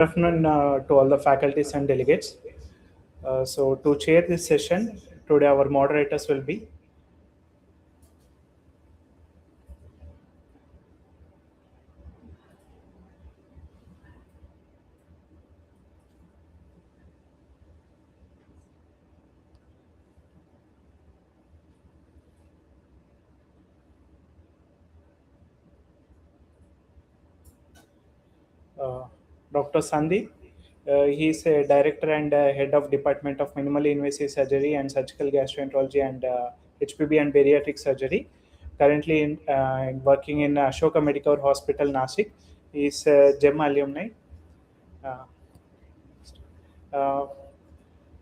Good afternoon to all the faculties and delegates. So to chair this session, today our moderators will be uh, Dr. Sandhi. He is a director and head of Department of Minimally Invasive Surgery and Surgical Gastroenterology and HPB and Bariatric Surgery. Currently working in Ashoka Medical Hospital, Nasik. He is a GEM alumni. Uh, uh,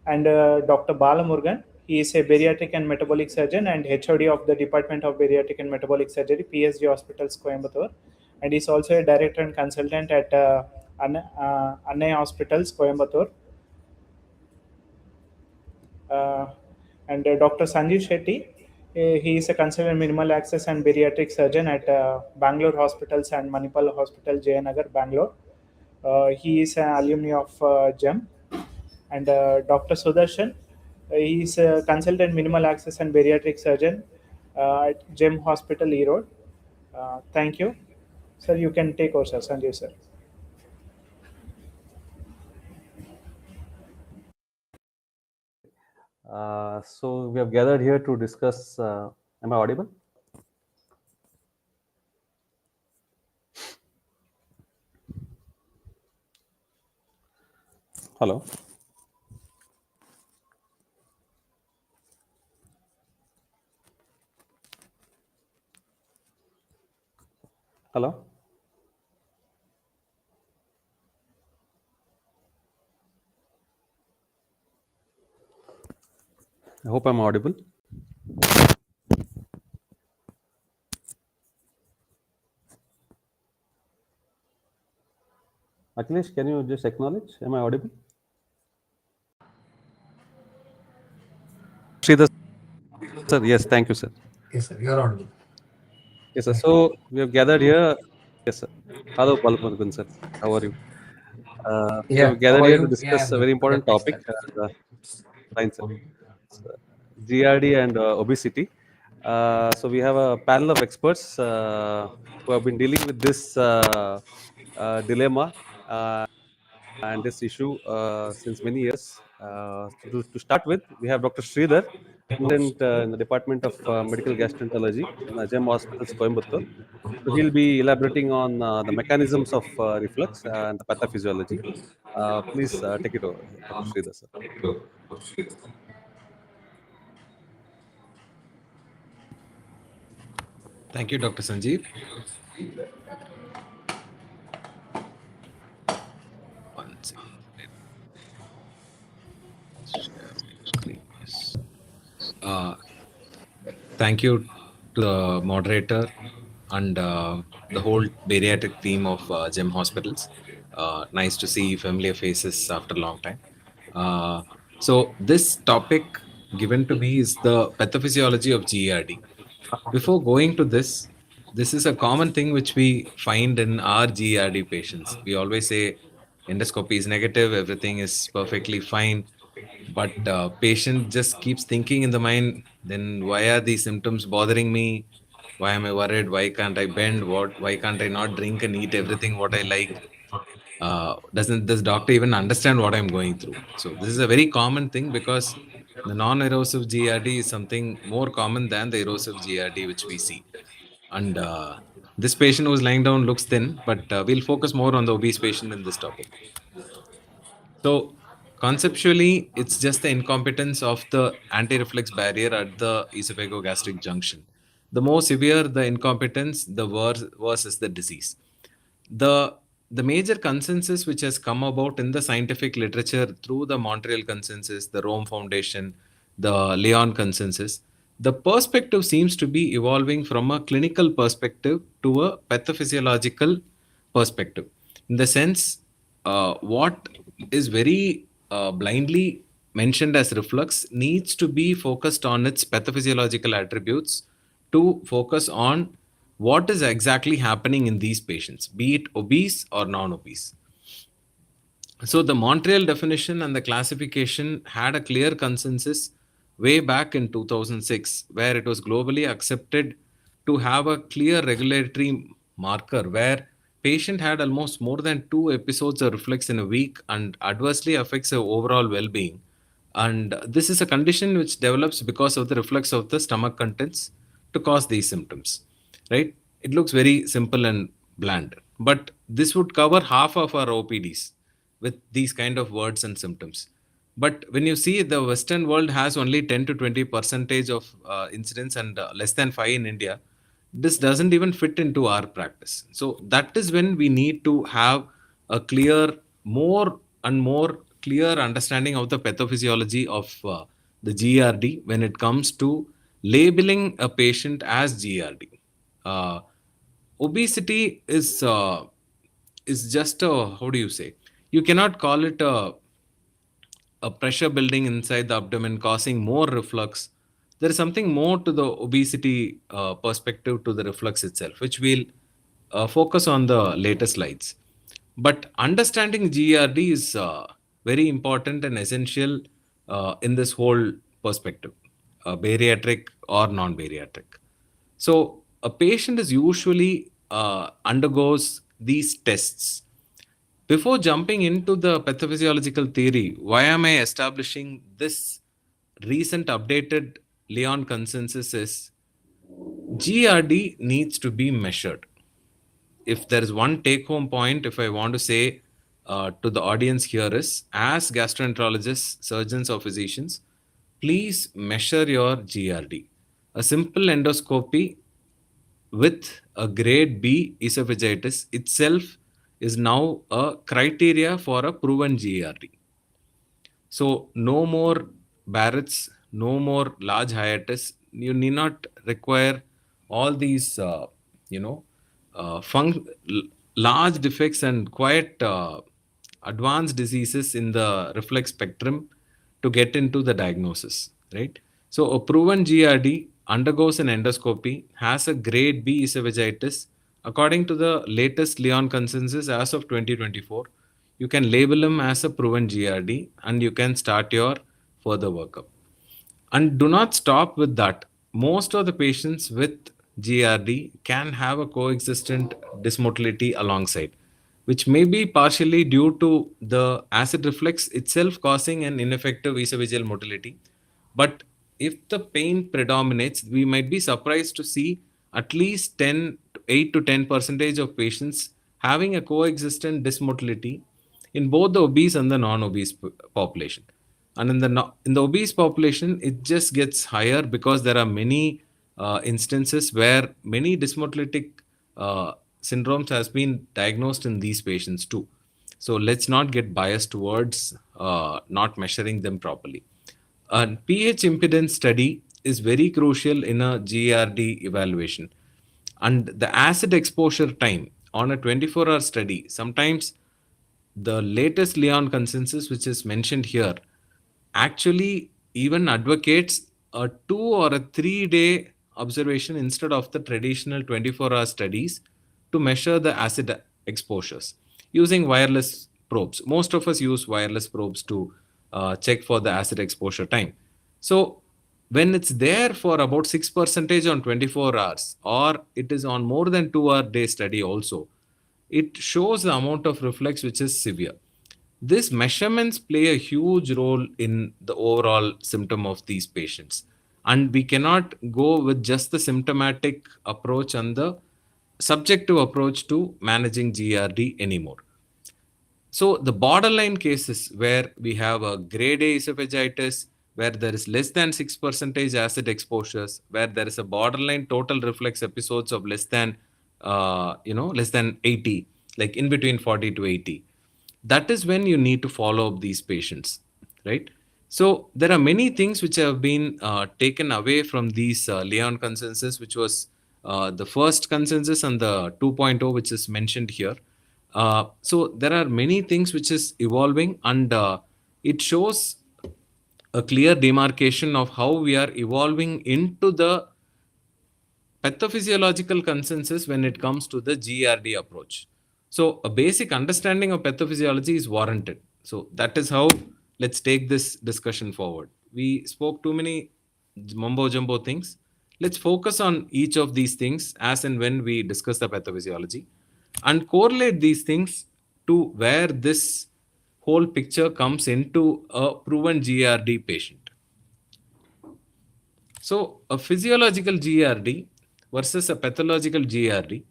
and Dr. Balamurgan. He is a bariatric and metabolic surgeon and HOD of the Department of Bariatric and Metabolic Surgery, PSG Hospitals, Coimbatore. And he's also a director and consultant at Anna Hospitals, Coimbatore. Uh, and Dr. Sanjeev Shetty, he is a consultant minimal access and bariatric surgeon at Bangalore Hospitals and Manipal Hospital, Jayanagar, Bangalore. He is an alumni of GEM. And Dr. Sudarshan, he is a consultant minimal access and bariatric surgeon at GEM Hospital, Erode. Thank you. Sir, you can take over, sir. Sanjeev, sir. So we have gathered here to discuss. Am I audible? Hello. Hello. I hope I'm audible. Akhilesh, can you just acknowledge? Am I audible? Sridhar, sir. Yes, thank you, sir. Yes, sir. You're audible. Yes, sir. So we have gathered here. Yes, sir. Hello, Balamurgan, sir. How are you? We Yeah. have How gathered are here to you? Yeah, discuss I'm a very good. important Please topic. start. Fine, sir. GRD and obesity. So we have a panel of experts who have been dealing with this dilemma and this issue since many years. To start with, we have Dr. Sridhar, consultant in the Department of Medical Gastroenterology in GEM Hospitals, Coimbatore. So he'll be elaborating on the mechanisms of reflux and the pathophysiology. Please take it over, Dr. Sridhar, sir. Thank you, Dr. Sanjeev. One second. Share my screen. Yes. Thank you to the moderator and the whole bariatric team of GEM Hospitals. Nice to see familiar faces after a long time. So this topic given to me is the pathophysiology of GERD. Before going to this is a common thing which we find in our GERD patients. We always say endoscopy is negative, everything is perfectly fine, but patient just keeps thinking in the mind, then why are these symptoms bothering me? Why am I worried? Why can't I bend? Why can't I not drink and eat everything what I like? Doesn't this doctor even understand what I'm going through? So this is a very common thing because the non-erosive GRD is something more common than the erosive GRD which we see. And this patient who's lying down looks thin, but we'll focus more on the obese patient in this topic. So conceptually, it's just the incompetence of the anti-reflex barrier at the esophagogastric junction. The more severe the incompetence, the worse is the disease. The the major consensus which has come about in the scientific literature through the Montreal consensus, the Rome Foundation, the Lyon consensus, the perspective seems to be evolving from a clinical perspective to a pathophysiological perspective. In the sense, what is very blindly mentioned as reflux needs to be focused on its pathophysiological attributes to focus on what is exactly happening in these patients, be it obese or non obese. So the Montreal definition and the classification had a clear consensus way back in 2006, where it was globally accepted to have a clear regulatory marker where patient had almost more than 2 episodes of reflux in a week and adversely affects their overall well-being. And this is a condition which develops because of the reflux of the stomach contents to cause these symptoms, right? It looks very simple and bland, but this would cover half of our OPDs with these kind of words and symptoms. But when you see the Western world has only 10 to 20 percentage of incidence and less than 5 in India, this doesn't even fit into our practice. So that is when we need to have a clear, more and more clear understanding of the pathophysiology of the GRD when it comes to labeling a patient as GRD. Uh, Obesity is just a, how do you say? You cannot call it a pressure building inside the abdomen causing more reflux. There is something more to the obesity perspective to the reflux itself, which we'll focus on the later slides. But understanding GERD is very important and essential in this whole perspective, bariatric or non-bariatric. So a patient is usually undergoes these tests. Before jumping into the pathophysiological theory, why am I establishing this recent updated Leon consensus is GRD needs to be measured. If there is one take home point, if I want to say to the audience here is, as gastroenterologists, surgeons or physicians, please measure your GRD. A simple endoscopy with a grade B esophagitis itself is now a criteria for a proven GERD. So no more Barrett's, no more large hiatus. You need not require all these, you know, large defects and quite advanced diseases in the reflex spectrum to get into the diagnosis, right? So a proven GRD undergoes an endoscopy, has a grade B esophagitis. According to the latest Leon consensus as of 2024, you can label him as a proven GRD and you can start your further workup. And do not stop with that. Most of the patients with GRD can have a coexistent dysmotility alongside, which may be partially due to the acid reflux itself causing an ineffective esophageal motility. But if the pain predominates, we might be surprised to see at least 8 to 10 percentage of patients having a coexistent dysmotility in both the obese and the non-obese population. And in the in the obese population, it just gets higher because there are many instances where many dysmotility syndromes has been diagnosed in these patients too. So let's not get biased towards not measuring them properly. A pH impedance study is very crucial in a GRD evaluation. And the acid exposure time on a 24-hour study, sometimes the latest Leon consensus, which is mentioned here, actually even advocates a 2 or 3 day observation instead of the traditional 24-hour studies to measure the acid exposures using wireless probes. Most of us use wireless probes to check for the acid exposure time. So when it's there for about 6% on 24 hours, or it is on more than 2 hour day study also, it shows the amount of reflux which is severe. These measurements play a huge role in the overall symptom of these patients. And we cannot go with just the symptomatic approach and the subjective approach to managing GRD anymore. So the borderline cases where we have a grade A esophagitis, where there is less than 6% acid exposures, where there is a borderline total reflex episodes of less than, less than 80, like in between 40 to 80. That is when you need to follow up these patients, right? So there are many things which have been taken away from these Leon consensus, which was the first consensus and the 2.0, which is mentioned here. So there are many things which is evolving, and it shows a clear demarcation of how we are evolving into the pathophysiological consensus when it comes to the GRD approach. So a basic understanding of pathophysiology is warranted. So that is how, let's take this discussion forward. We spoke too many mumbo jumbo things. Let's focus on each of these things as and when we discuss the pathophysiology, and correlate these things to where this whole picture comes into a proven GRD patient. So, a physiological GRD versus a pathological GRD,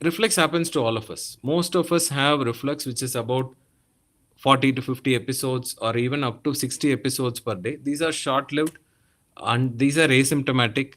reflex happens to all of us. Most of us have reflux, which is about 40 to 50 episodes, or even up to 60 episodes per day. These are short lived and these are asymptomatic.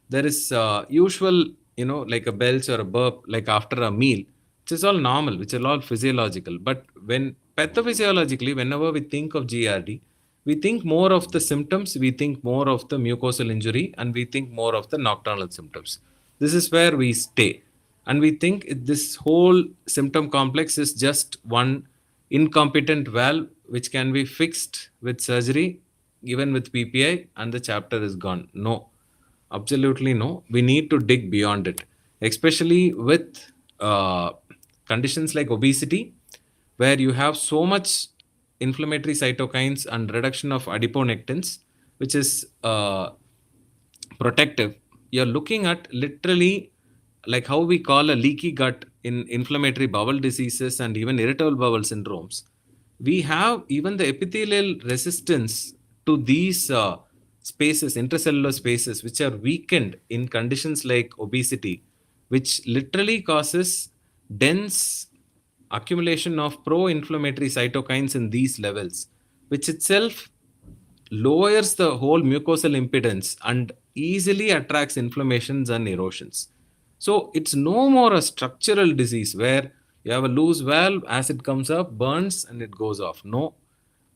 There is usual, like a belch or a burp, like after a meal, which is all normal, which is all physiological. But when pathophysiologically, whenever we think of GRD, we think more of the symptoms, we think more of the mucosal injury, and we think more of the nocturnal symptoms. This is where we stay. And we think this whole symptom complex is just one incompetent valve which can be fixed with surgery, given with PPI, and the chapter is gone. No, absolutely no. We need to dig beyond it, especially with conditions like obesity, where you have so much inflammatory cytokines and reduction of adiponectins, which is protective. You're looking at literally like how we call a leaky gut in inflammatory bowel diseases and even irritable bowel syndromes. We have even the epithelial resistance to these spaces, intracellular spaces, which are weakened in conditions like obesity, which literally causes dense accumulation of pro-inflammatory cytokines in these levels, which itself lowers the whole mucosal impedance and easily attracts inflammations and erosions. So it's no more a structural disease where you have a loose valve, as it comes up, burns and it goes off. No,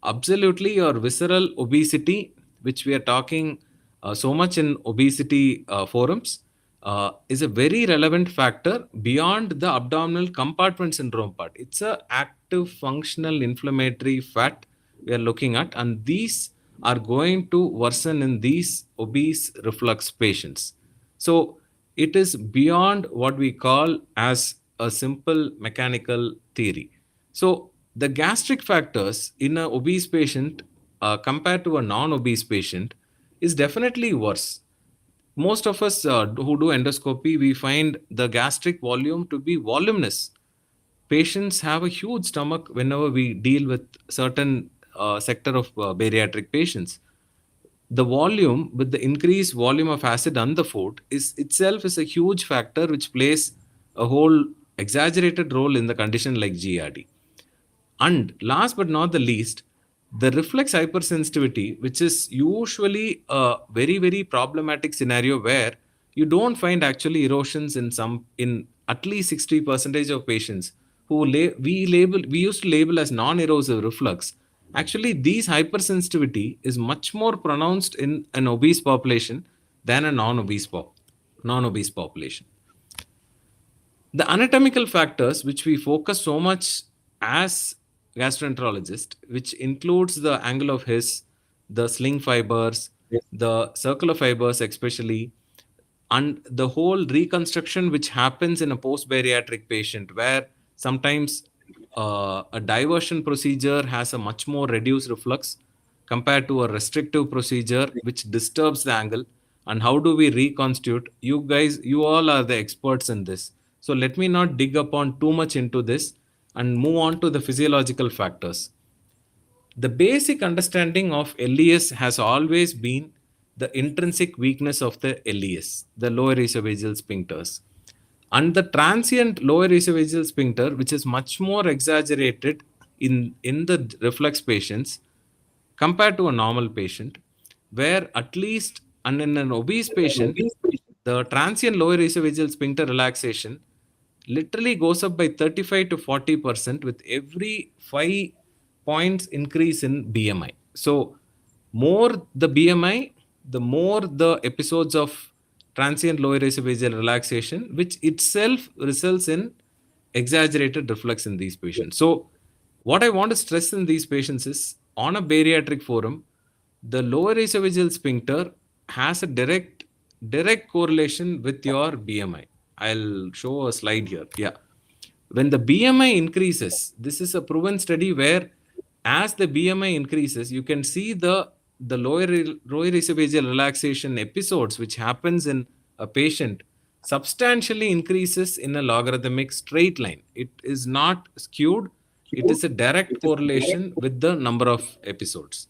absolutely, your visceral obesity, which we are talking so much in obesity forums, is a very relevant factor beyond the abdominal compartment syndrome part. It's a active functional inflammatory fat we are looking at, and these are going to worsen in these obese reflux patients. So it is beyond what we call as a simple mechanical theory. So the gastric factors in an obese patient compared to a non-obese patient is definitely worse. Most of us who do endoscopy, we find the gastric volume to be voluminous. Patients have a huge stomach whenever we deal with certain sector of bariatric patients. The volume, with the increased volume of acid on the food, is itself is a huge factor which plays a whole exaggerated role in the condition like GRD. And last but not the least, the reflex hypersensitivity, which is usually a very, very problematic scenario where you don't find actually erosions in at least 60 percentage of patients who we used to label as non-erosive reflux. Actually, these hypersensitivity is much more pronounced in an obese population than a non-obese population. The anatomical factors which we focus so much as gastroenterologist, which includes the angle of His, the sling fibers, Yes. the circular fibers especially, and the whole reconstruction which happens in a post-bariatric patient, where sometimes a diversion procedure has a much more reduced reflux compared to a restrictive procedure which disturbs the angle. And how do we reconstitute? You guys, you all are the experts in this, so let me not dig upon too much into this and move on to the physiological factors. The basic understanding of LES has always been the intrinsic weakness of the LES, the lower esophageal sphincters, and the transient lower esophageal sphincter, which is much more exaggerated in the reflux patients compared to a normal patient, where at least, and in an obese patient, the transient lower esophageal sphincter relaxation literally goes up by 35 to 40% with every 5 points increase in BMI. So more the BMI, the more the episodes of transient lower esophageal relaxation, which itself results in exaggerated reflux in these patients. So what I want to stress in these patients is, on a bariatric forum, the lower esophageal sphincter has a direct correlation with your BMI. I'll show a slide here. Yeah. When the BMI increases, this is a proven study where as the BMI increases, you can see the lower esophageal relaxation episodes, which happens in a patient, substantially increases in a logarithmic straight line. It is not skewed. It is a direct correlation with the number of episodes.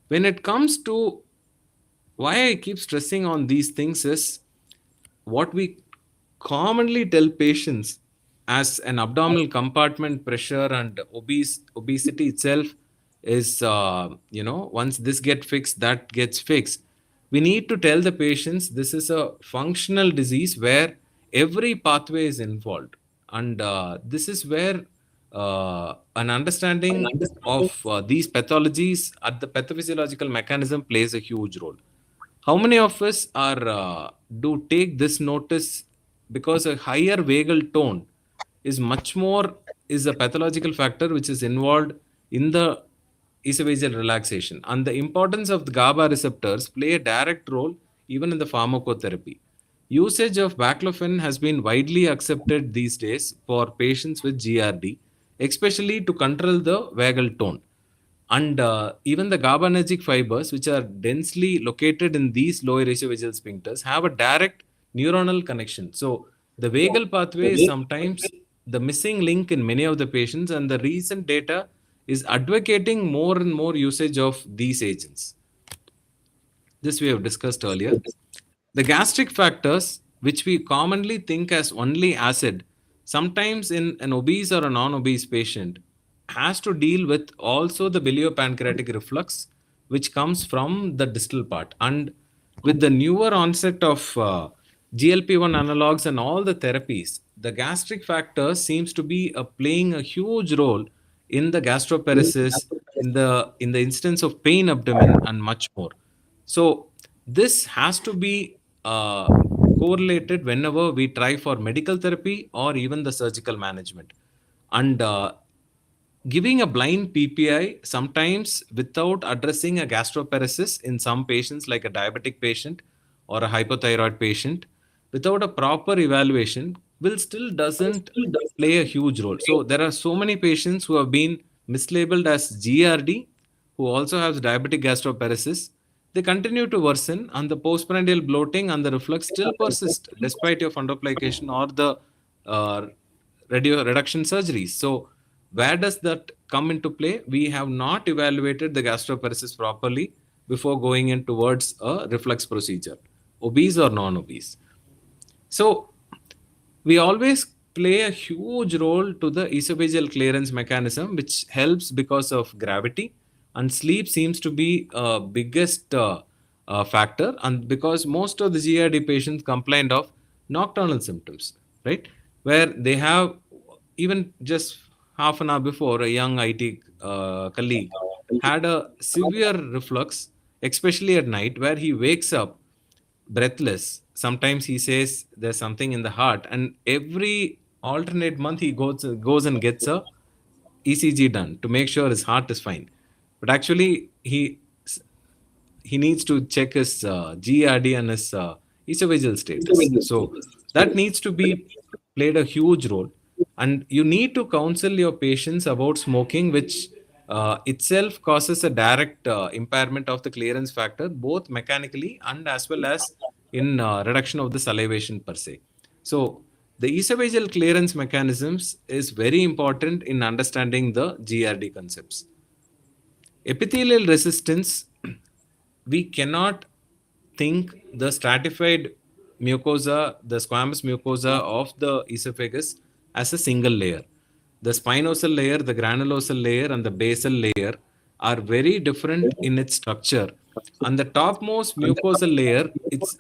When it comes to why I keep stressing on these things is what we commonly tell patients as an abdominal compartment pressure and obesity itself is once this get fixed, that gets fixed. We need to tell the patients this is a functional disease where every pathway is involved, and this is where an understanding of these pathologies at the pathophysiological mechanism plays a huge role. How many of us are do take this notice, because a higher vagal tone is much more is a pathological factor which is involved in the esophageal relaxation, and the importance of the GABA receptors play a direct role even in the pharmacotherapy. Usage of baclofen has been widely accepted these days for patients with GRD, especially to control the vagal tone. And even the GABAergic fibers, which are densely located in these lower esophageal sphincters, have a direct neuronal connection. So the vagal pathway is sometimes the missing link in many of the patients, and the recent data is advocating more and more usage of these agents. This we have discussed earlier. The gastric factors, which we commonly think as only acid, sometimes in an obese or a non-obese patient, has to deal with also the biliopancreatic reflux, which comes from the distal part. And with the newer onset of GLP-1 analogs and all the therapies, the gastric factor seems to be playing a huge role in the gastroparesis, in the instance of pain abdomen, and much more. So this has to be correlated whenever we try for medical therapy or even the surgical management. And giving a blind PPI sometimes without addressing a gastroparesis in some patients, like a diabetic patient or a hypothyroid patient, without a proper evaluation, will still doesn't play a huge role. So there are so many patients who have been mislabeled as GRD, who also have diabetic gastroparesis. They continue to worsen, and the postprandial bloating and the reflux still persist despite your fundoplication or the uh, radio reduction surgeries. So where does that come into play? We have not evaluated the gastroparesis properly before going in towards a reflux procedure, obese or non-obese. So we always play a huge role to the esophageal clearance mechanism, which helps because of gravity, and sleep seems to be a biggest factor, and because most of the GRD patients complained of nocturnal symptoms, right, where they have, even just half an hour before, a young IT colleague had a severe reflux, especially at night, where he wakes up breathless. Sometimes he says there's something in the heart, and every alternate month he goes and gets a ECG done to make sure his heart is fine. But actually, he needs to check his GRD and his esophageal status. So that needs to be played a huge role. And you need to counsel your patients about smoking, which itself causes a direct impairment of the clearance factor, both mechanically and as well as in reduction of the salivation per se. So the esophageal clearance mechanisms is very important in understanding the GRD concepts. Epithelial resistance, we cannot think the stratified mucosa, the squamous mucosa of the esophagus as a single layer. The spinosal layer, the granulosal layer, and the basal layer are very different in its structure. And the topmost mucosal layer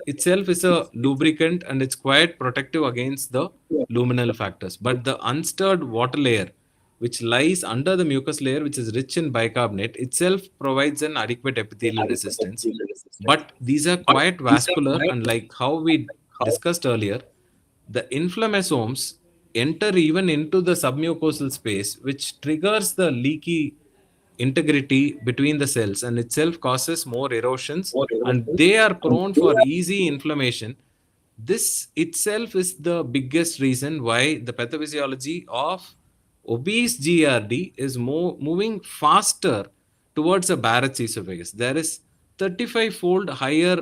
itself is a lubricant, and it's quite protective against the luminal factors. But the unstirred water layer, which lies under the mucus layer, which is rich in bicarbonate, itself provides an adequate epithelial resistance. But these are quite vascular, and like how we discussed earlier, the inflammasomes enter even into the submucosal space, which triggers the leaky integrity between the cells and itself causes more erosions, and they are prone for easy inflammation. This itself is the biggest reason why the pathophysiology of obese GRD is moving faster towards a Barrett's esophagus. There is 35-fold higher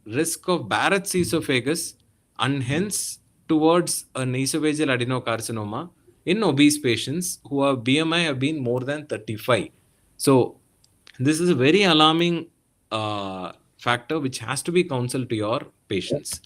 risk of Barrett's esophagus and hence towards an esophageal adenocarcinoma in obese patients who have BMI have been more than 35. So this is a very alarming factor which has to be counseled to your patients.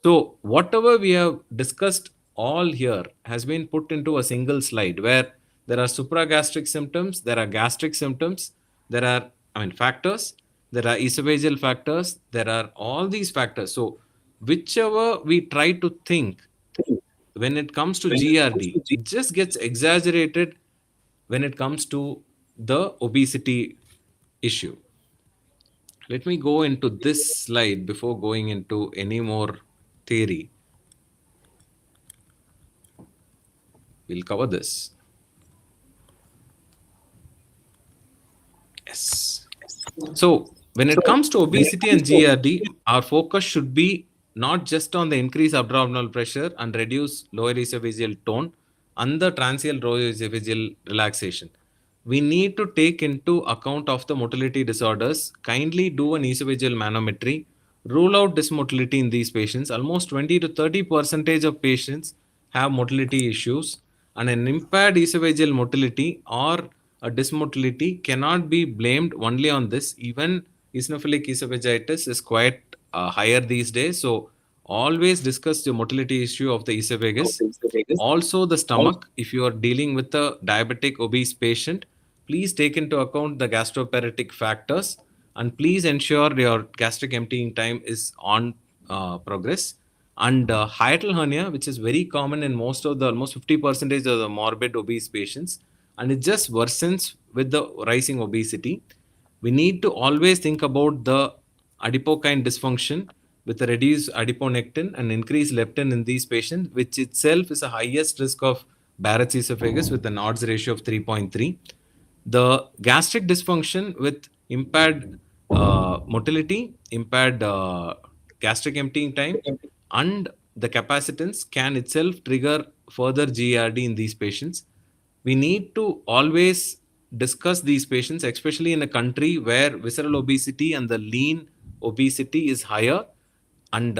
So, whatever we have discussed all here has been put into a single slide where there are supragastric symptoms, there are gastric symptoms, there are, factors, there are esophageal factors, there are all these factors. So, whichever we try to think when it comes to GRD, it just gets exaggerated when it comes to the obesity issue. Let me go into this slide before going into any more theory. We'll cover this. Yes. So, when it comes to obesity and GRD, our focus should be not just on the increased abdominal pressure and reduce lower esophageal tone and the transient lower esophageal relaxation. We need to take into account of the motility disorders. Kindly do an esophageal manometry. Rule out dysmotility in these patients. Almost 20 to 30% of patients have motility issues, and an impaired esophageal motility or a dysmotility cannot be blamed only on this. Even eosinophilic esophagitis is quite higher these days. So always discuss the motility issue of the esophagus. Also the stomach. If you are dealing with a diabetic obese patient, please take into account the gastroparetic factors and please ensure your gastric emptying time is on progress. And hiatal hernia, which is very common in most of the almost 50% of the morbid obese patients, and it just worsens with the rising obesity. We need to always think about the adipokine dysfunction with a reduced adiponectin and increased leptin in these patients, which itself is the highest risk of Barrett's esophagus with an odds ratio of 3.3. The gastric dysfunction with impaired motility, impaired gastric emptying time, and the capacitance can itself trigger further GERD in these patients. We need to always discuss these patients, especially in a country where visceral obesity and the lean obesity is higher, and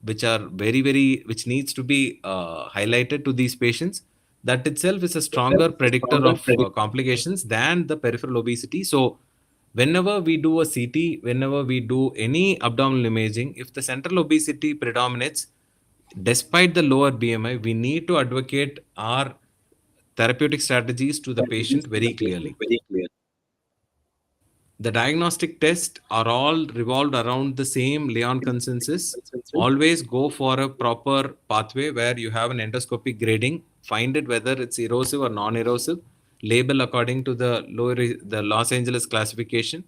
which are which needs to be highlighted to these patients. That itself is a stronger predictor of complications than the peripheral obesity. So whenever we do a CT, whenever we do any abdominal imaging, if the central obesity predominates despite the lower BMI, we need to advocate our therapeutic strategies to the patient very clearly. The diagnostic tests are all revolved around the same Leon consensus. Always go for a proper pathway where you have an endoscopic grading, find it whether it's erosive or non-erosive, label according to the Los Angeles classification,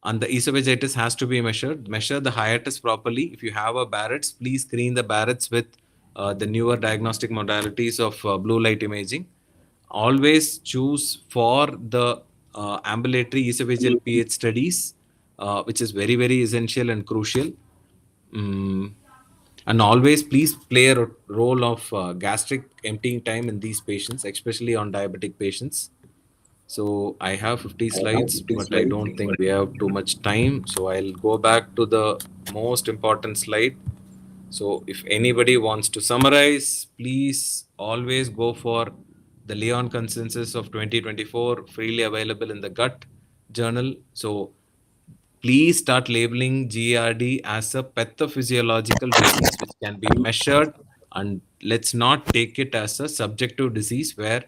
and the esophagitis has to be measured. Measure the hiatus properly. If you have a Barrett's, please screen the Barrett's with the newer diagnostic modalities of blue light imaging. Always choose for the ambulatory esophageal pH studies, which is very, very essential and crucial. And always please play a role of gastric emptying time in these patients, especially on diabetic patients. So I have 50 slides, but I don't think we have too much time. So I'll go back to the most important slide. So if anybody wants to summarize, please always go for the Leon consensus of 2024, freely available in the gut journal. So please start labeling GERD as a pathophysiological disease which can be measured, and let's not take it as a subjective disease where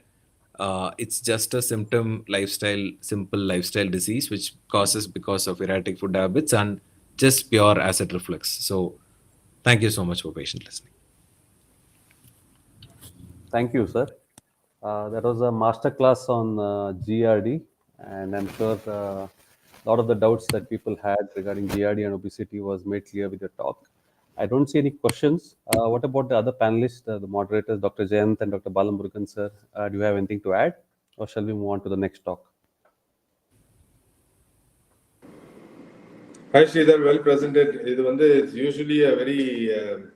it's just a simple lifestyle disease which causes because of erratic food habits and just pure acid reflux. So thank you so much for patient listening. Thank you, sir. That was a masterclass on GRD, and I'm sure a lot of the doubts that people had regarding GRD and obesity was made clear with your talk. I don't see any questions. What about the other panelists, the moderators, Dr. Jayant and Dr. Balamurgan, sir? Do you have anything to add, or shall we move on to the next talk? Hi Sridhar, well presented. It's usually a very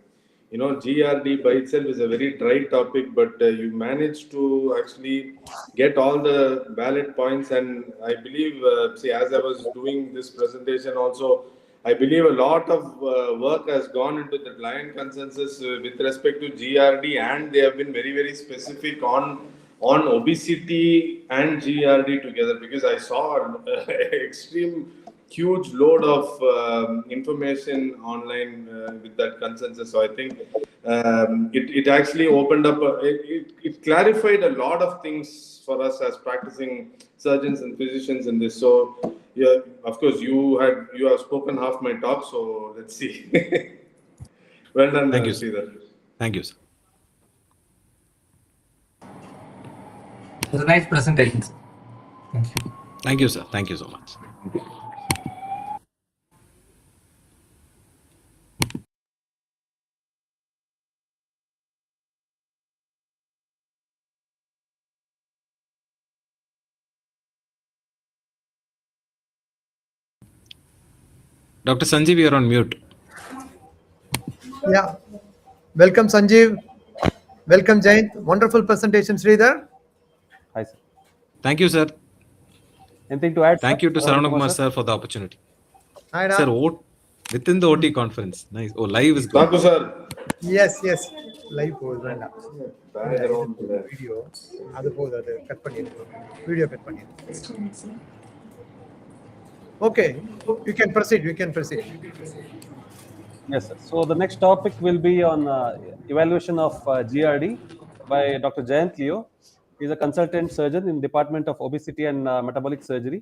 GRD by itself is a very dry topic, but you managed to actually get all the valid points. And I believe, see, as I was doing this presentation also, I believe a lot of work has gone into the client consensus with respect to GRD, and they have been very, very specific on obesity and GRD together, because I saw an extreme huge load of information online with that consensus. So I think it actually opened up, it clarified a lot of things for us as practicing surgeons and physicians in this. So yeah, of course you have spoken half my talk. So let's see. Well done, Thank you, Sridhar. Thank you, sir. It was a nice presentation. Thank you. Thank you, sir. Thank you so much. Dr. Sanjeev, you're on mute. Yeah. Welcome, Sanjeev. Welcome, Jayant. Wonderful presentation, Sridhar. Hi, sir. Thank you, sir. Anything to add, Thank sir? you to Saravakumar sir for the opportunity. Hi, Sir, Ram. within the OT conference. Nice. Oh, live is good. Thank you, sir. Yes, yes. Live pose, வேண்டாம். Background. Video. அது போகுது, அது cut பண்ணிடு. Video cut பண்ணிடு. Okay, you can proceed. Yes, sir. So the next topic will be on evaluation of GRD by Dr. Jayant Leo. He is a consultant surgeon in Department of Obesity and Metabolic Surgery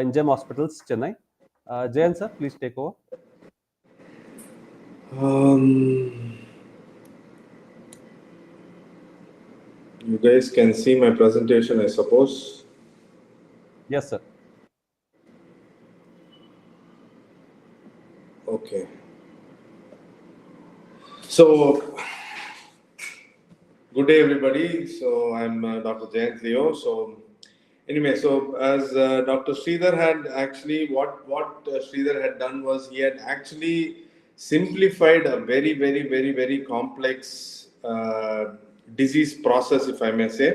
in GEM Hospitals, Chennai. Jayant, sir, please take over. You guys can see my presentation, I suppose. Yes, sir. Okay. So, good day, everybody. So, I'm Dr. Jayant Leo. So, anyway, so as Dr. Sridhar had actually, what Sridhar had done was he had actually simplified a very, very, very, very complex disease process, if I may say.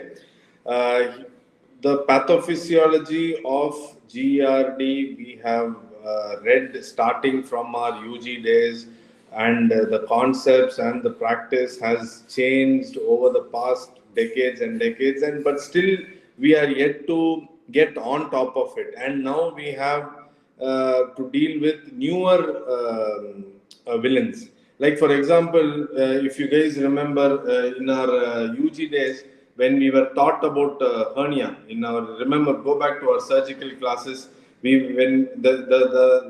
The pathophysiology of GRD we have read starting from our UG days, and the concepts and the practice has changed over the past decades and decades, and but still we are yet to get on top of it. And now we have to deal with newer villains. Like, for example, if you guys remember in our UG days, when we were taught about hernia, remember, go back to our surgical classes, when the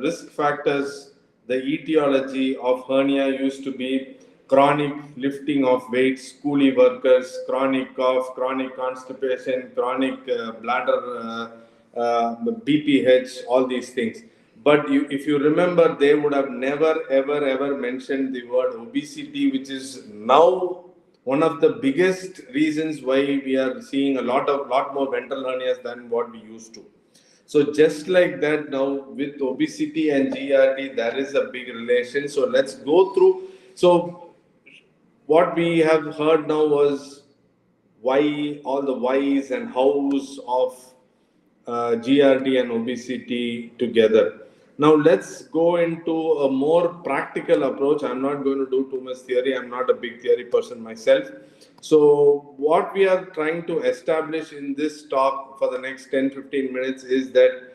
risk factors, the etiology of hernia used to be chronic lifting of weights, coolie workers, chronic cough, chronic constipation, chronic bladder, BPH, all these things. But if you remember, they would have never, ever mentioned the word obesity, which is now one of the biggest reasons why we are seeing a lot more ventral hernias than what we used to. So just like that, now with obesity and GRD, there is a big relation. So let's go through. So what we have heard now was why, all the whys and hows of GRD and obesity together. Now let's go into a more practical approach. I'm not going to do too much theory. I'm not a big theory person myself. So what we are trying to establish in this talk for the next 10-15 minutes is that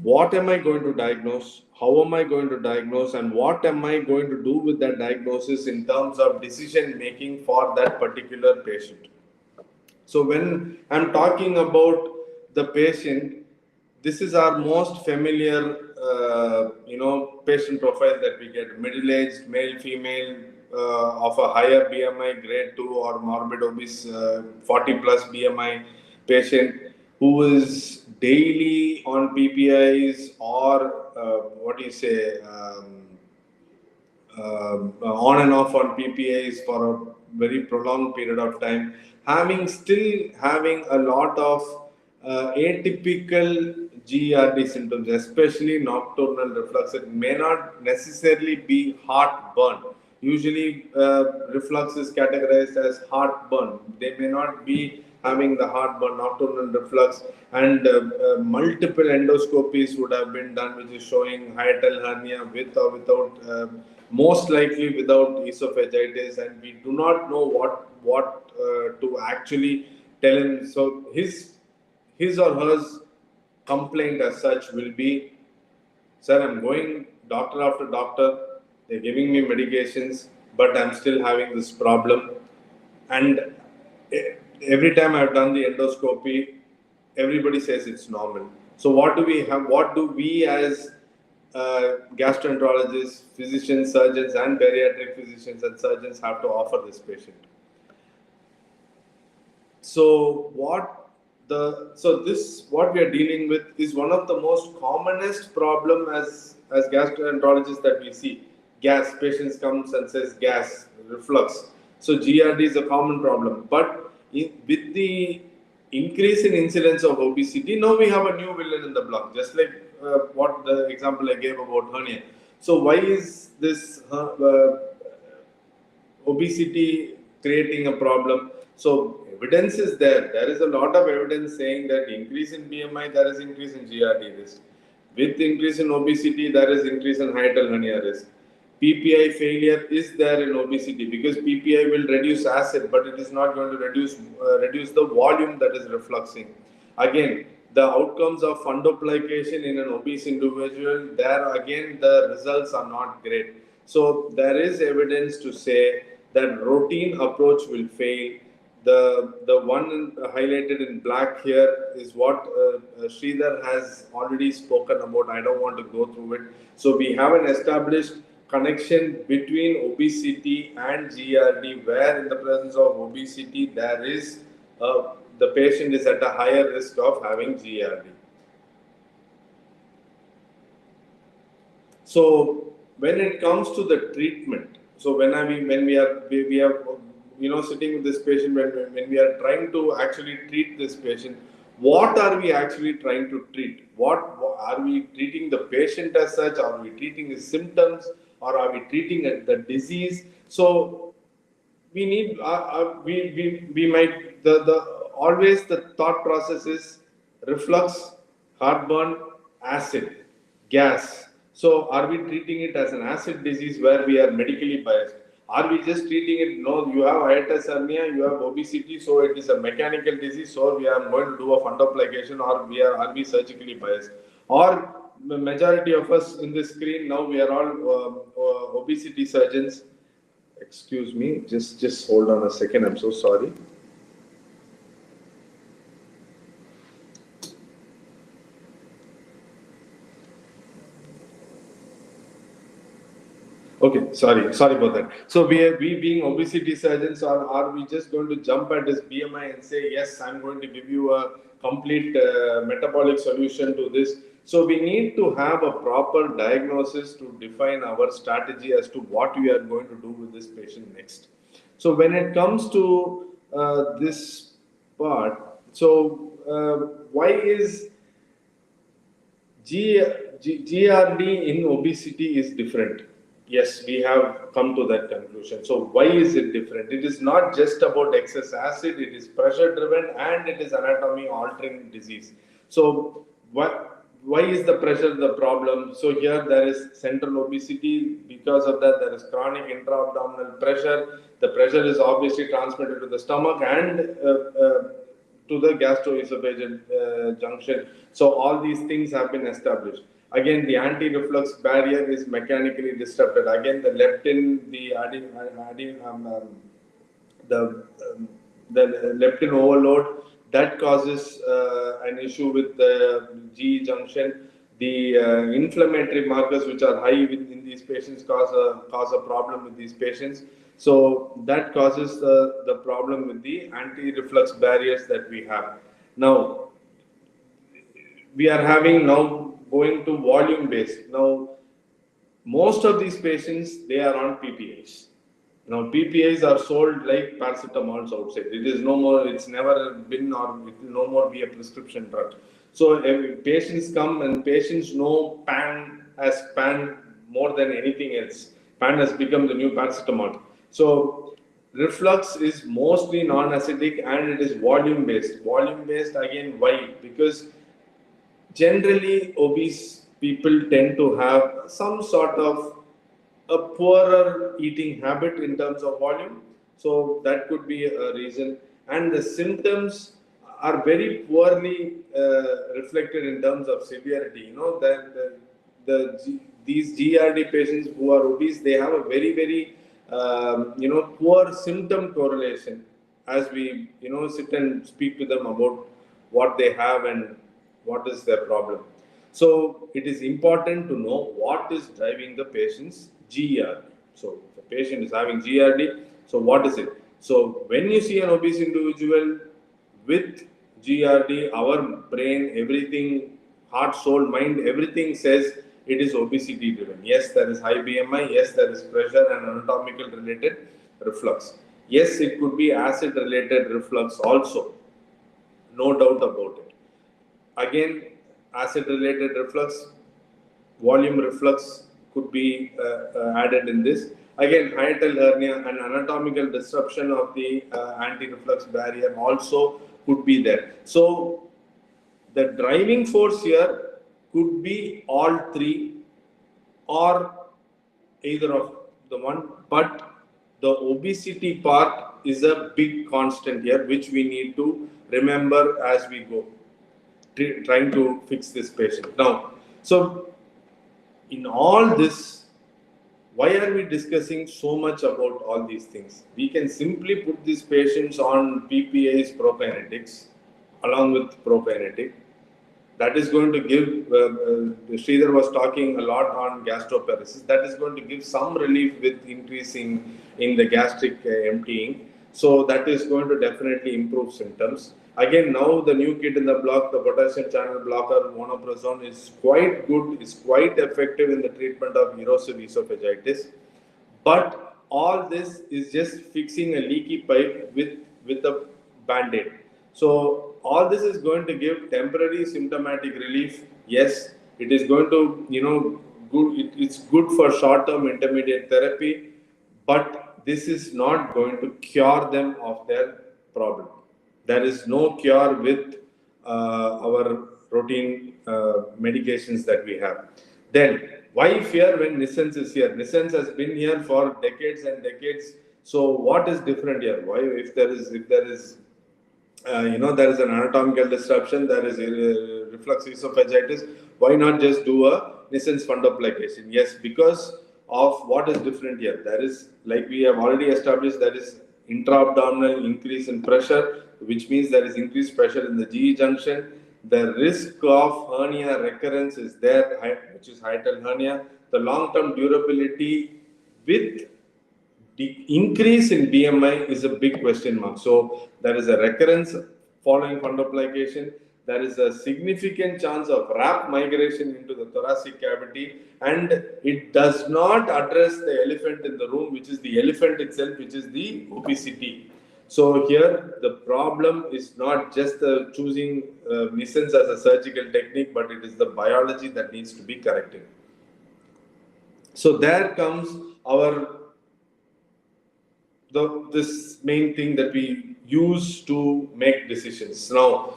what am I going to diagnose, how am I going to diagnose, and what am I going to do with that diagnosis in terms of decision making for that particular patient. So when I'm talking about the patient, this is our most familiar patient profile that we get: middle-aged male, female, of a higher BMI, grade 2 or morbid obese, 40 plus BMI patient who is daily on PPIs or what do you say, on and off on PPIs for a very prolonged period of time, still having a lot of atypical GRD symptoms, especially nocturnal reflux. It may not necessarily be heartburn. Usually, reflux is categorized as heartburn. They may not be having the heartburn, nocturnal reflux, and multiple endoscopies would have been done, which is showing hiatal hernia with or without, most likely without esophagitis, and we do not know what to actually tell him. So his or hers complaint as such will be, sir, I'm going doctor after doctor, they're giving me medications, but I'm still having this problem. And every time I've done the endoscopy, everybody says it's normal. So what do we have? What do we as gastroenterologists, physicians, surgeons, and bariatric physicians and surgeons have to offer this patient? So what we are dealing with is one of the most commonest problem as gastroenterologists that we see. Gas, patients comes and says gas, reflux. So GRD is a common problem, but with the increase in incidence of obesity, now we have a new villain in the block, just like what the example I gave about hernia. So why is this obesity creating a problem? So evidence is there. There is a lot of evidence saying that increase in BMI, there is increase in GRD risk. With increase in obesity, there is increase in hiatal hernia risk. PPI failure is there in obesity because PPI will reduce acid, but it is not going to reduce the volume that is refluxing. Again, the outcomes of fundoplication in an obese individual, there again the results are not great. So there is evidence to say that routine approach will fail. The one highlighted in black here is what Sridhar has already spoken about. I don't want to go through it. So we have an established connection between obesity and GRD, where in the presence of obesity there is the patient is at a higher risk of having GRD. So when it comes to the treatment, so when we are sitting with this patient, when we are trying to actually treat this patient, what are we actually trying to treat? What are we treating the patient as such? Are we treating his symptoms, or are we treating the disease? So we need we might the always the thought process is reflux, heartburn, acid, gas. So are we treating it as an acid disease where we are medically biased? Are we just treating it? No, you have hiatus hernia, you have obesity, so it is a mechanical disease. So we are going to do a fundoplication, or are we surgically biased? Or the majority of us in this screen now, we are all obesity surgeons. Excuse me, just hold on a second. I'm so sorry. Okay, sorry about that. So we being obesity surgeons, are we just going to jump at this BMI and say, yes, I'm going to give you a complete metabolic solution to this? So we need to have a proper diagnosis to define our strategy as to what we are going to do with this patient next. So when it comes to this part, so why is GRD in obesity is different? Yes, we have come to that conclusion. So why is it different? It is not just about excess acid, it is pressure driven, and it is anatomy altering disease. So why is the pressure the problem? So here there is central obesity. Because of that, there is chronic intra-abdominal pressure. The pressure is obviously transmitted to the stomach and to the gastroesophageal junction. So all these things have been established. Again, the anti-reflux barrier is mechanically disrupted. Again, the leptin, the leptin overload, that causes an issue with the G junction. The inflammatory markers which are high in these patients cause a problem with these patients. So that causes the problem with the anti-reflux barriers that we have. Now, we are having now going to volume based. Now, most of these patients, they are on PPIs. Now, PPIs are sold like paracetamols outside. It is no more, it's never been, or it will no more be a prescription drug. So patients come and patients know PAN as PAN more than anything else. pan has become the new paracetamol. So reflux is mostly non-acidic and it is volume based. Volume based again, why? Because generally obese people tend to have some sort of a poorer eating habit in terms of volume, so that could be a reason. And the symptoms are very poorly reflected in terms of severity. You know that these GRD patients who are obese, they have a very poor symptom correlation as we sit and speak to them about what they have and what is their problem. So it is important to know what is driving the patient's GERD. So the patient is having GERD. So what is it? So when you see an obese individual with GERD, our brain, everything, heart, soul, mind, everything says it is obesity driven. Yes, there is high BMI. Yes, there is pressure and anatomical related reflux. Yes, it could be acid related reflux also. No doubt about it. Again, acid related reflux, volume reflux could be added in this. Again, hiatal hernia and anatomical disruption of the anti-reflux barrier also could be there. So the driving force here could be all three or either of the one, but the obesity part is a big constant here, which we need to remember as we go trying to fix this patient. Now, so in all this, why are we discussing so much about all these things? We can simply put these patients on PPA's prokinetics along with prokinetic. That is going to give, Sridhar was talking a lot on gastroparesis, that is going to give some relief with increasing in the gastric emptying. So that is going to definitely improve symptoms. Again, now the new kid in the block, the potassium channel blocker, vonoprazole, is quite good, is quite effective in the treatment of erosive esophagitis. But all this is just fixing a leaky pipe with a band-aid. So all this is going to give temporary symptomatic relief. Yes, it is going to, it's good for short-term intermediate therapy, but this is not going to cure them of their problem. There is no cure with our routine medications that we have. Then, why fear when Nissan's is here? Nissan's has been here for decades and decades. So, what is different here? Why, if there is there is an anatomical disruption, there is a reflux esophagitis, why not just do a Nissen's fundoplication? Yes, because of what is different here. There is, like we have already established, there is intra-abdominal increase in pressure, which means there is increased pressure in the GE junction. The risk of hernia recurrence is there, which is hiatal hernia. The long-term durability with the increase in BMI is a big question mark. So there is a recurrence following fundoplication. There is a significant chance of RAP migration into the thoracic cavity, and it does not address the elephant in the room, which is the elephant itself, which is the obesity. So here the problem is not just choosing Nissen's as a surgical technique, but it is the biology that needs to be corrected. So there comes our this main thing that we use to make decisions. Now,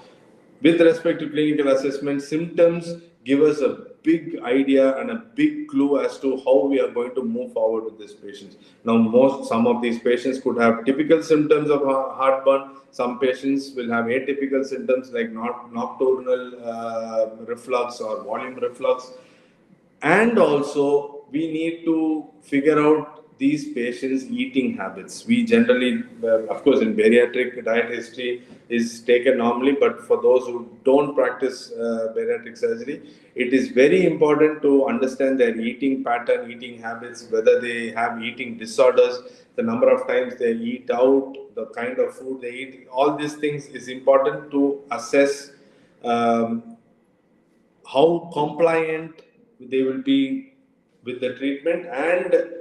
with respect to clinical assessment, symptoms give us a big idea and a big clue as to how we are going to move forward with these patients. Now, some of these patients could have typical symptoms of heartburn. Some patients will have atypical symptoms like nocturnal reflux or volume reflux. And also, we need to figure out these patients' eating habits. We generally, of course, in bariatric, diet history is taken normally, but for those who don't practice bariatric surgery, it is very important to understand their eating pattern, eating habits, whether they have eating disorders, the number of times they eat out, the kind of food they eat. All these things is important to assess how compliant they will be with the treatment, and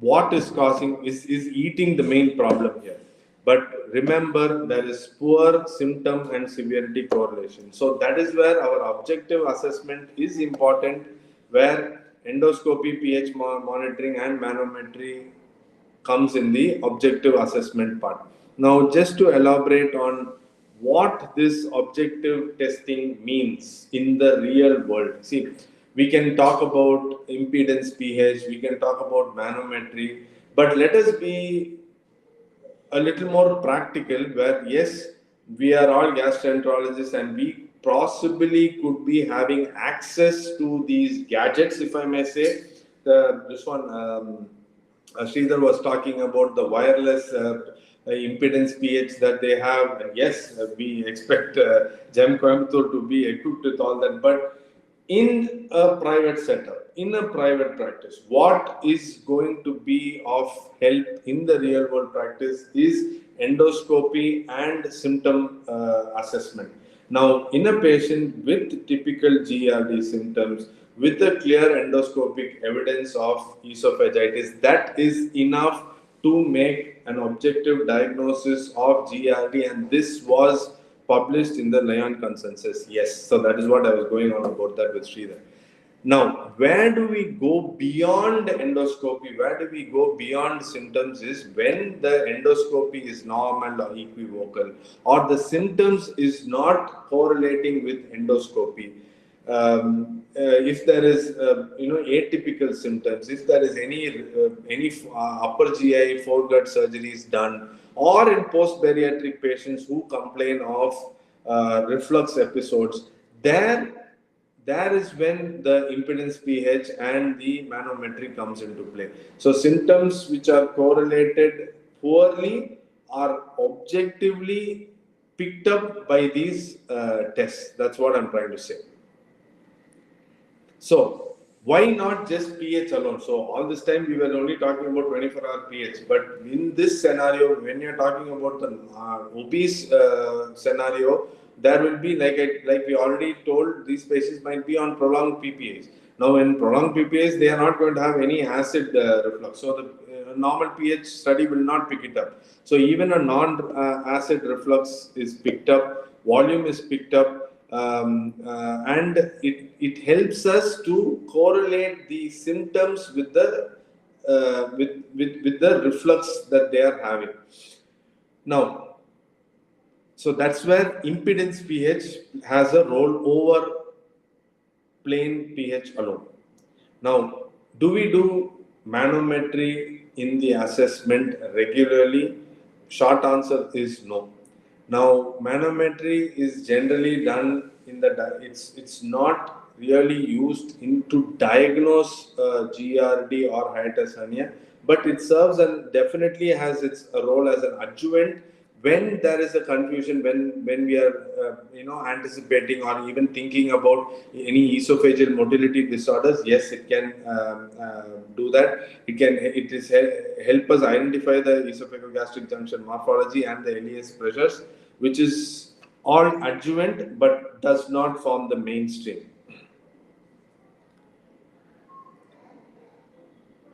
what is causing is eating the main problem here. But remember, there is poor symptom and severity correlation. So that is where our objective assessment is important, where endoscopy, pH monitoring, and manometry comes in the objective assessment part. Now, just to elaborate on what this objective testing means in the real world. See, we can talk about impedance pH, we can talk about manometry, but let us be a little more practical where yes, we are all gastroenterologists and we possibly could be having access to these gadgets, if I may say. This one, Sridhar was talking about the wireless impedance pH that they have. And yes, we expect GEM Coimbatore to be equipped with all that. But in a private setup, in a private practice, what is going to be of help in the real world practice is endoscopy and symptom assessment. Now, in a patient with typical GERD symptoms, with a clear endoscopic evidence of esophagitis, that is enough to make an objective diagnosis of GERD, and this was published in the Lyon consensus. Yes, so that is what I was going on about that with Sridhar. Now, where do we go beyond endoscopy? Where do we go beyond symptoms is when the endoscopy is normal or equivocal, or the symptoms is not correlating with endoscopy. If there is, atypical symptoms, if there is any upper GI foregut surgeries done, or in post-bariatric patients who complain of reflux episodes, there is when the impedance pH and the manometry comes into play. So symptoms which are correlated poorly are objectively picked up by these tests. That's what I'm trying to say. So why not just pH alone? So all this time we were only talking about 24-hour pH, but in this scenario, when you're talking about the obese scenario, there will be, like we already told, these patients might be on prolonged PPAs. Now, in prolonged PPAs, they are not going to have any acid reflux. So the normal pH study will not pick it up. So even a non-acid reflux is picked up, volume is picked up, and it helps us to correlate the symptoms with the with the reflux that they are having. Now, so that's where impedance pH has a role over plain pH alone. Now, do we do manometry in the assessment regularly? Short answer is no. Now, manometry is generally done in the, it's not really used to diagnose GERD or hiatus hernia, but it serves and definitely has its role as an adjuvant when there is a confusion, when we are anticipating or even thinking about any esophageal motility disorders. Yes, it can do that. It is help us identify the esophagogastric junction morphology and the LES pressures, which is all adjuvant but does not form the mainstream.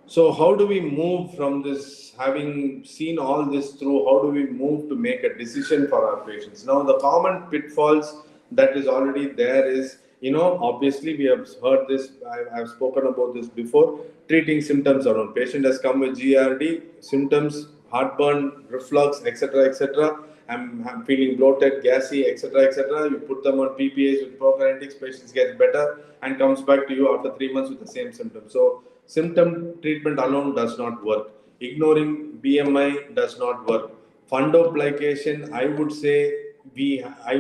So how do we move from this, having seen all this through, how do we move to make a decision for our patients? Now, the common pitfalls that is already there is, obviously we have heard this, I've spoken about this before, treating symptoms alone. Patient has come with GERD, symptoms, heartburn, reflux, etc., etc. I'm feeling bloated, gassy, etc., etc. You put them on PPAs with prokinetics, patients get better and comes back to you after 3 months with the same symptoms. So symptom treatment alone does not work. Ignoring BMI does not work. Fundoplication, I would say, I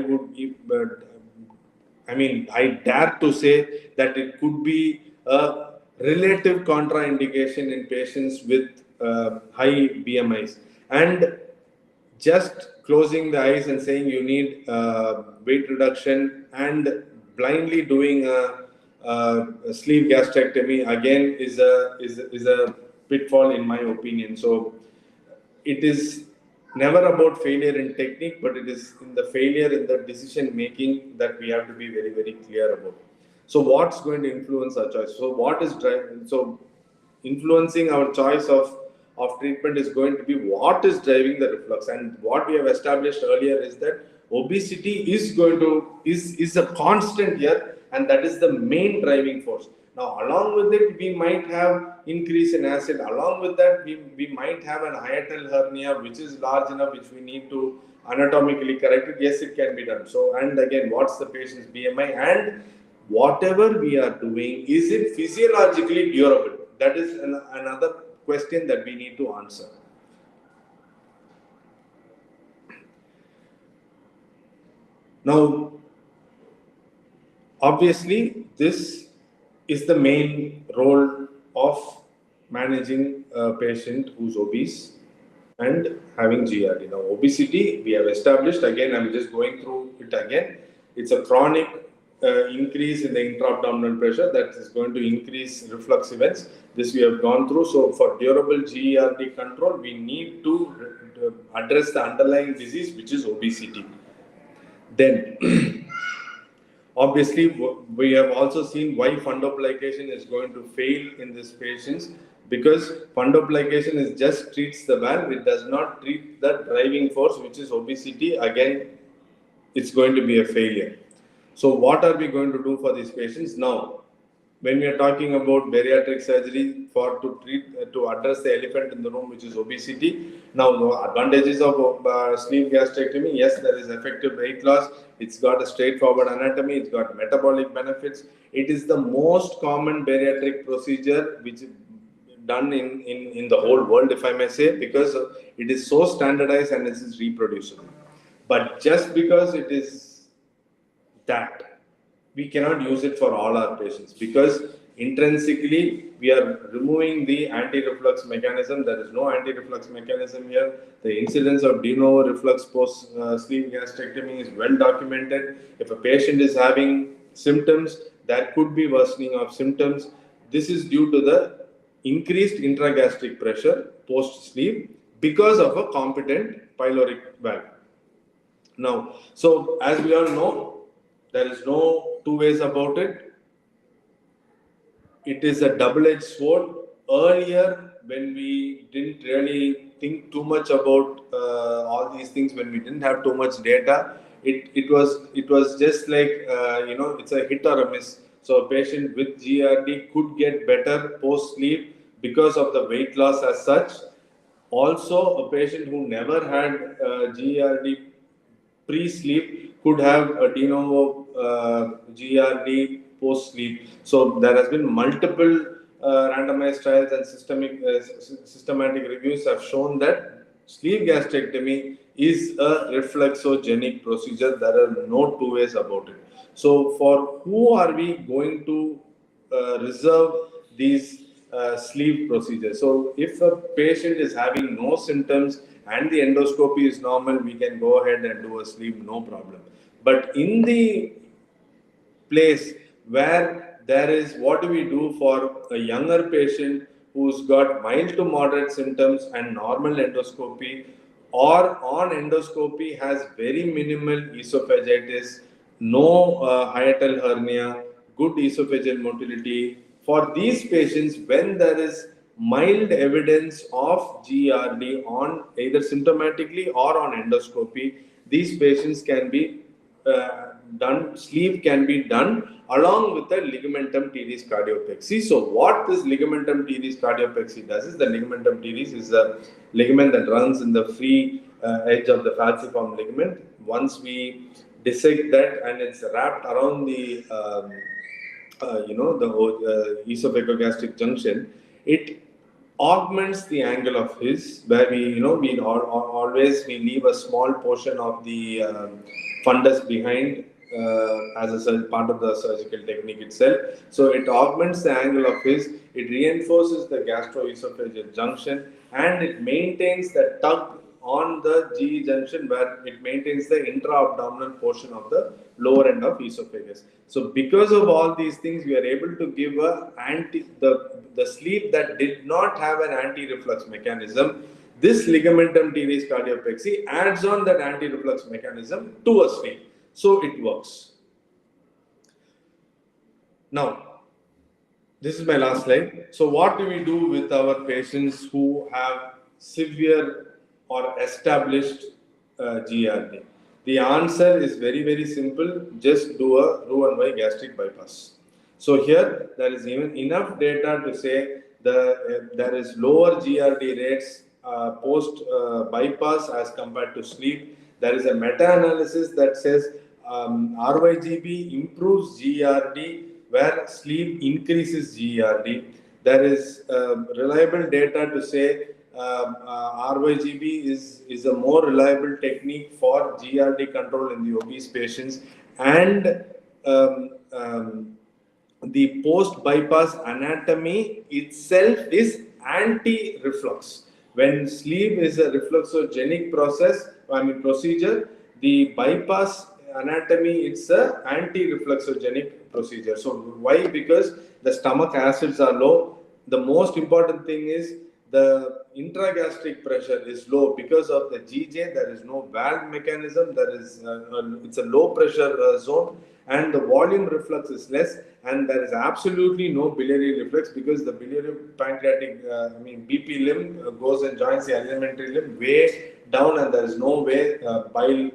dare to say that it could be a relative contraindication in patients with high BMIs. And just closing the eyes and saying you need weight reduction and blindly doing a sleeve gastrectomy again is a pitfall in my opinion. So it is never about failure in technique, but it is in the failure in the decision making that we have to be very, very clear about. So what's going to influence our choice? So what is driving? So influencing our choice of treatment is going to be what is driving the reflux. And what we have established earlier is that obesity is a constant here, and that is the main driving force. Now, along with it, we might have increase in acid. Along with that, we might have an hiatal hernia, which is large enough, which we need to anatomically correct it. Yes, it can be done. So, and again, what's the patient's BMI? And whatever we are doing, is it physiologically durable? That is another question that we need to answer. Now, obviously, this is the main role of managing a patient who's obese and having GRD. Now, obesity, we have established, again, I'm just going through it again. It's a chronic increase in the intra-abdominal pressure that is going to increase reflux events. This we have gone through. So, for durable GERD control, we need to address the underlying disease, which is obesity. Then, obviously, we have also seen why fundoplication is going to fail in these patients, because fundoplication is just treats the valve, it does not treat the driving force, which is obesity. Again, it's going to be a failure. So what are we going to do for these patients? Now, when we are talking about bariatric surgery to address the elephant in the room, which is obesity. Now, the advantages of sleeve gastrectomy, yes, there is effective weight loss. It's got a straightforward anatomy. It's got metabolic benefits. It is the most common bariatric procedure which is done in the whole world, if I may say, because it is so standardized and it is reproducible. But just because it is that, we cannot use it for all our patients, because intrinsically we are removing the anti-reflux mechanism. There is no anti-reflux mechanism here. The incidence of de novo reflux post sleeve gastrectomy is well documented. If a patient is having symptoms, there could be worsening of symptoms. This is due to the increased intragastric pressure post sleeve because of a competent pyloric valve. Now, so as we all know, there is no two ways about it. It is a double-edged sword. Earlier, when we didn't really think too much about all these things, when we didn't have too much data, it was just like it's a hit or a miss. So a patient with GRD could get better post sleep because of the weight loss as such. Also, a patient who never had GRD pre-sleep could have a de novo GRD post-sleep. So there has been multiple randomized trials and systematic reviews have shown that sleeve gastrectomy is a reflexogenic procedure. There are no two ways about it. So for who are we going to reserve these sleeve procedures? So if a patient is having no symptoms and the endoscopy is normal, we can go ahead and do a sleeve, no problem. But in the place where there is, what do we do for a younger patient who's got mild to moderate symptoms and normal endoscopy, or on endoscopy has very minimal esophagitis, no hiatal hernia, good esophageal motility? For these patients, when there is mild evidence of GRD on either symptomatically or on endoscopy, these patients can be sleeve can be done along with the ligamentum teres cardiopexy. So what this ligamentum teres cardiopexy does is, the ligamentum teres is a ligament that runs in the free edge of the falciform ligament. Once we dissect that and it's wrapped around the esophagogastric junction, it augments the angle of his, where we always we leave a small portion of the fundus behind as a part of the surgical technique itself. So it augments the angle of his, it reinforces the gastroesophageal junction, and it maintains the tug on the GE junction, where it maintains the intra-abdominal portion of the lower end of esophagus. So because of all these things, we are able to give the sleeve that did not have an anti-reflux mechanism. This ligamentum teres cardiopexy adds on that anti-reflux mechanism to a sleeve. So it works. Now, this is my last slide. So what do we do with our patients who have severe or established GRD? The answer is very, very simple. Just do a Roux-en-Y gastric bypass. So here there is even enough data to say there is lower GRD rates post bypass as compared to sleep. There is a meta-analysis that says RYGB improves GRD where sleep increases GRD. There is reliable data to say RYGB is a more reliable technique for GRD control in the obese patients, and the post bypass anatomy itself is anti reflux. When sleep is a refluxogenic procedure, the bypass anatomy it's a anti refluxogenic procedure. So why? Because the stomach acids are low. The most important thing is the intragastric pressure is low because of the GJ. There is no valve mechanism. There is it's a low pressure zone, and the volume reflux is less, and there is absolutely no biliary reflux because the biliary pancreatic BP limb goes and joins the alimentary limb way down, and there is no way bile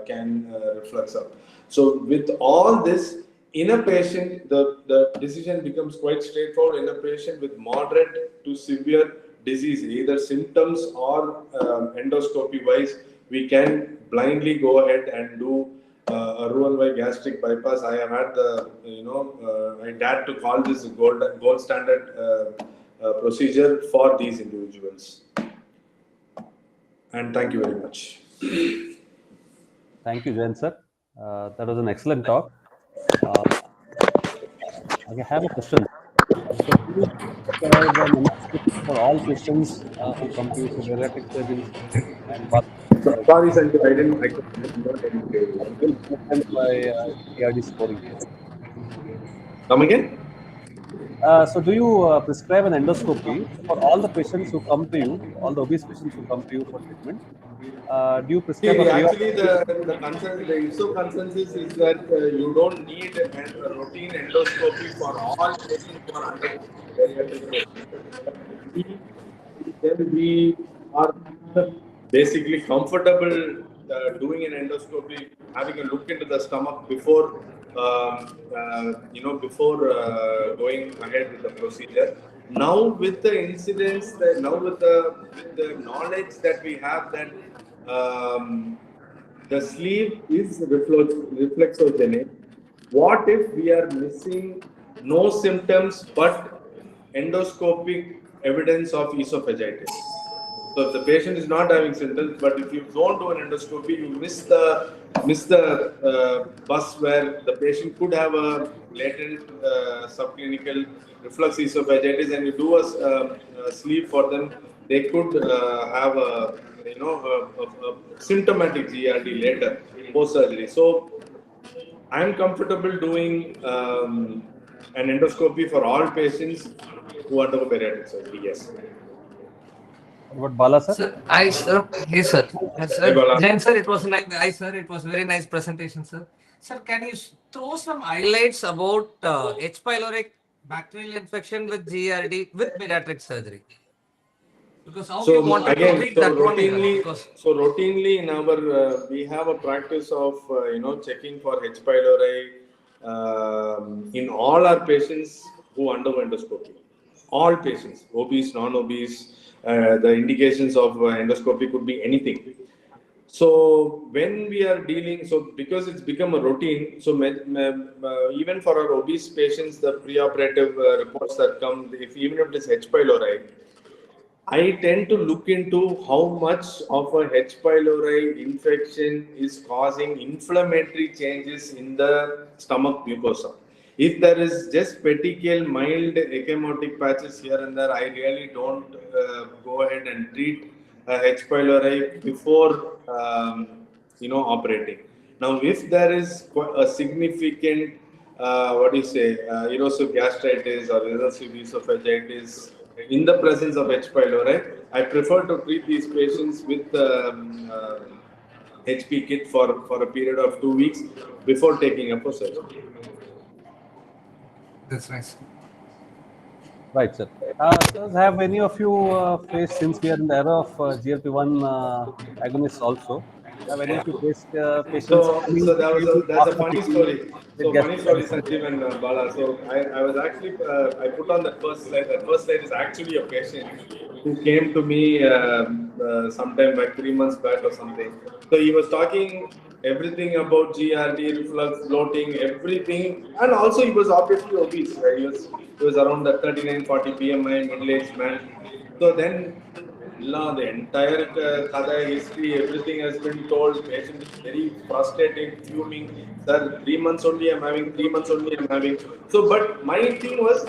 can reflux up. So with all this, in a patient, the decision becomes quite straightforward. In a patient with moderate to severe disease, either symptoms or endoscopy wise, we can blindly go ahead and do a Roux-en-Y gastric bypass. I have had the, I dare to call this a gold standard procedure for these individuals. And thank you very much. Thank you, Jain sir. That was an excellent talk. I have a question. So, do you prescribe an endoscopy for all patients who come to you, so bariatric surgeons and Sorry, Sanjay, I could not able to by GRD scoring? come again. So, do you prescribe an endoscopy for all the patients who come to you, all the obese patients who come to you for treatment? Do you prescribe a Actually, the ISO consensus is that you don't need a routine endoscopy for all patients who are under bariatric surgery. Then we are basically comfortable doing an endoscopy, having a look into the stomach before going ahead with the procedure. Now with the incidents, now with the knowledge that we have that the sleeve is reflexogenic. What if we are missing no symptoms but endoscopic evidence of esophagitis? So if the patient is not having symptoms, but if you don't do an endoscopy, you miss the bus where the patient could have a latent subclinical reflux esophagitis, and you do a sleeve for them, they could have a symptomatic GRD later post surgery. So I'm comfortable doing an endoscopy for all patients who undergo bariatric surgery. Yes. What Bala sir? Sir, hey sir. Yes, Hey, sir. Bala. Jain sir, it was nice, sir. It was very nice presentation, sir. Sir, can you throw some highlights about H. pylori bacterial infection with GRD with pediatric surgery? Because how you want to treat that one here? Because Routinely in our we have a practice of checking for H. pylori in all our patients who undergo endoscopy. All patients, obese, non-obese. The indications of endoscopy could be anything. So when we are dealing, so because it's become a routine, so even for our obese patients, the preoperative reports that come, even if it is H. pylori, I tend to look into how much of a H. pylori infection is causing inflammatory changes in the stomach mucosa. If there is just petechial mild ecchymotic patches here and there, I really don't go ahead and treat H. pylori before operating. Now, if there is a significant erosive gastritis or erosive esophagitis in the presence of H. pylori, I prefer to treat these patients with HP kit for a period of 2 weeks before taking up for surgery. that's nice. Right, sir. So have any of you faced, since we are in the era of GLP-1 agonists also, have any of your patients So, coming so to you there's a after funny taking story. with So funny story, gastroparesis? Sanjeev and Bala. So I was actually I put on that first slide. That first slide is actually a patient who came to me sometime back 3 months back or something. So he was talking everything about GRD, reflux, bloating, everything, and also he was obviously obese. Right? He was around the 39-40 BMI, middle-aged man. So then the entire Kada history, everything has been told. Patient is very frustrated, fuming. Sir, 3 months only I'm having, 3 months only I'm having. So, but my thing was,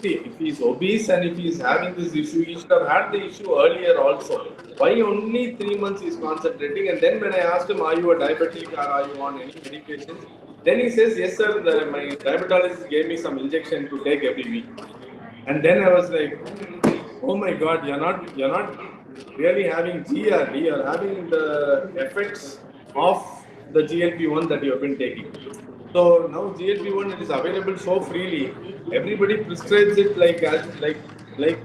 see, if he's obese and if he's having this issue, he should have had the issue earlier also. Why only 3 months he's concentrating? And then when I asked him, are you a diabetic or are you on any medications? Then he says, yes, sir, my diabetologist gave me some injection to take every week. And then I was like, oh my God, you're not really having GRD, you're having the effects of the GLP-1 that you have been taking. So now GLP-1 it is available so freely. Everybody prescribes it like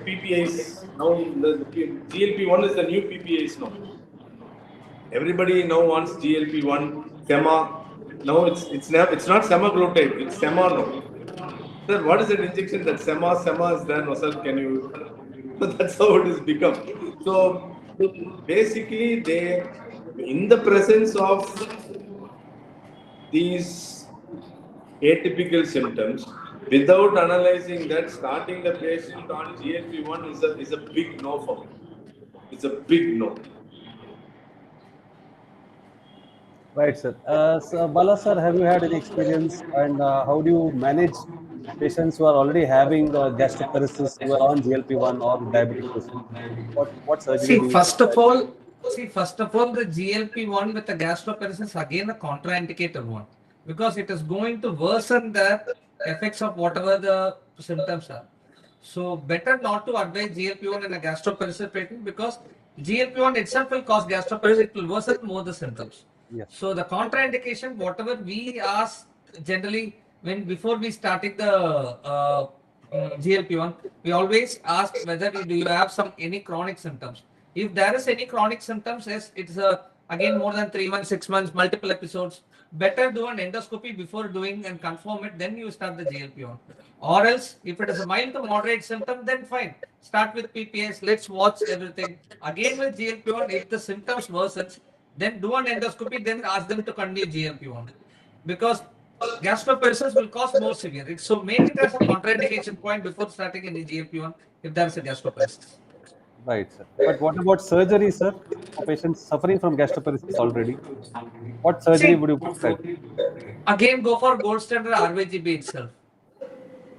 PPIs. Now the GLP-1 is the new PPIs now. Everybody now wants GLP-1, sema. No, it's not semaglutide, it's sema now. Sir, what is that injection? That sema is there, no sir? Can you? That's how it has become. So basically, they, in the presence of these atypical symptoms, without analyzing that, starting the patient on GLP-1 is a big no for me. It's a big no. Right, sir. So, Bala sir, have you had any experience, and how do you manage patients who are already having gastroparesis, who are on GLP-1 or diabetic patient? What surgery See, do you first of prescribe? all, the GLP-1 with the gastroparesis again a contraindicated one because it is going to worsen the effects of whatever the symptoms are. So better not to advise GLP-1 in a gastroparesis patient because GLP-1 itself will cause gastroparesis. It will worsen more the symptoms. Yes. So the contraindication, whatever we ask generally when before we started the GLP-1, we always ask whether do you have any chronic symptoms. If there is any chronic symptoms, yes, it's again more than 3 months, 6 months, multiple episodes. Better do an endoscopy before doing and confirm it. Then you start the GLP-1. Or else, if it is a mild to moderate symptom, then fine. Start with PPS. Let's watch everything. Again with GLP-1, if the symptoms worsens, then do an endoscopy. Then ask them to continue GLP-1 because gastroparesis will cause more severe. So make it as a contraindication point before starting any GLP-1 if there is a gastroparesis. Right, sir. But what about surgery, sir? For patients suffering from gastroparesis already, what surgery See, would you prescribe? again go for gold standard RVGB itself.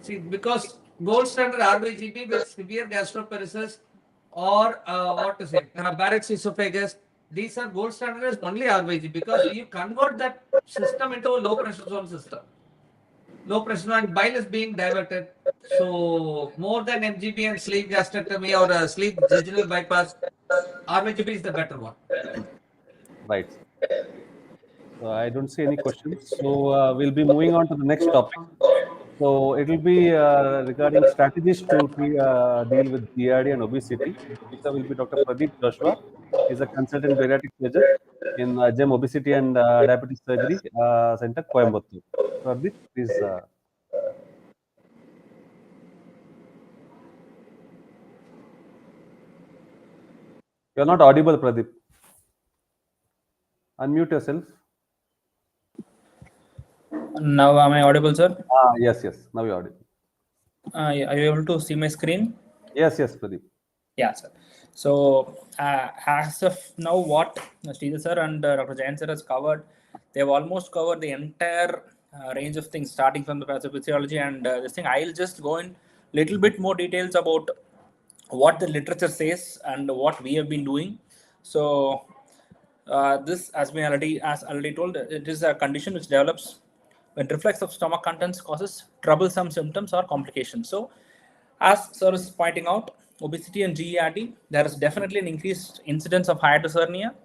See, because gold standard RVGB with severe gastroparesis or what to say, Barrett's esophagus, these are gold standard is only RVGB because you convert that system into a low pressure zone system. Low pressure and bile is being diverted. So more than MGB and sleeve gastrectomy or sleeve jejunal bypass, RVGB is the better one. Right, sir. So I don't see any questions. So we'll be moving on to the next topic. So it will be regarding strategies to deal with GRD and obesity. Speaker will be Dr. Pradeep Joshua. He's a consultant bariatric surgeon in GEM Obesity and Diabetes Surgery Center, Coimbatore. Pradeep, please. You're not audible, Pradeep. Unmute yourself. Now, am I audible, sir? Yes, yes. Now you're audible. Yeah, are you able to see my screen? Yes, yes, Pradeep. Yeah, sir. So, as of now, what Sridhar sir and Dr. Jain sir has covered, they have almost covered the entire range of things, starting from the pathophysiology and this thing. I'll just go in little bit more details about what the literature says and what we have been doing. So, this, as already told, it is a condition which develops when reflux of stomach contents causes troublesome symptoms or complications. So, as sir is pointing out, obesity and GERD, there is definitely an increased incidence of hiatus hernia.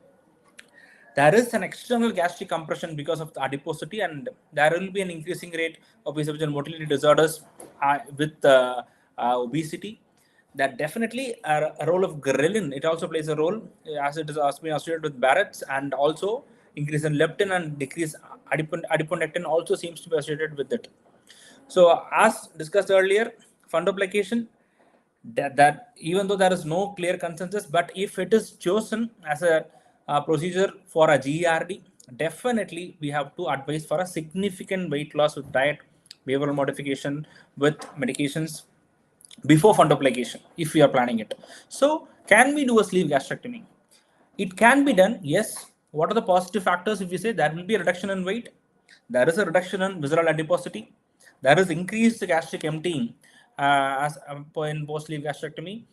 There is an external gastric compression because of the adiposity, and there will be an increasing rate of esophageal motility disorders with obesity. that definitely a role of ghrelin, it also plays a role, as it is been associated with Barrett's, and also increase in leptin and decrease adiponectin also seems to be associated with it. So as discussed earlier, fundoplication, that even though there is no clear consensus, but if it is chosen as a procedure for a GERD, definitely we have to advise for a significant weight loss with diet, behavioral modification, with medications before fundoplication if we are planning it. So can we do a sleeve gastrectomy? It can be done, yes. What are the positive factors? If we say there will be a reduction in weight, there is a reduction in visceral adiposity, there is increased gastric emptying as in post sleeve gastrectomy,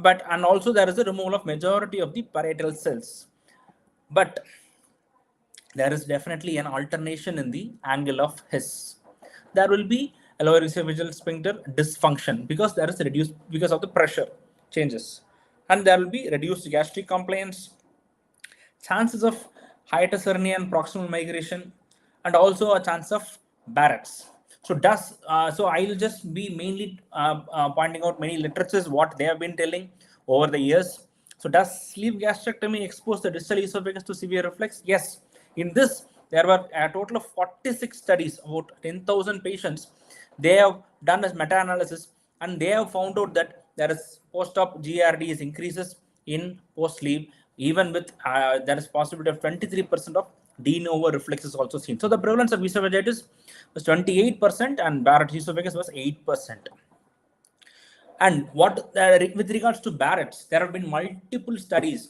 but and also there is a removal of majority of the parietal cells. But there is definitely an alternation in the angle of His. There will be a lower esophageal sphincter dysfunction because there is reduced because of the pressure changes, and there will be reduced gastric compliance, chances of hiatus hernia and proximal migration, and also a chance of Barrett's. So I'll just be mainly pointing out many literatures what they have been telling over the years. So does sleeve gastrectomy expose the distal esophagus to severe reflux? Yes. In this, there were a total of 46 studies, about 10,000 patients. They have done a meta-analysis, and they have found out that there is post-op GRDs increases in post-sleeve, even with there is possibility of 23% of de novo reflexes also seen. So the prevalence of esophagitis was 28% and Barrett's esophagus was 8%. And what with regards to Barrett's, there have been multiple studies,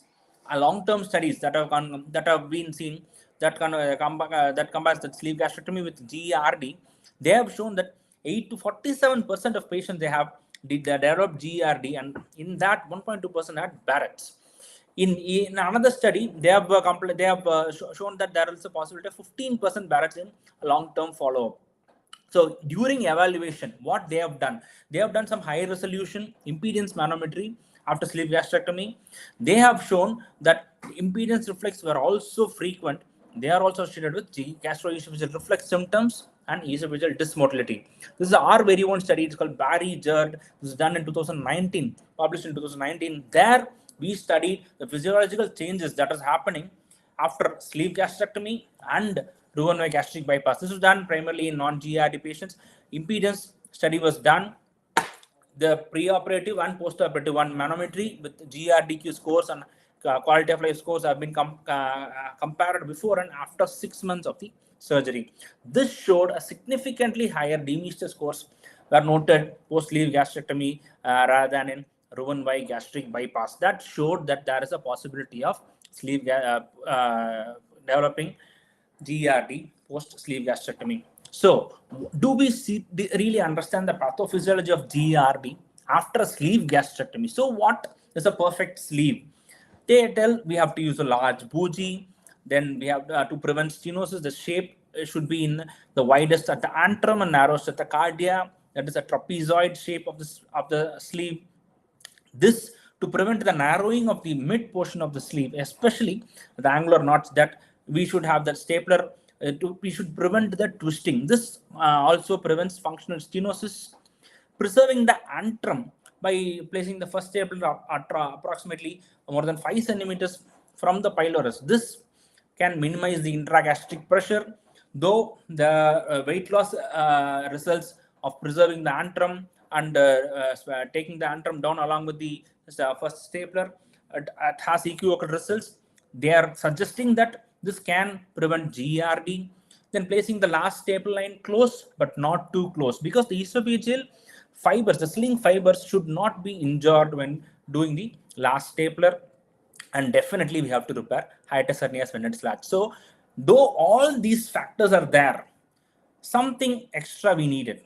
long-term studies that have been seen that compares the sleeve gastrectomy with GERD. They have shown that 8 to 47% of patients they developed GERD, and in that 1.2% had Barrett's. In another study, they have shown that there is a possibility of 15% Barrett's in long-term follow-up. So during evaluation, what they have done some high resolution impedance manometry after sleeve gastrectomy. They have shown that impedance reflex were also frequent. They are also associated with gastroesophageal reflex symptoms and esophageal dysmotility. This is our very own study. It's called Barry-Jerd. This is done in 2019, published in 2019. There we studied the physiological changes that is happening after sleeve gastrectomy and Roux-en-Y gastric bypass. This was done primarily in non-GERD patients. Impedance study was done. The preoperative and postoperative one manometry with GRDQ scores and quality of life scores have been compared before and after 6 months of the surgery. This showed a significantly higher Demister scores were noted post-sleeve gastrectomy rather than in Roux-en-Y gastric bypass. That showed that there is a possibility of sleeve developing GERD post-sleeve gastrectomy. So, do we really understand the pathophysiology of GERD after a sleeve gastrectomy? So, what is a perfect sleeve? They tell we have to use a large bougie. Then we have to prevent stenosis. The shape should be in the widest at the antrum and narrowest at the cardia. That is a trapezoid shape of the sleeve. This to prevent the narrowing of the mid portion of the sleeve, especially the angular knots, that we should have that stapler. We should prevent the twisting. This also prevents functional stenosis. Preserving the antrum by placing the first stapler approximately more than 5 centimeters from the pylorus. This can minimize the intragastric pressure, though the weight loss results of preserving the antrum and taking the antrum down along with the first stapler, it has equivocal results. They are suggesting that this can prevent GERD. Then placing the last staple line close but not too close, because the esophageal fibers, the sling fibers, should not be injured when doing the last stapler. And definitely we have to repair hiatus hernias when it's latched. So though all these factors are there, something extra we needed.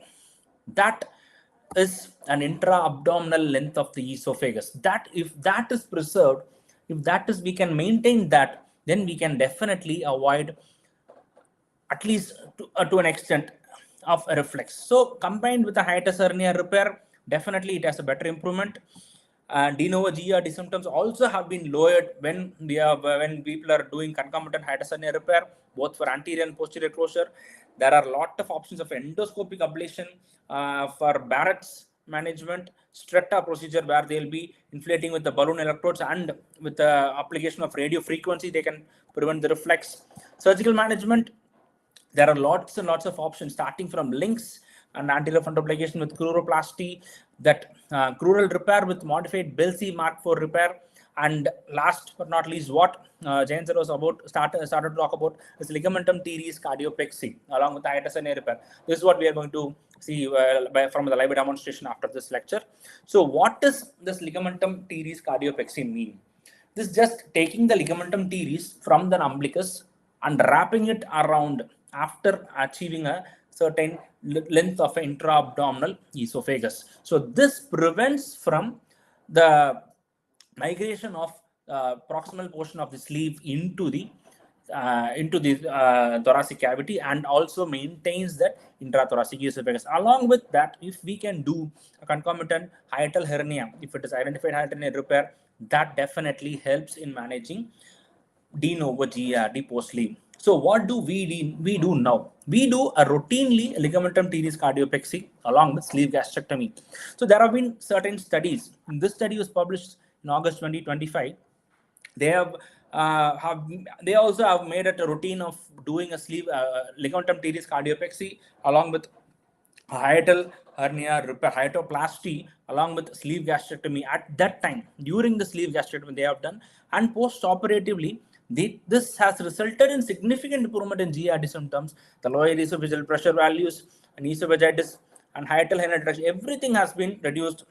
That is an intra-abdominal length of the esophagus. That if that is preserved, if that is we can maintain that, then we can definitely avoid, at least to an extent, of a reflex. So combined with the hiatus hernia repair, definitely it has a better improvement. De novo GERD symptoms also have been lowered when people are doing concomitant hiatus hernia repair, both for anterior and posterior closure. There are a lot of options of endoscopic ablation for Barrett's management, stretta procedure where they'll be inflating with the balloon electrodes, and with the application of radio frequency, they can prevent the reflex. Surgical management, there are lots and lots of options, starting from links and anterior fundoplication with cruroplasty, that crural repair with modified Belsey Mark IV repair, and last but not least, what Jain sir was started to talk about is ligamentum teres cardiopexy along with hiatus hernia repair. This is what we are going to see from the live demonstration after this lecture. So what does this ligamentum teres cardiopexy mean? This is just taking the ligamentum teres from the umbilicus and wrapping it around after achieving a certain length of intra-abdominal esophagus. So this prevents from the migration of proximal portion of the sleeve into the thoracic cavity, and also maintains that intrathoracic esophagus. Along with that, if we can do a concomitant hiatal hernia, if it is identified hiatal hernia repair, that definitely helps in managing de novo GERD post-sleeve. So what do we do now? We do a routinely ligamentum teres cardiopexy along with sleeve gastrectomy. So there have been certain studies. This study was published in August 2025. They also have made it a routine of doing a sleeve ligamentum teres cardiopexy along with hiatal hernia repair, hiatoplasty, along with sleeve gastrectomy. At that time, during the sleeve gastrectomy, they have done, and post-operatively, this has resulted in significant improvement in GERD symptoms. The lower esophageal pressure values and esophagitis and hiatal hernia reduction, everything has been reduced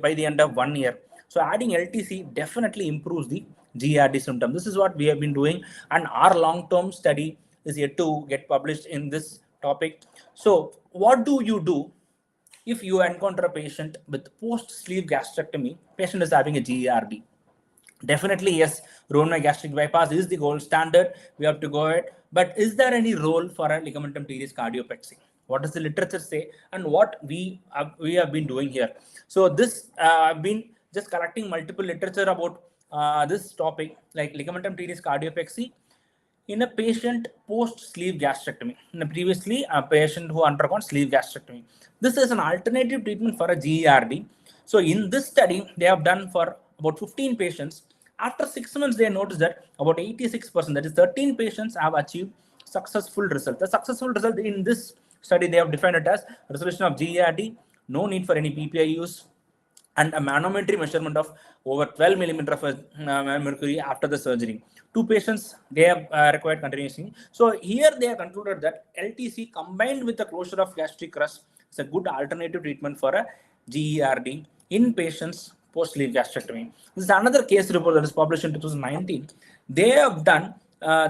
by the end of 1 year. So adding LTC definitely improves the GERD symptom. This is what we have been doing, and our long-term study is yet to get published in this topic. So what do you do if you encounter a patient with post-sleeve gastrectomy? Patient is having a GERD. Definitely, yes, Roman gastric bypass is the gold standard. We have to go ahead. But is there any role for a ligamentum teres cardiopexy? What does the literature say, and what we have been doing here? So this I've been just collecting multiple literature about this topic, like ligamentum teres cardiopexy in a patient post-sleeve gastrectomy. Previously, a patient who undergone sleeve gastrectomy. This is an alternative treatment for a GERD. So in this study, they have done for about 15 patients. After 6 months, they noticed that about 86%, that is 13 patients, have achieved successful result. The successful result in this study, they have defined it as resolution of GERD, no need for any PPI use, and a manometry measurement of over 12 millimeter of mercury after the surgery. 2 patients, they have required continuation. So here they have concluded that LTC combined with the closure of gastric crust is a good alternative treatment for a GERD in patients post-sleeve gastrectomy. This is another case report that is published in 2019. They have done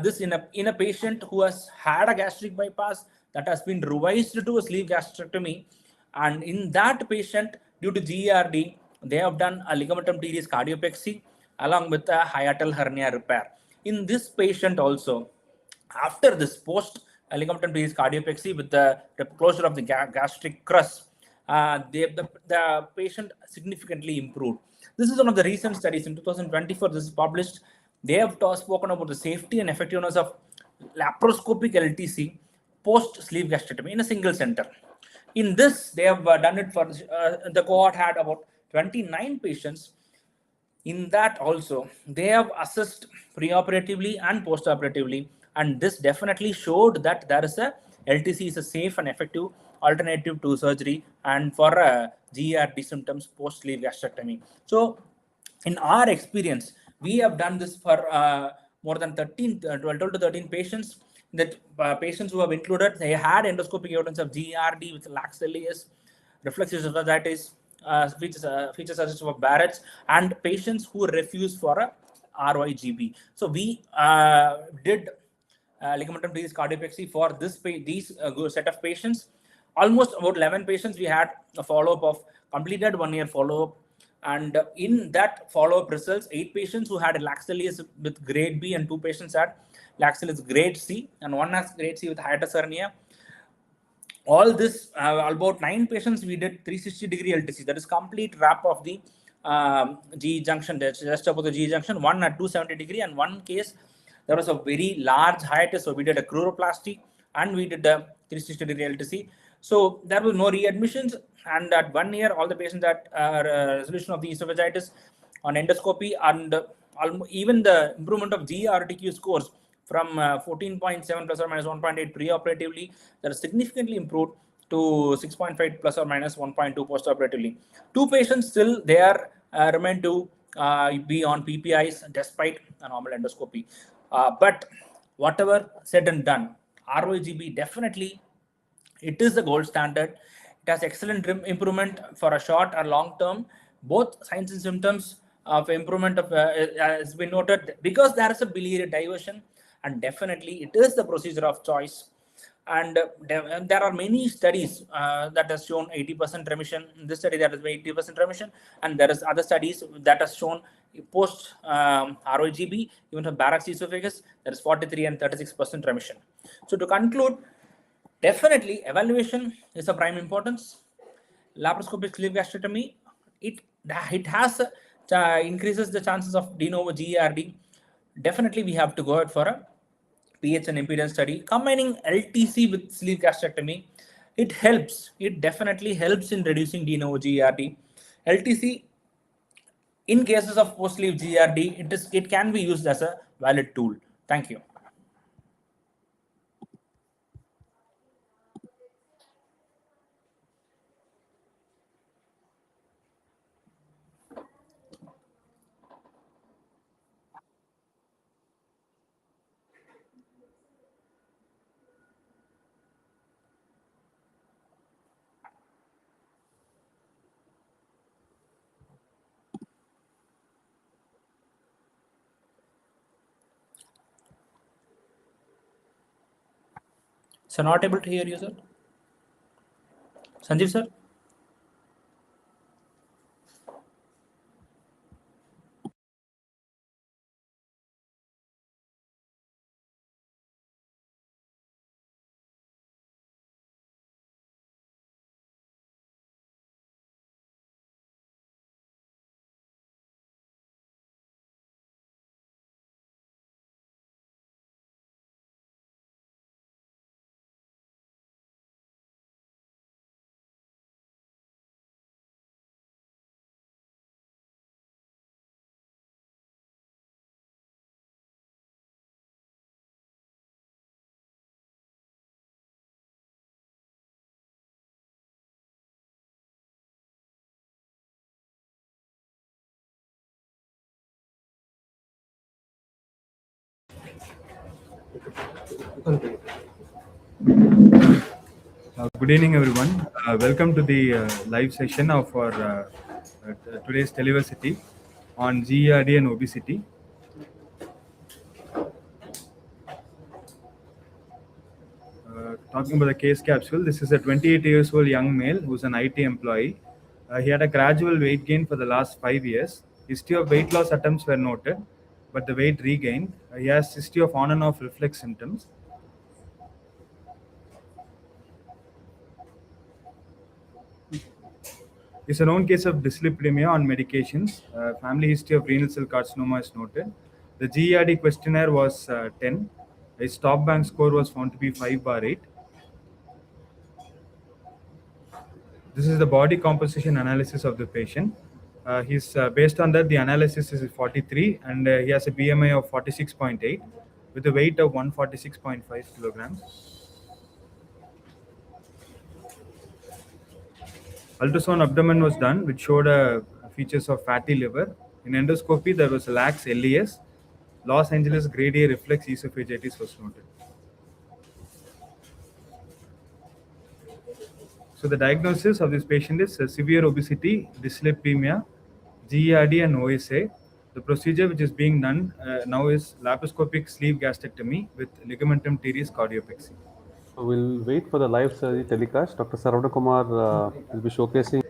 this in a patient who has had a gastric bypass that has been revised to a sleeve gastrectomy, and in that patient, due to GERD, they have done a ligamentum teres cardiopexy along with a hiatal hernia repair. In this patient also, after this post ligamentum teres cardiopexy with the closure of the gastric crust, the patient significantly improved. This is one of the recent studies in 2024. This is published. They have spoken about the safety and effectiveness of laparoscopic LTC post-sleeve gastrectomy in a single center. In this, they have done it for the cohort had about 29 patients. In that also, they have assessed preoperatively and postoperatively, and this definitely showed that there is LTC is a safe and effective alternative to surgery and for GERD symptoms post-sleeve gastrectomy. So in our experience, we have done this for more than 12 to 13 patients. That patients who have included, they had endoscopic evidence of GERD with lax LES, reflex esophagitis, feature such as Barrett's, and patients who refused for a RYGB. So we did ligamentum teres cardiopexy for these set of patients. Almost about 11 patients, we had a follow-up of completed 1 year follow-up. And in that follow-up results, 8 patients who had lax LES with grade B and 2 patients had lax LES grade C, and 1 has grade C with hiatus hernia. All this, about 9 patients, we did 360-degree LTC. That is complete wrap of the G junction, just above the G junction. 1 at 270-degree, and 1 case, there was a very large hiatus. So we did a cruroplasty and we did a 360-degree LTC. So there was no readmissions, and at 1 year, all the patients had resolution of the esophagitis on endoscopy, and even the improvement of GRTQ scores from 14.7 plus or minus 1.8 preoperatively, that is significantly improved to 6.5 plus or minus 1.2 postoperatively. Two patients still there remain to be on PPIs despite a normal endoscopy. But whatever said and done, ROGB definitely it is the gold standard. It has excellent improvement for a short or long term. Both signs and symptoms of improvement of has been noted because there is a biliary diversion, and definitely it is the procedure of choice. And there are many studies that has shown 80% remission. In this study, that has been 80% remission, and there is other studies that has shown post ROGB, even for Barrett's esophagus, there is 43 and 36% remission. So to conclude, definitely, evaluation is of prime importance. Laparoscopic sleeve gastrectomy, it has increases the chances of de novo GERD. Definitely, we have to go out for a pH and impedance study. Combining LTC with sleeve gastrectomy, it helps. It definitely helps in reducing de novo GERD. LTC, in cases of post sleeve GERD, it can be used as a valid tool. Thank you. So not able to hear you, sir. Sanjeev, sir. Good evening, everyone. Welcome to the live session of our today's Televersity on GERD and obesity. Talking about the case capsule, this is a 28 years old young male who's an IT employee. He had a gradual weight gain for the last 5 years. History of weight loss attempts were noted, but the weight regained. He has history of on and off reflex symptoms. It's a known case of dyslipidemia on medications. Family history of renal cell carcinoma is noted. The GERD questionnaire was 10. His top bank score was found to be 5/8. This is the body composition analysis of the patient. He's based on that, the analysis is 43, and he has a BMI of 46.8 with a weight of 146.5 kilograms. Ultrasound abdomen was done, which showed features of fatty liver. In endoscopy, there was a lax LES. Los Angeles grade A reflex esophagitis was noted. So the diagnosis of this patient is severe obesity, dyslipidemia, GERD, and OSA. The procedure which is being done now is laparoscopic sleeve gastrectomy with ligamentum teres cardiopexy. So we'll wait for the live surgery telecast. Dr. Saravana Kumar will be showcasing.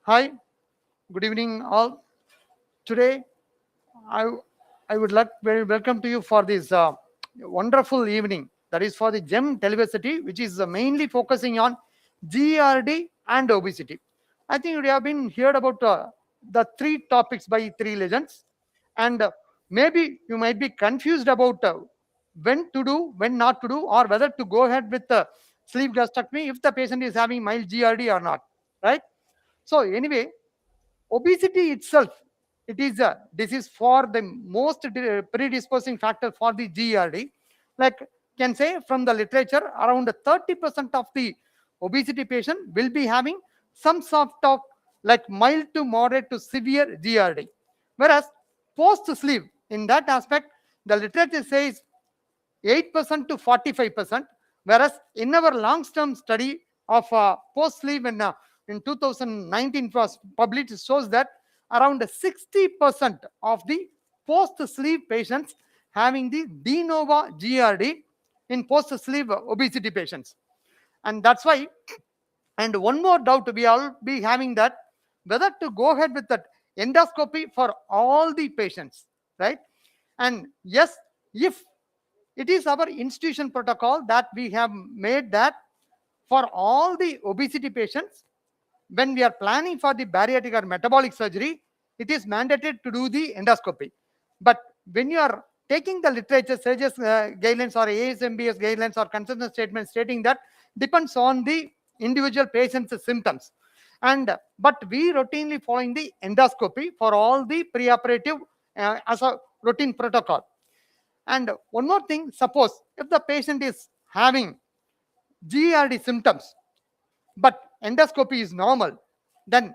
Hi, good evening, all. today I, I would like very welcome to you for this wonderful evening. That is for the GEM Televersity, which is mainly focusing on GERD and obesity. I think you have been heard about the three topics by three legends, and maybe you might be confused about when to do, when not to do, or whether to go ahead with sleeve gastrectomy if the patient is having mild GERD or not. Right? So anyway, obesity itself, it is a disease for the most predisposing factor for the GERD. Like can say from the literature, around 30% of the obesity patient will be having some sort of like mild to moderate to severe GERD. Whereas post sleeve, in that aspect, the literature says 8% to 45%, whereas in our long-term study of post-sleeve in 2019 was published, shows that around 60% of the post-sleeve patients having the de novo GRD in post-sleeve obesity patients. And that's why, and one more doubt we all be having, that whether to go ahead with that endoscopy for all the patients, right? And yes, if it is our institution protocol that we have made that for all the obesity patients, when we are planning for the bariatric or metabolic surgery, it is mandated to do the endoscopy. But when you are taking the literature, SAGES guidelines or ASMBS guidelines or consensus statements stating that depends on the individual patient's symptoms. And but we routinely following the endoscopy for all the preoperative as a routine protocol. And one more thing, suppose if the patient is having GERD symptoms, but endoscopy is normal, then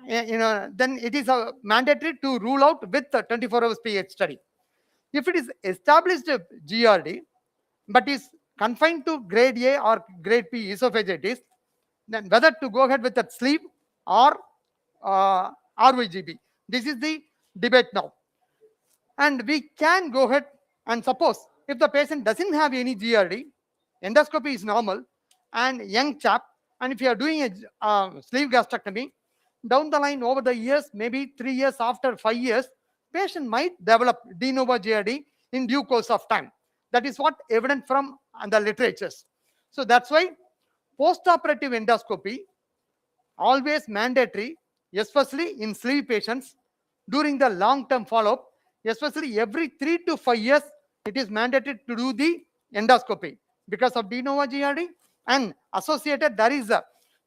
then it is mandatory to rule out with the 24 hours pH study. If it is established GERD, but is confined to grade A or grade B esophagitis, then whether to go ahead with that sleeve or RYGB. This is the debate now. And we can go ahead and suppose if the patient doesn't have any GRD, endoscopy is normal, and young chap, and if you are doing a sleeve gastrectomy, down the line over the years, maybe 3 years after 5 years, patient might develop de novo GRD in due course of time. That is what evident from the literatures. So that's why post-operative endoscopy always mandatory, especially in sleeve patients during the long-term follow-up, especially every 3 to 5 years, it is mandated to do the endoscopy because of de novo GRD, and associated there is a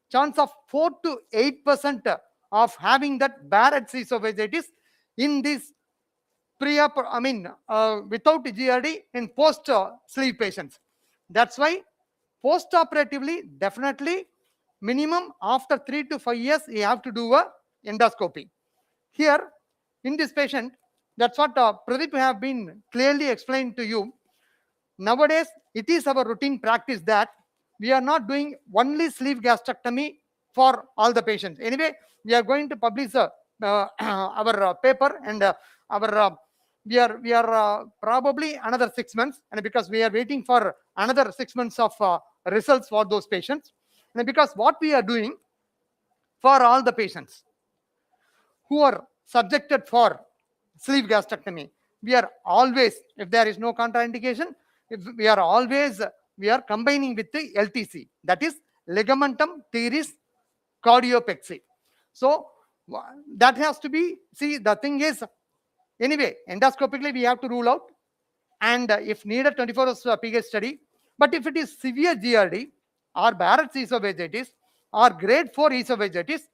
chance of 4 to 8% of having that Barrett's esophagitis in this without GRD in post sleeve patients. That's why post-operatively, definitely minimum after 3 to 5 years, you have to do a endoscopy. Here, in this patient, that's what Pradeep have been clearly explained to you. Nowadays, it is our routine practice that we are not doing only sleeve gastrectomy for all the patients. Anyway, we are going to publish our paper, and we are probably another 6 months, and because we are waiting for another 6 months of results for those patients, and because what we are doing for all the patients who are subjected for sleeve gastrectomy, we are always, if there is no contraindication, we are combining with the LTC, that is ligamentum teres cardiopexy. So that has to be, see, the thing is, anyway, endoscopically we have to rule out, and if needed 24 hours pH study. But if it is severe GRD or Barrett's esophagitis or grade 4 esophagitis,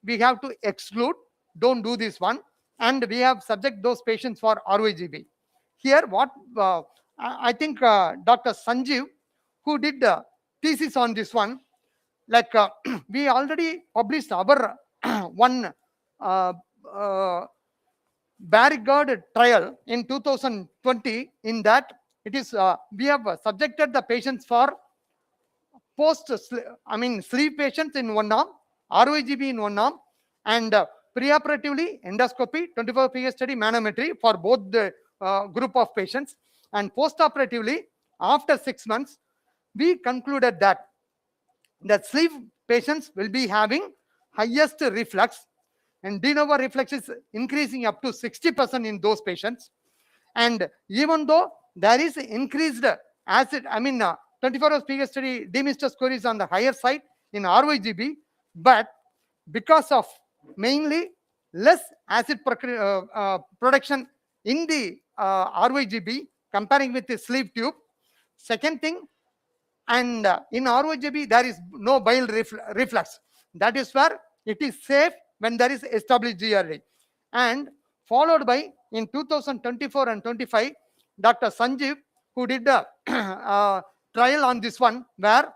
we have to exclude, don't do this one, and we have subject those patients for RYGB. Here, what I think Dr. Sanjeev, who did the thesis on this one, like we already published our one Barrigard trial in 2020. In that, it is we have subjected the patients for sleeve patients in one arm, RYGB in one arm, and preoperatively endoscopy, 24 pH study, manometry for both the group of patients, and postoperatively after 6 months, we concluded that the sleeve patients will be having highest reflux, and de novo reflex is increasing up to 60% in those patients. And even though there is increased acid, 24 hours PK study, D-Mister score is on the higher side in RYGB, but because of mainly less acid production in the RYGB comparing with the sleeve tube. Second thing, and in ROGB there is no bile reflux. That is where it is safe when there is established GRD. And followed by in 2024 and 25, Dr. Sanjeev, who did a trial on this one, where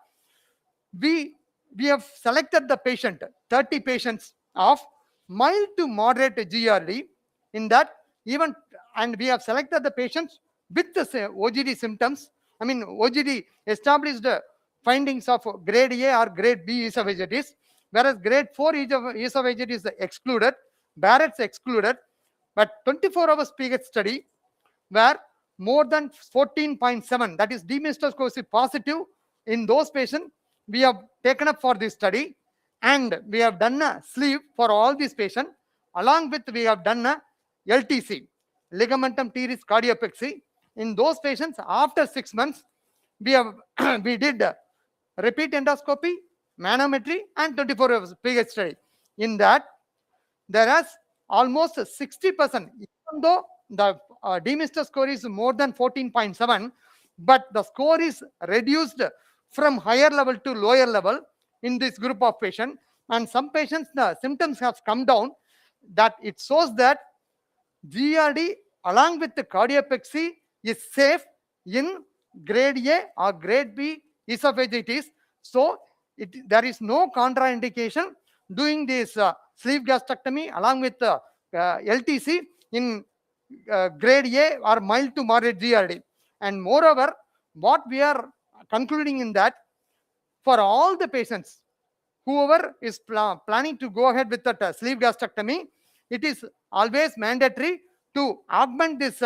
we have selected the patient, 30 patients of mild to moderate GRD in that even, and we have selected the patients with the OGD symptoms. OGD established findings of grade A or grade B esophagitis, whereas grade 4 esophagitis is excluded, Barrett's excluded, but 24 hours PH study where more than 14.7, that is D-Mister score positive in those patients, we have taken up for this study, and we have done a sleeve for all these patients. Along with we have done a LTC, ligamentum teres cardiopexy. In those patients, after 6 months, we have we did repeat endoscopy, manometry, and 24 hours PH study. In that, there is almost 60%, even though the D-Mister score is more than 14.7, but the score is reduced from higher level to lower level in this group of patients. And some patients, the symptoms have come down, that it shows that GRD along with the cardiopexy is safe in grade A or grade B esophagitis. So there is no contraindication doing this sleeve gastrectomy along with LTC in grade A or mild to moderate GRD. And moreover, what we are concluding in that, for all the patients, whoever is planning to go ahead with that sleeve gastrectomy, it is always mandatory to augment this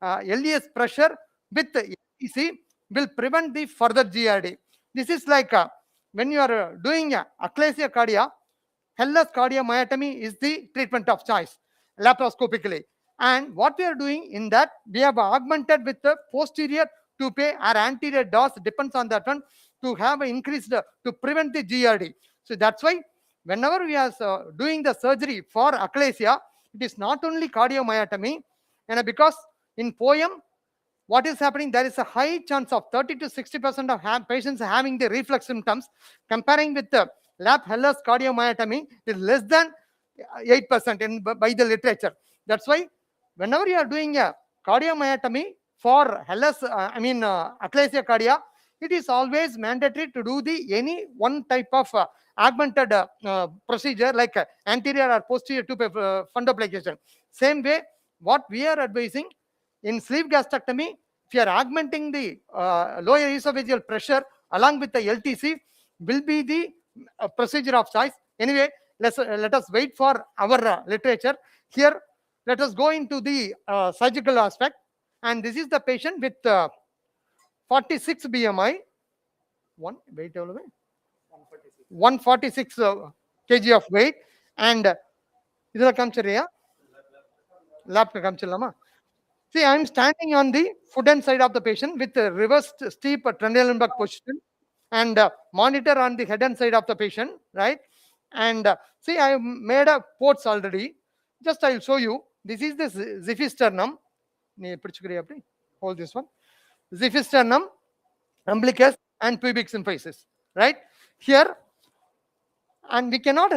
LES pressure with LTC will prevent the further GRD. This is like when you are doing achalasia cardia, Hellas cardiomyotomy is the treatment of choice laparoscopically. And what we are doing in that, we have augmented with the posterior toupee or anterior DOS, depends on that one, to have increased to prevent the GRD. So that's why whenever we are doing the surgery for achalasia, it is not only cardiomyotomy, and because in POEM, what is happening, there is a high chance of 30 to 60% of patients having the reflux symptoms. Comparing with the lap Hellas cardiomyotomy, it is less than 8% by the literature. That's why whenever you are doing a cardiomyotomy for Hellas, achalasia cardia, it is always mandatory to do any one type of augmented procedure like anterior or posterior tube fundoplication. Same way, what we are advising in sleeve gastrectomy, if you are augmenting the lower esophageal pressure along with the LTC, will be the procedure of choice. Anyway, let us wait for our literature. Here, let us go into the surgical aspect. And this is the patient with 46 BMI. Weight 146 kg of weight. And idhula kamchariya lap kamchilama. See, I am standing on the foot end side of the patient with a reversed steep Trendelenburg position and monitor on the head end side of the patient, right? And see, I have made a ports already. Just I will show you. This is the xiphisternum. Hold this one. Xiphisternum, umbilicus, and pubic symphysis, right? Here, and we cannot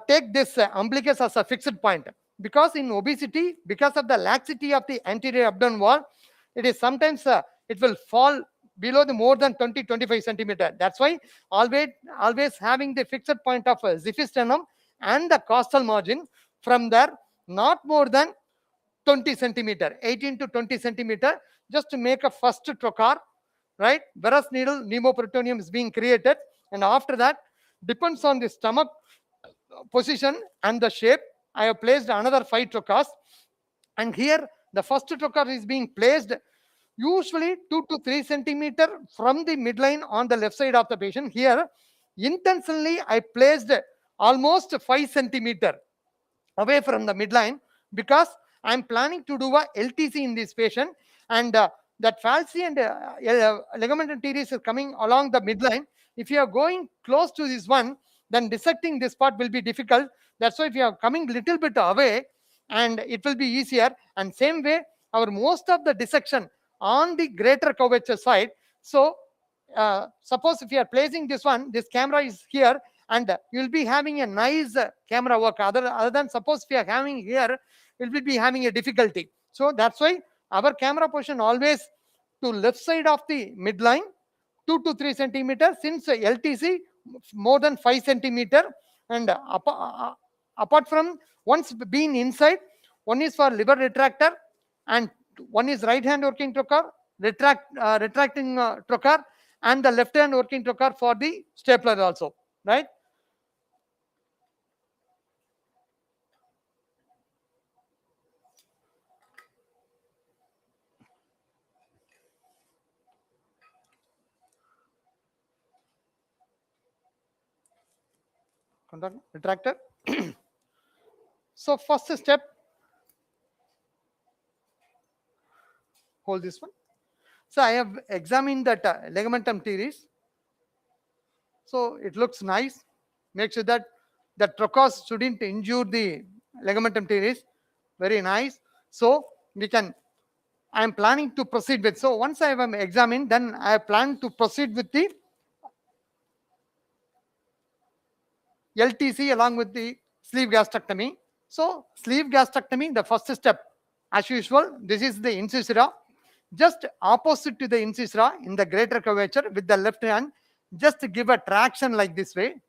take this umbilicus as a fixed point, because in obesity, because of the laxity of the anterior abdomen wall, it is sometimes it will fall below the more than 20-25 centimeter. That's why always having the fixed point of xiphisternum and the costal margin, from there not more than 20 centimeter, 18 to 20 centimeter, just to make a first trocar, right? Varus needle pneumoperitoneum is being created, and after that, depends on the stomach position and the shape, I have placed another 5 trocars. And here the first trocar is being placed usually 2 to 3 centimeter from the midline on the left side of the patient. Here intentionally I placed almost 5 centimeter away from the midline, because I'm planning to do a LTC in this patient, and that falci and ligamentum teres is coming along the midline. If you are going close to this one, then dissecting this part will be difficult. That's why if you are coming little bit away, and it will be easier. And same way, our most of the dissection on the greater curvature side. So suppose if you are placing this one, this camera is here, and you'll be having a nice camera work. Other than suppose if you are having here, it will be having a difficulty. So that's why our camera position always to left side of the midline, 2 to 3 centimeter, since LTC more than 5 centimeter. And apart from once being inside, one is for liver retractor, and one is right hand working trocar, retracting trocar, and the left hand working trocar for the stapler also, right? Retractor. So first step, hold this one. So I have examined that ligamentum teres. So it looks nice. Make sure that the trochus shouldn't injure the ligamentum teres. Very nice. So we can, I am planning to proceed with. So once I have examined, then I plan to proceed with the LTC along with the sleeve gastrectomy. So sleeve gastrectomy, the first step, as usual, this is the incisura. Just opposite to the incisura in the greater curvature with the left hand, just give a traction like this way.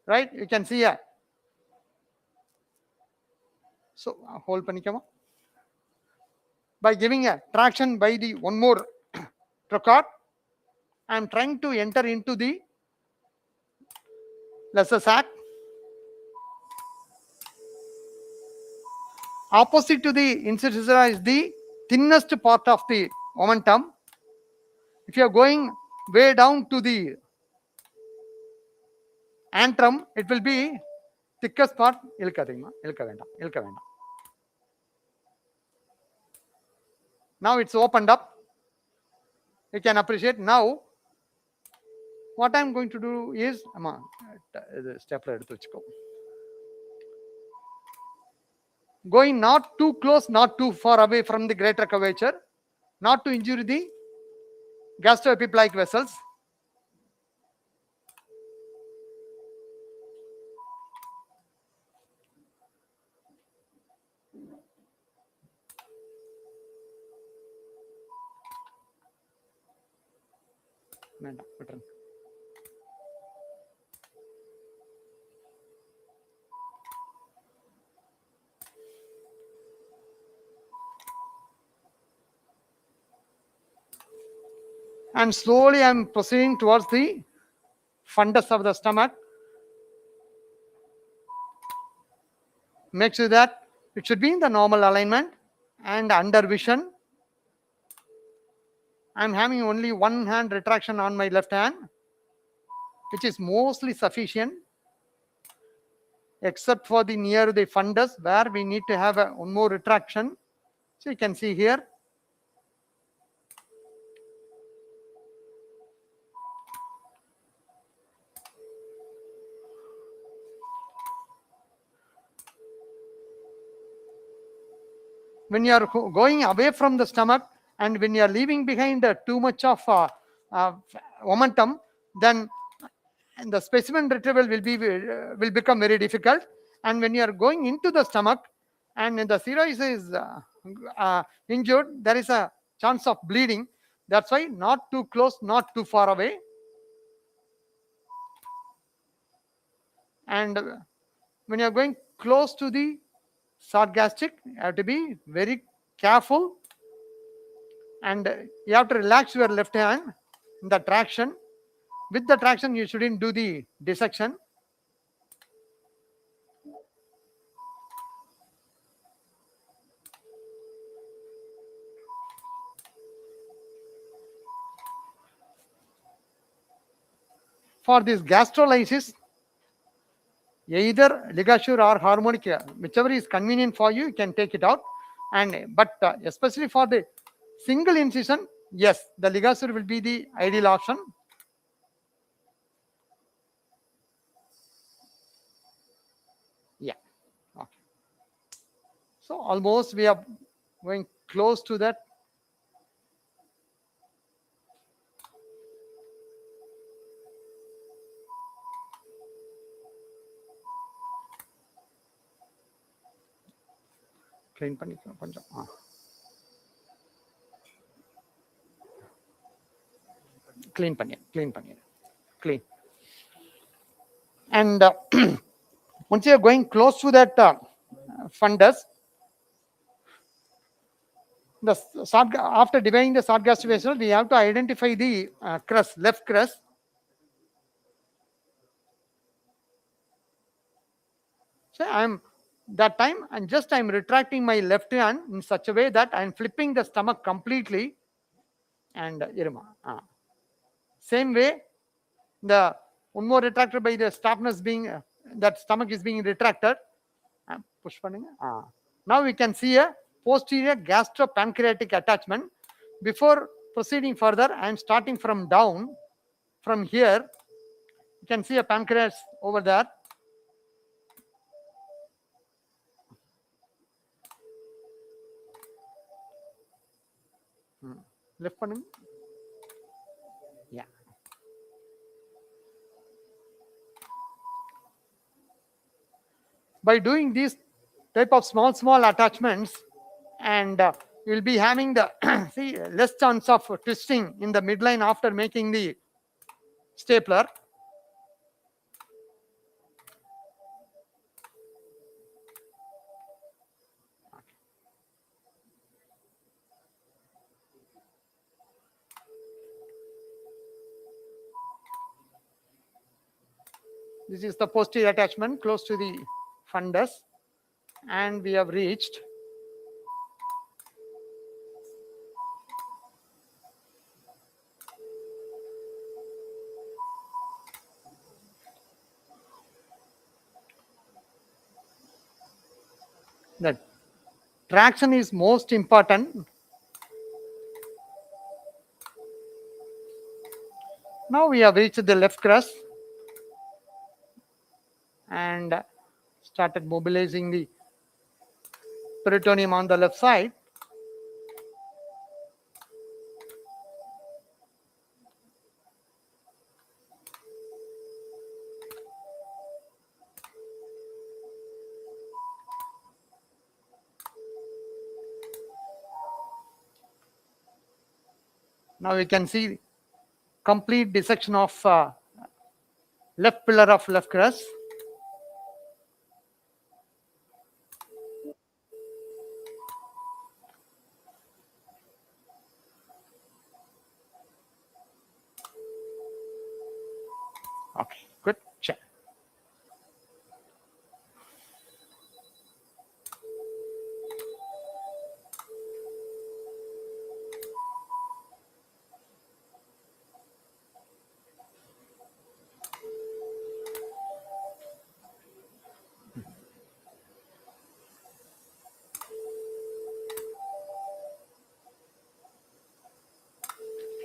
Right, you can see here. So hold panikama. By giving a traction by the one more trocar, I am trying to enter into the lesser sac. Opposite to the incisura is the thinnest part of the omentum. If you are going way down to the antrum, it will be thickest part. Now it's opened up. You can appreciate. Now what I'm going to do is stapler going not too close, not too far away from the greater curvature, not to injure the gastroepiploic vessels. And slowly I am proceeding towards the fundus of the stomach. Make sure that it should be in the normal alignment and under vision. I am having only one hand retraction on my left hand, which is mostly sufficient, except for the near the fundus where we need to have one more retraction. So you can see here. When you are going away from the stomach and when you are leaving behind too much of omentum, then the specimen retrieval will become very difficult. And when you are going into the stomach and the cirrhosis is injured, there is a chance of bleeding. That's why not too close, not too far away. And when you are going close to the short gastric, you have to be very careful, and you have to relax your left hand in the traction. With the traction, you shouldn't do the dissection. for this gastrolysis, either ligature or harmonic, whichever is convenient for you, you can take it out. And but especially for the single incision, yes, the ligature will be the ideal option. Yeah. Okay. So almost we are going close to that. Clean பண்ணிக்கலாம் கொஞ்சம். Clean பண்ணிடு. Clean. And once you are going close to that fundus, after dividing the short gastric vessel, we have to identify the crest, left crest. So I'm retracting my left hand in such a way that I'm flipping the stomach completely. And same way, the one more retracted by the stiffness being that stomach is being retracted. Push பண்ணுங்க. Now we can see a posterior gastropancreatic attachment. Before proceeding further, I am starting from down. From here, you can see a pancreas over there. Lift பண்ணுங்க. Yeah. By doing these type of small attachments, and you will be having the see less chance of twisting in the midline after making the stapler. This is the posterior attachment close to the fundus, and we have reached. The traction is most important. Now we have reached the left crest and started mobilizing the peritoneum on the left side. Now we can see complete dissection of left pillar of left crest. Okay, good. Check.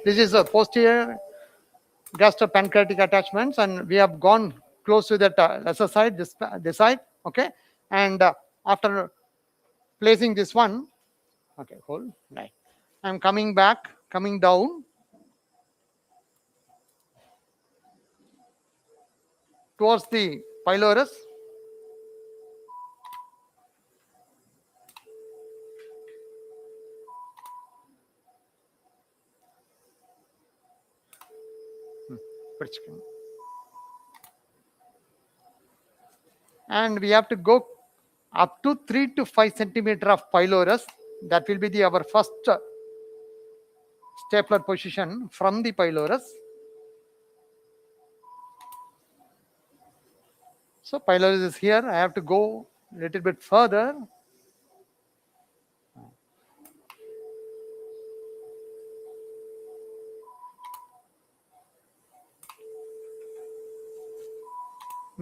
This is a posterior gastropancreatic attachments, and we have gone close to that lesser side, this side. Okay, and after placing this one, okay, hold, right. I'm coming back, coming down towards the pylorus. And we have to go up to 3 to 5 centimeter of pylorus. That will be our first stapler position from the pylorus. So pylorus is here. I have to go a little bit further.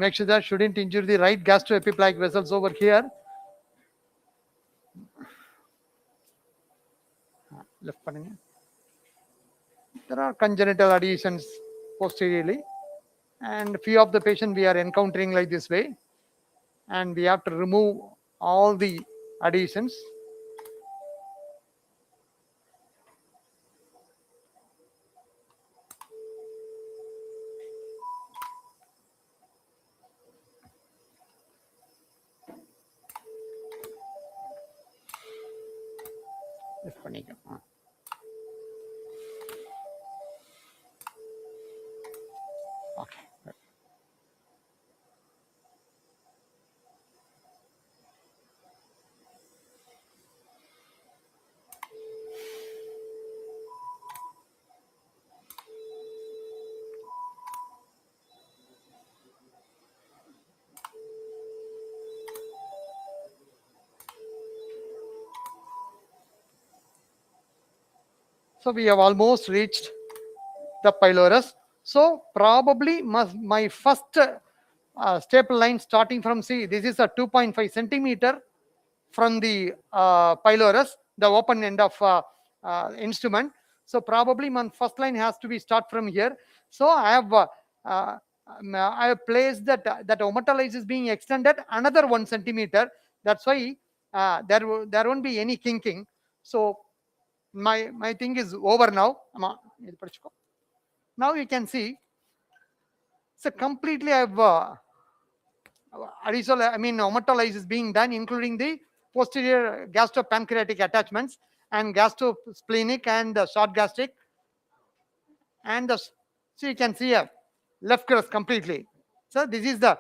make sure that shouldn't injure the right gastroepiploic vessels over here. Left பண்ணுங்க. There are congenital adhesions posteriorly, and few of the patient we are encountering like this way, and we have to remove all the adhesions. Left பண்ணிக்க. Okay. So we have almost reached the pylorus. So probably my first staple line starting from, see, this is a 2.5 centimeter from the pylorus, the open end of instrument. So probably my first line has to be start from here. So I have placed that that omotolysis is being extended another 1 centimeter. That's why there won't be any kinking. So my thing is over now. Now you can see. So completely I've omotolysis is being done, including the posterior gastropancreatic attachments and gastrosplenic and short gastric, and so you can see a left crust completely. So this is the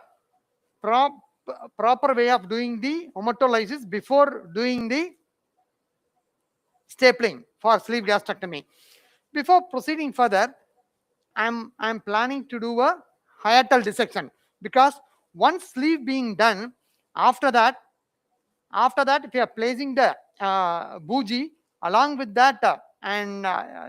proper way of doing the omotolysis before doing the stapling for sleeve gastrectomy. Before proceeding further, I'm planning to do a hiatal dissection, because once sleeve being done, after that if you are placing the bougie along with that and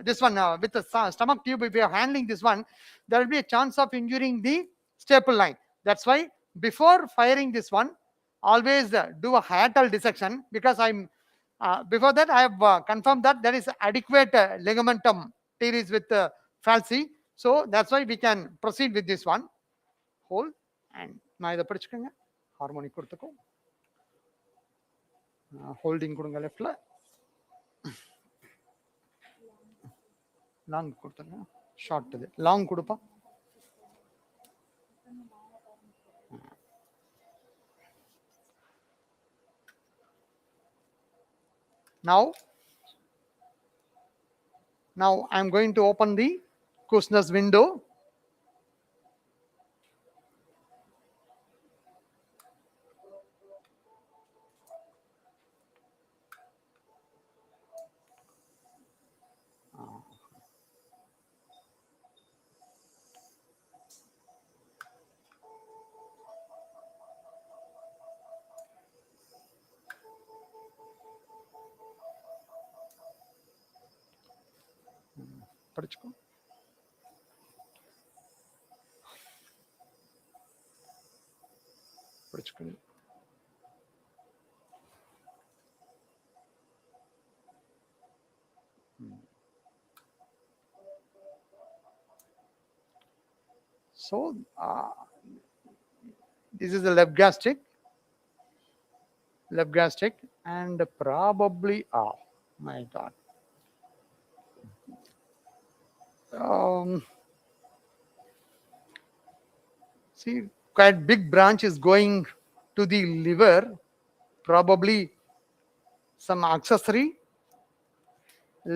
this one with the stomach tube, if you are handling this one, there will be a chance of injuring the staple line. That's why before firing this one, always do a hiatal dissection, because I'm before that I have confirmed that there is adequate ligamentum teres with falci. So that's why we can proceed with this one. Hold and நான் இதை படிச்சுக்கோங்க. Harmonic கொடுத்துக்கோ, holding கொடுங்க. லெஃப்ட்ல long கொடுத்துருங்க, short இது long கொடுப்பா. Now I'm going to open the Kushner's window. படிச்சுக்கோ. படிச்சுக்கோ. So this is the left gastric, and probably, oh my God, see, quite big branch is going to the liver, probably some accessory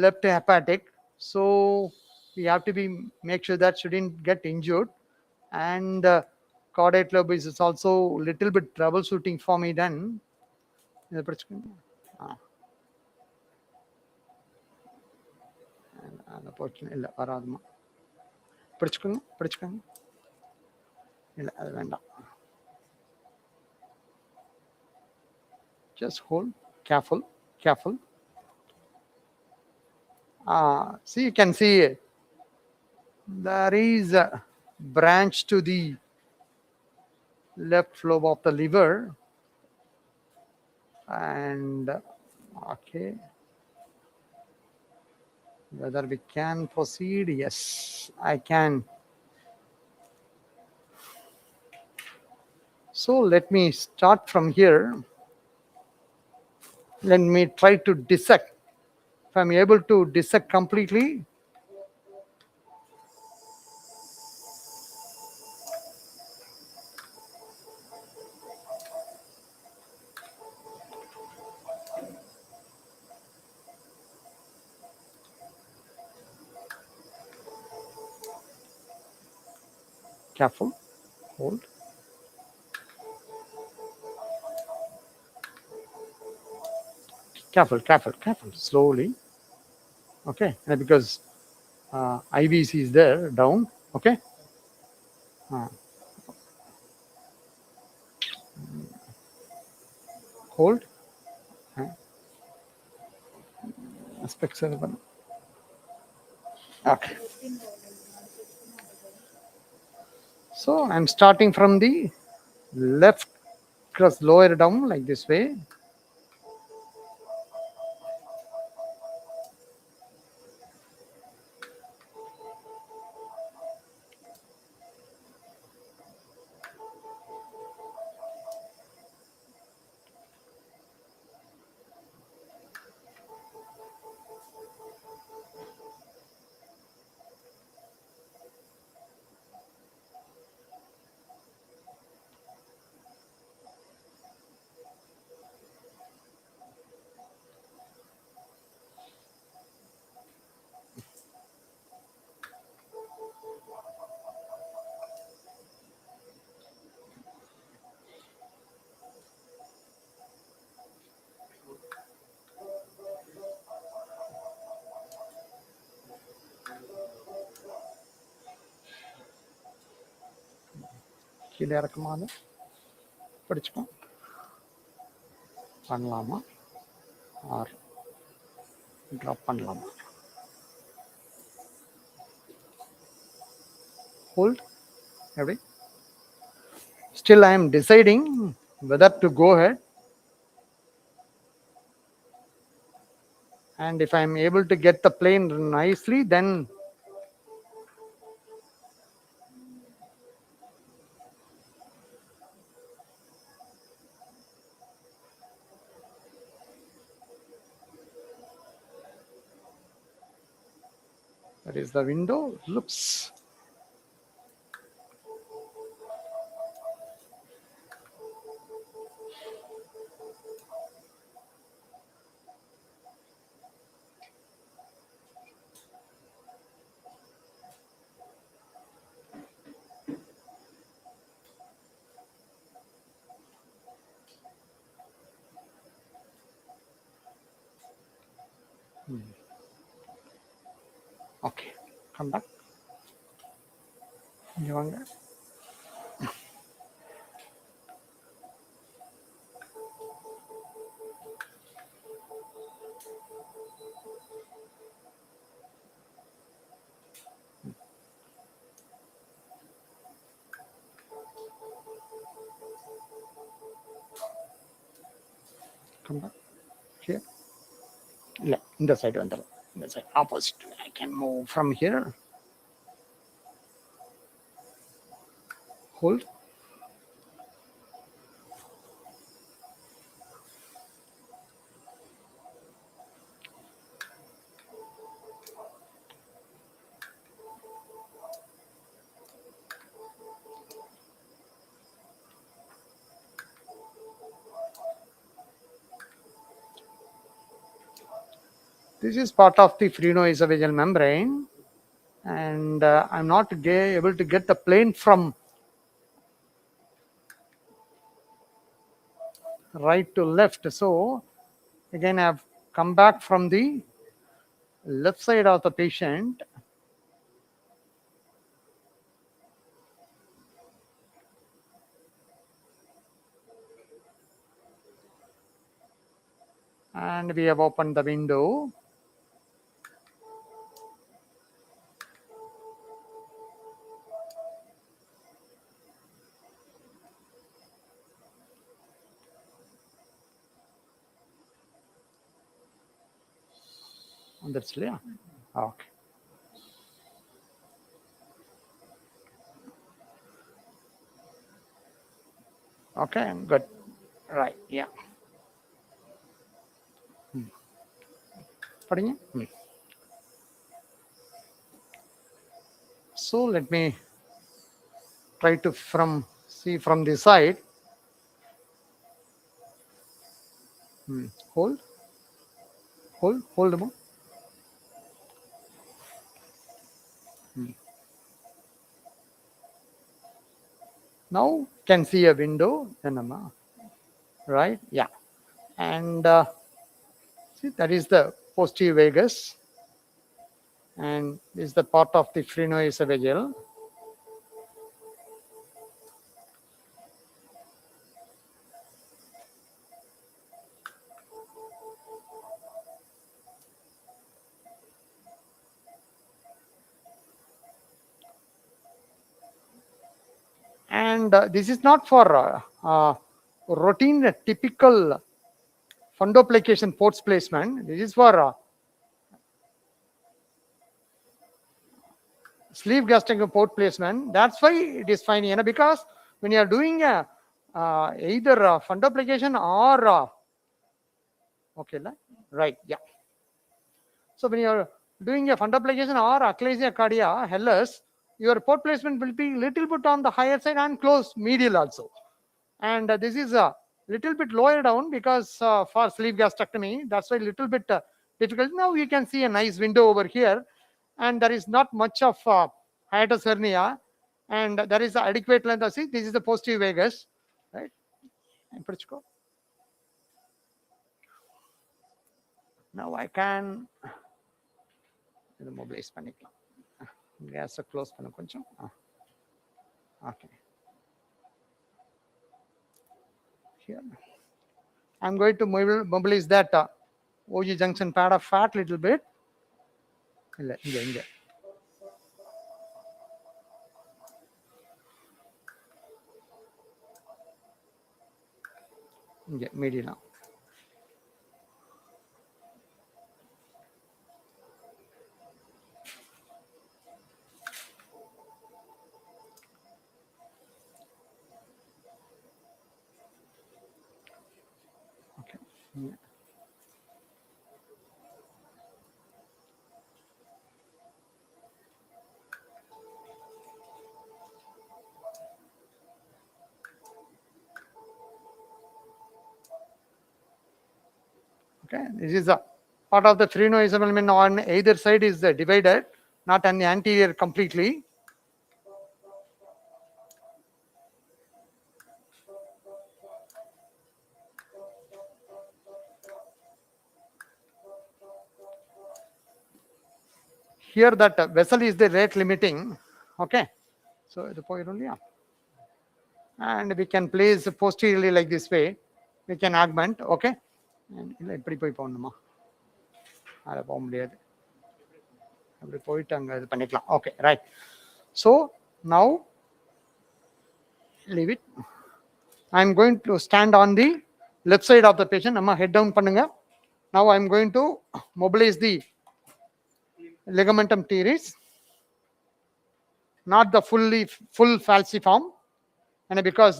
left hepatic. So we have to be make sure that shouldn't get injured, and caudate lobe is also little bit troubleshooting for me then. இல்ல வராதுமா, படிச்சுக்கோங்க. இல்ல அது வேண்டாம். Just hold, careful. See, you can see there is a branch to the left lobe of the liver. And okay, whether we can proceed? Yes, I can. So let me start from here. Let me try to dissect. If I'm able to dissect completely, careful, hold. Careful, careful, careful, slowly. Okay, and because IVC is there, down. Okay. Hold. Aspect 7. Okay. So I'm starting from the left crust, lower down like this way. கீழே இறக்கமாக படிச்சுக்கோ பண்ணலாமா R drop பண்ணலாமா hold எப்படி still I am deciding whether to go ahead, and if I am able to get the plane nicely, then that is the window. Looks okay. Come back. இங்க வாங்க. Come back here. இல்ல இந்த side வந்துடும். இந்த side opposite. I can move from here. Hold. This is part of the phrenoesophageal membrane, and I'm not able to get the plane from right to left. So again, I've come back from the left side of the patient, and we have opened the window. That's clear. Okay. Okay, good. Right, yeah. படிங்க. So let me try to see from this side. Hold more. Now can see a window, right? Yeah. And see, that is the posterior vagus, and this is the part of the phrenoesophageal. And this is not for routine typical fundoplication ports placement. This is for sleeve gastric port placement. That's why it is fine, because when you are doing either fundoplication or okay, right, yeah. So when you are doing a fundoplication or achalasia cardia, Hellas, your port placement will be little bit on the higher side and close medial also. And this is a little bit lower down because for sleeve gastrectomy, that's why little bit difficult. Now you can see a nice window over here, and there is not much of hiatus hernia, and there is adequate length. See, this is the posterior vagus, right? Now I can mobilize பண்ணிக்கலாம். Gas close பண்ண கொஞ்சம். Okay. Here. I'm going to mobilize that OG junction pad of fat little bit. Medial. Okay. Okay, this is a part of the phrenoesophageal on either side is divided, not on the anterior completely. Here that vessel is the rate limiting. Okay, so the point only, and we can place posteriorly like this way. We can augment. Okay, and இப்படி போய் போகணுமா? அத போக முடியாது. அப்படி போயிட்டு அங்க இது பண்ணிக்கலாம். Okay, right. So now leave it. I'm going to stand on the left side of the patient. நம்ம head down பண்ணுங்க. Now I'm going to mobilize the ligamentum teres, not the full falciform, and because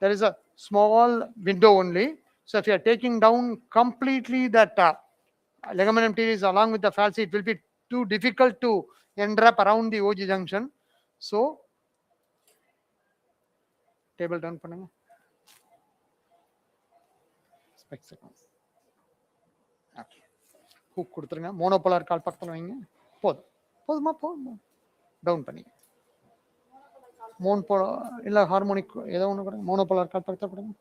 there is a small window only. So if you are taking down completely that ligamentum teres along with the falci, it will be too difficult to enwrap around the OG junction. So table down பண்ணுங்க. Okay. Hook கொடுத்துருங்க. மோனோபோலார் கால் பக்கத்தில் வைங்க. போதுமா down பண்ணி இல்ல harmonic ஏதோ ஒன்று கொடுங்க. மோனோபோலார் கால் பக்கத்தில் கொடுங்க.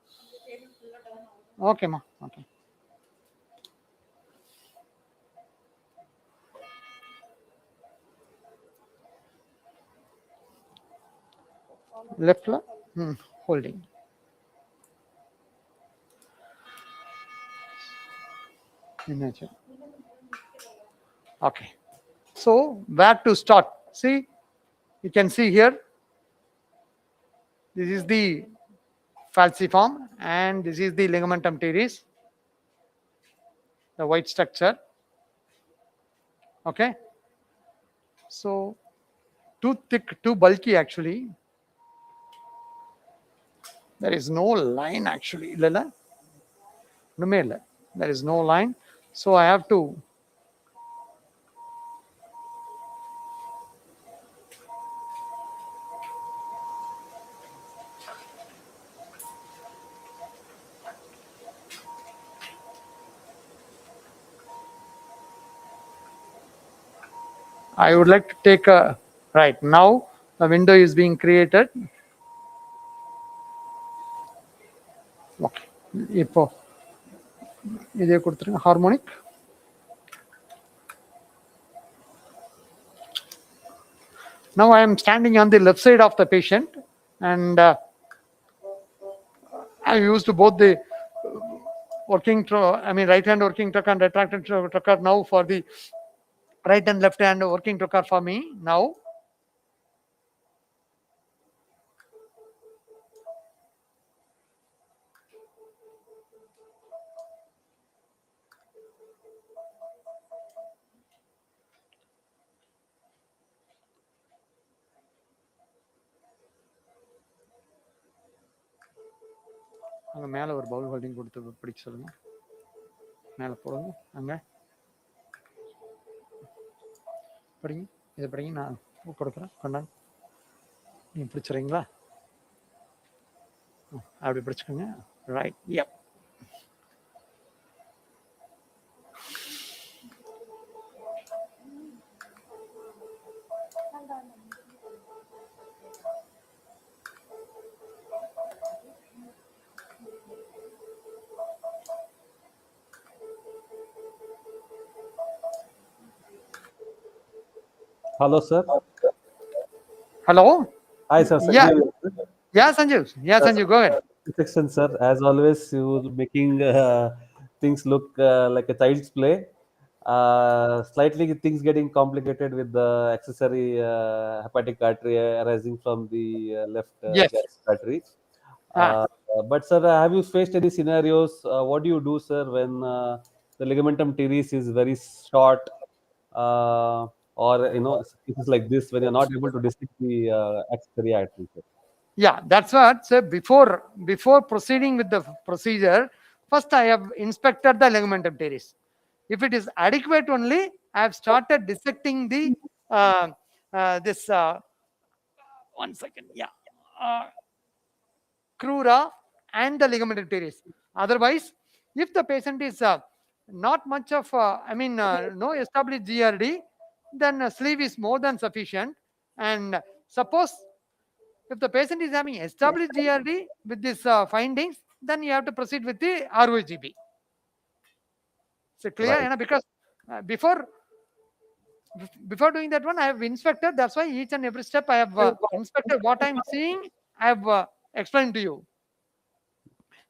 ஓகேம்மா, ஓகே. லெஃப்ட்ல holding. Okay, so where to start? See, you can see here, this is the falciform and this is the ligamentum teres, the white structure. Okay. So too thick, too bulky actually. There is no line actually. Lala? There is no line. So I have to I would like to take a right now. A window is being created. Okay. இப்போ இதே கொடுத்துருங்க harmonic. Now I am standing on the left side of the patient, and I used both the right hand working trocar and retracted trocar now for the right and left hand working trocar for me now. அங்கே மேலே ஒரு Pavul holding கொடுத்து பிடிக்க சொல்லுங்க. மேலே போடுங்க. அங்கே படிங்க, இதை படிங்க, நான் கொடுக்குறேன். கொண்டாங்க, நீங்கள் பிடிச்சிடுறீங்களா? அப்படி பிடிச்சிக்கோங்க. Right. Yup. Hello, sir. Hello. Hi, sir. Yeah. Yeah, Sanjeev. Yeah, Sanjeev, go ahead. Section, sir. As always, you making things look like a child's play. Slightly things getting complicated with the accessory hepatic artery arising from the left Yes. gas artery. But sir, have you faced any scenarios? What do you do, sir, when the ligamentum teres is very short, or it is like this when you're not able to distinct the accessory artery, sir? Yeah, that's what. So before proceeding with the procedure, first I have inspected the ligamentum teres. If it is adequate only, I have started dissecting the this one second. Yeah, crura and the ligamentum teres. Otherwise, if the patient is not much of no established GRD, then sleeve is more than sufficient. And suppose if the patient is having established GRD with these findings, then you have to proceed with the ROGB. So clear? Right. Because before doing that one, I have inspected. That's why each and every step I have inspected. What I'm seeing, I have explained to you.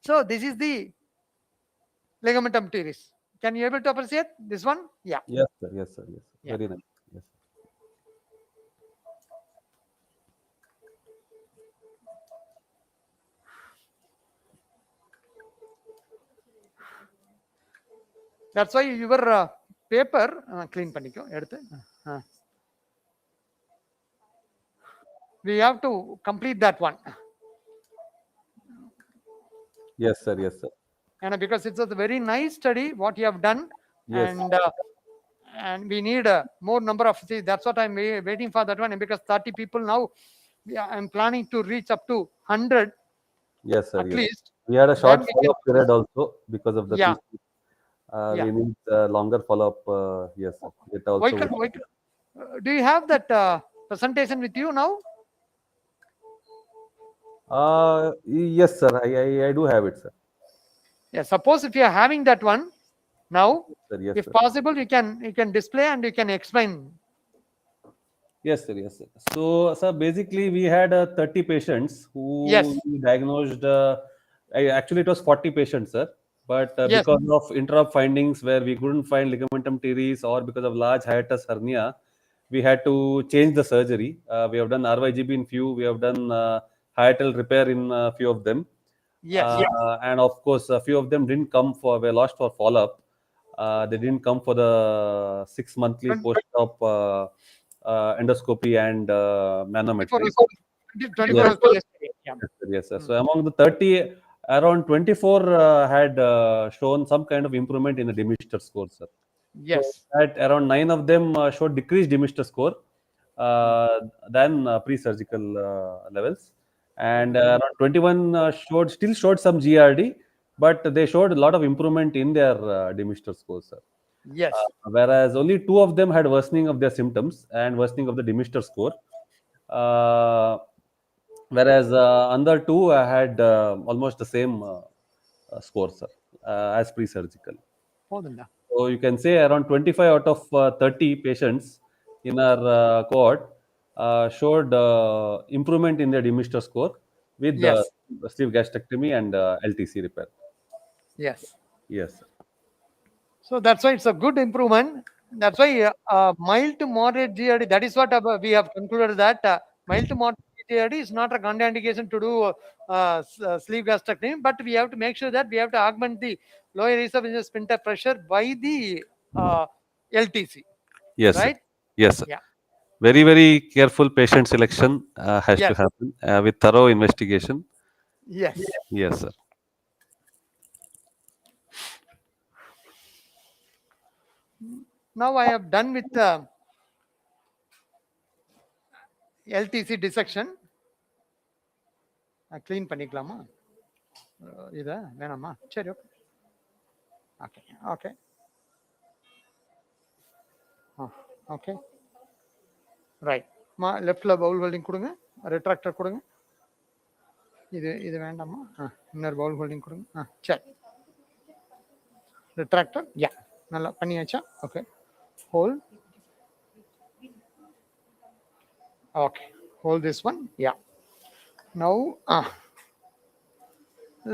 So this is the ligamentum teres. Can you able to appreciate this one? Yeah. Yes, sir. Yes, sir. Yes, sir. Yeah. Very nice. Yes. That's why your paper clean பண்ணிக்கோ எடுத்து. We have to complete that one. Yes, sir. Yes, sir. And because it's a very nice study what you have done. Yes. And we need more number of, see, that's what I'm waiting for that one. And because 30 people now, I'm planning to reach up to 100. Yes, sir. At yes. least. We had a short Then we follow-up period also because of the Yeah. PC. Yeah. We need longer follow-up. Yes, sir. It also. Do you have that presentation with you now? Yes, sir. I do have it, sir. Yeah. Suppose if you are having that one now, Sir, yes, if sir. possible, you can display and you can explain. Yes, sir. Yes, sir. So, sir, basically, we had 30 patients who Yes. we diagnosed. Actually, it was 40 patients, sir. But Yes. because of interrupt findings where we couldn't find ligamentum teres or because of large hiatus hernia, we had to change the surgery. We have done RYGB in few. We have done hiatal repair in a few of them. Yes. And of course, a few of them didn't come were lost for follow-up. They didn't come for the 6 monthly post-op endoscopy and 24 manometry. hours, 24 Yes. hours yesterday. Yeah. Yes, sir. So among the 30, around 24 had shown some kind of improvement in the Demister score, sir. Yes. So at around 9 of them showed decreased Demister score than pre-surgical levels, and around 21 still showed some GRD, but they showed a lot of improvement in their Demister score, sir. Yes. Whereas only 2 of them had worsening of their symptoms and worsening of the Demister score. Whereas under 2 had almost the same score, sir, as pre-surgical. போதும்டா. So you can say around 25 out of 30 patients in our cohort showed improvement in their Demister score with the Yes. sleeve gastrectomy and LTC repair. Yes. Yes, sir. So that's why it's a good improvement. That's why mild to moderate GRD, that is what we have concluded, that mild to moderate GRD is not a contraindication to do sleeve gastrectomy, but we have to make sure that we have to augment the lower esophageal sphincter pressure by the LTC. Yes, sir. Right? Yes, sir. Yeah. Very, very careful patient selection has to Yes. happen with thorough investigation. Yes. Yes, sir. Now I have done with LTC dissection. Clean பண்ணிக்கலாமா இதை வேணாமா? சரி, okay okay okay okay right. லெஃப்டில் Pavul holding கொடுங்க, retractor கொடுங்க. இது வேண்டாமா? இன்னொரு பவுல் ஹோல்டிங் கொடுங்க. சரி, ரிட்ராக்டர். யா, நல்லா பண்ணியாச்சா? Okay, hold. Okay, hold this one. Yeah. Now,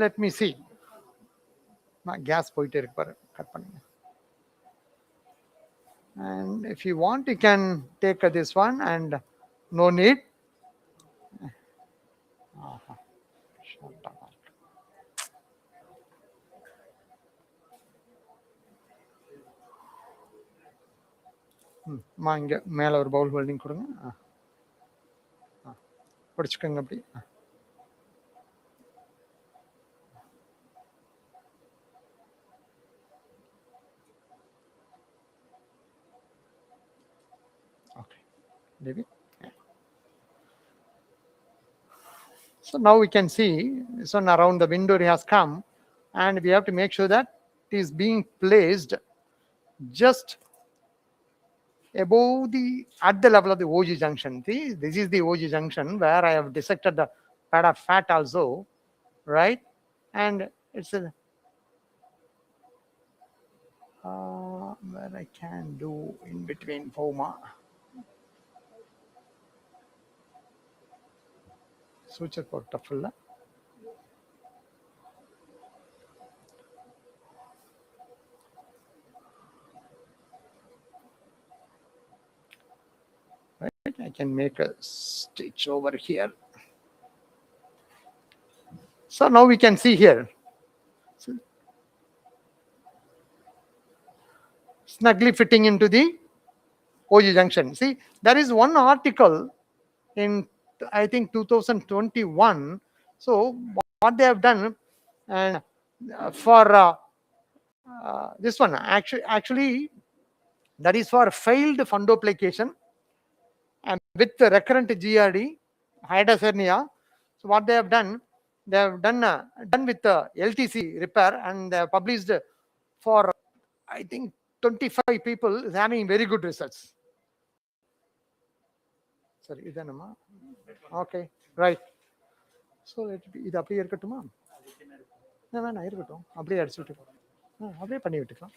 let me see. Gas போயிட்டே இருக்கு பாரு, கட் பண்ணுங்க. And if you want, you can take this one, and no need. இங்க மேல ஒரு பவுல் ஹோல்டிங் கொடுங்க. பிடிச்சுக்கோங்க அப்படி. Okay, maybe. So now we can see this one around the window has come, and we have to make sure that it is being placed just above at the level of the OG junction. See, this is the OG junction where I have dissected the pad of fat also, right? And it's where I can do in between poma. Suture portafilla. Right, I can make a stitch over here. So now we can see here. Snugly fitting into the OG junction. See, there is one article in, I think, 2021. So what they have done, and for this one, actually, that is for failed fundoplication and with the recurrent GRD, hiatus hernia. So what they have done with the LTC repair, and they have published for, I think, 25 people is having very good results. Sorry, idanama. Okay, right. So let it be. இது அப்படியே இருக்கட்டுமா? வேணாம், இருக்கட்டும். அப்படியே அடிச்சு விட்டுக்கலாம். அப்படியே பண்ணி விட்டுக்கலாம்.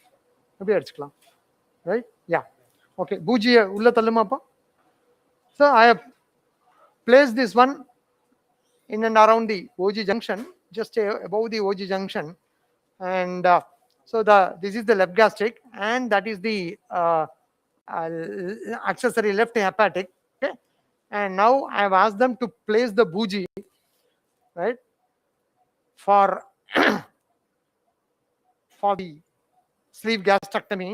அப்படியே அடிச்சுக்கலாம். Right? Yeah. Okay. பூஜியை உள்ள தள்ளுமாப்பா. So I have placed this one in and around the OG junction, just above the OG junction, and so this is the left gastric, and that is the accessory left hepatic. Okay, and now I have asked them to place the bougie, right, for the sleeve gastric. gastrectomy.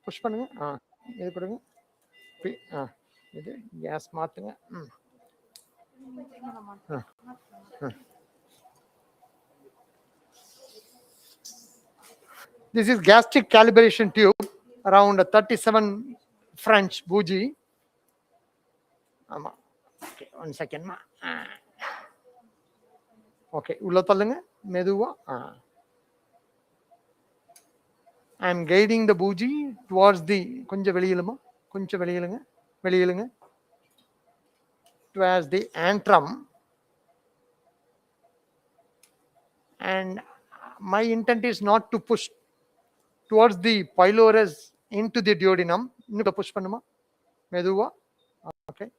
Push பண்ணுங்க. இது கொடுங்க. இது case மாத்துங்க. This is gastric calibration tube, around 37 French bougie. ஆமா. Okay, 1 second மா. Okay, உள்ள தள்ளுங்க மெதுவா. I am guiding the bougie towards the கொஞ்சம் வெளியிலுமா, கொஞ்சம் வெளியிலுங்க towards the antrum, and my intent is not to push towards the pylorus into the duodenum. இன்னும் push பண்ணுமா மெதுவா. Okay,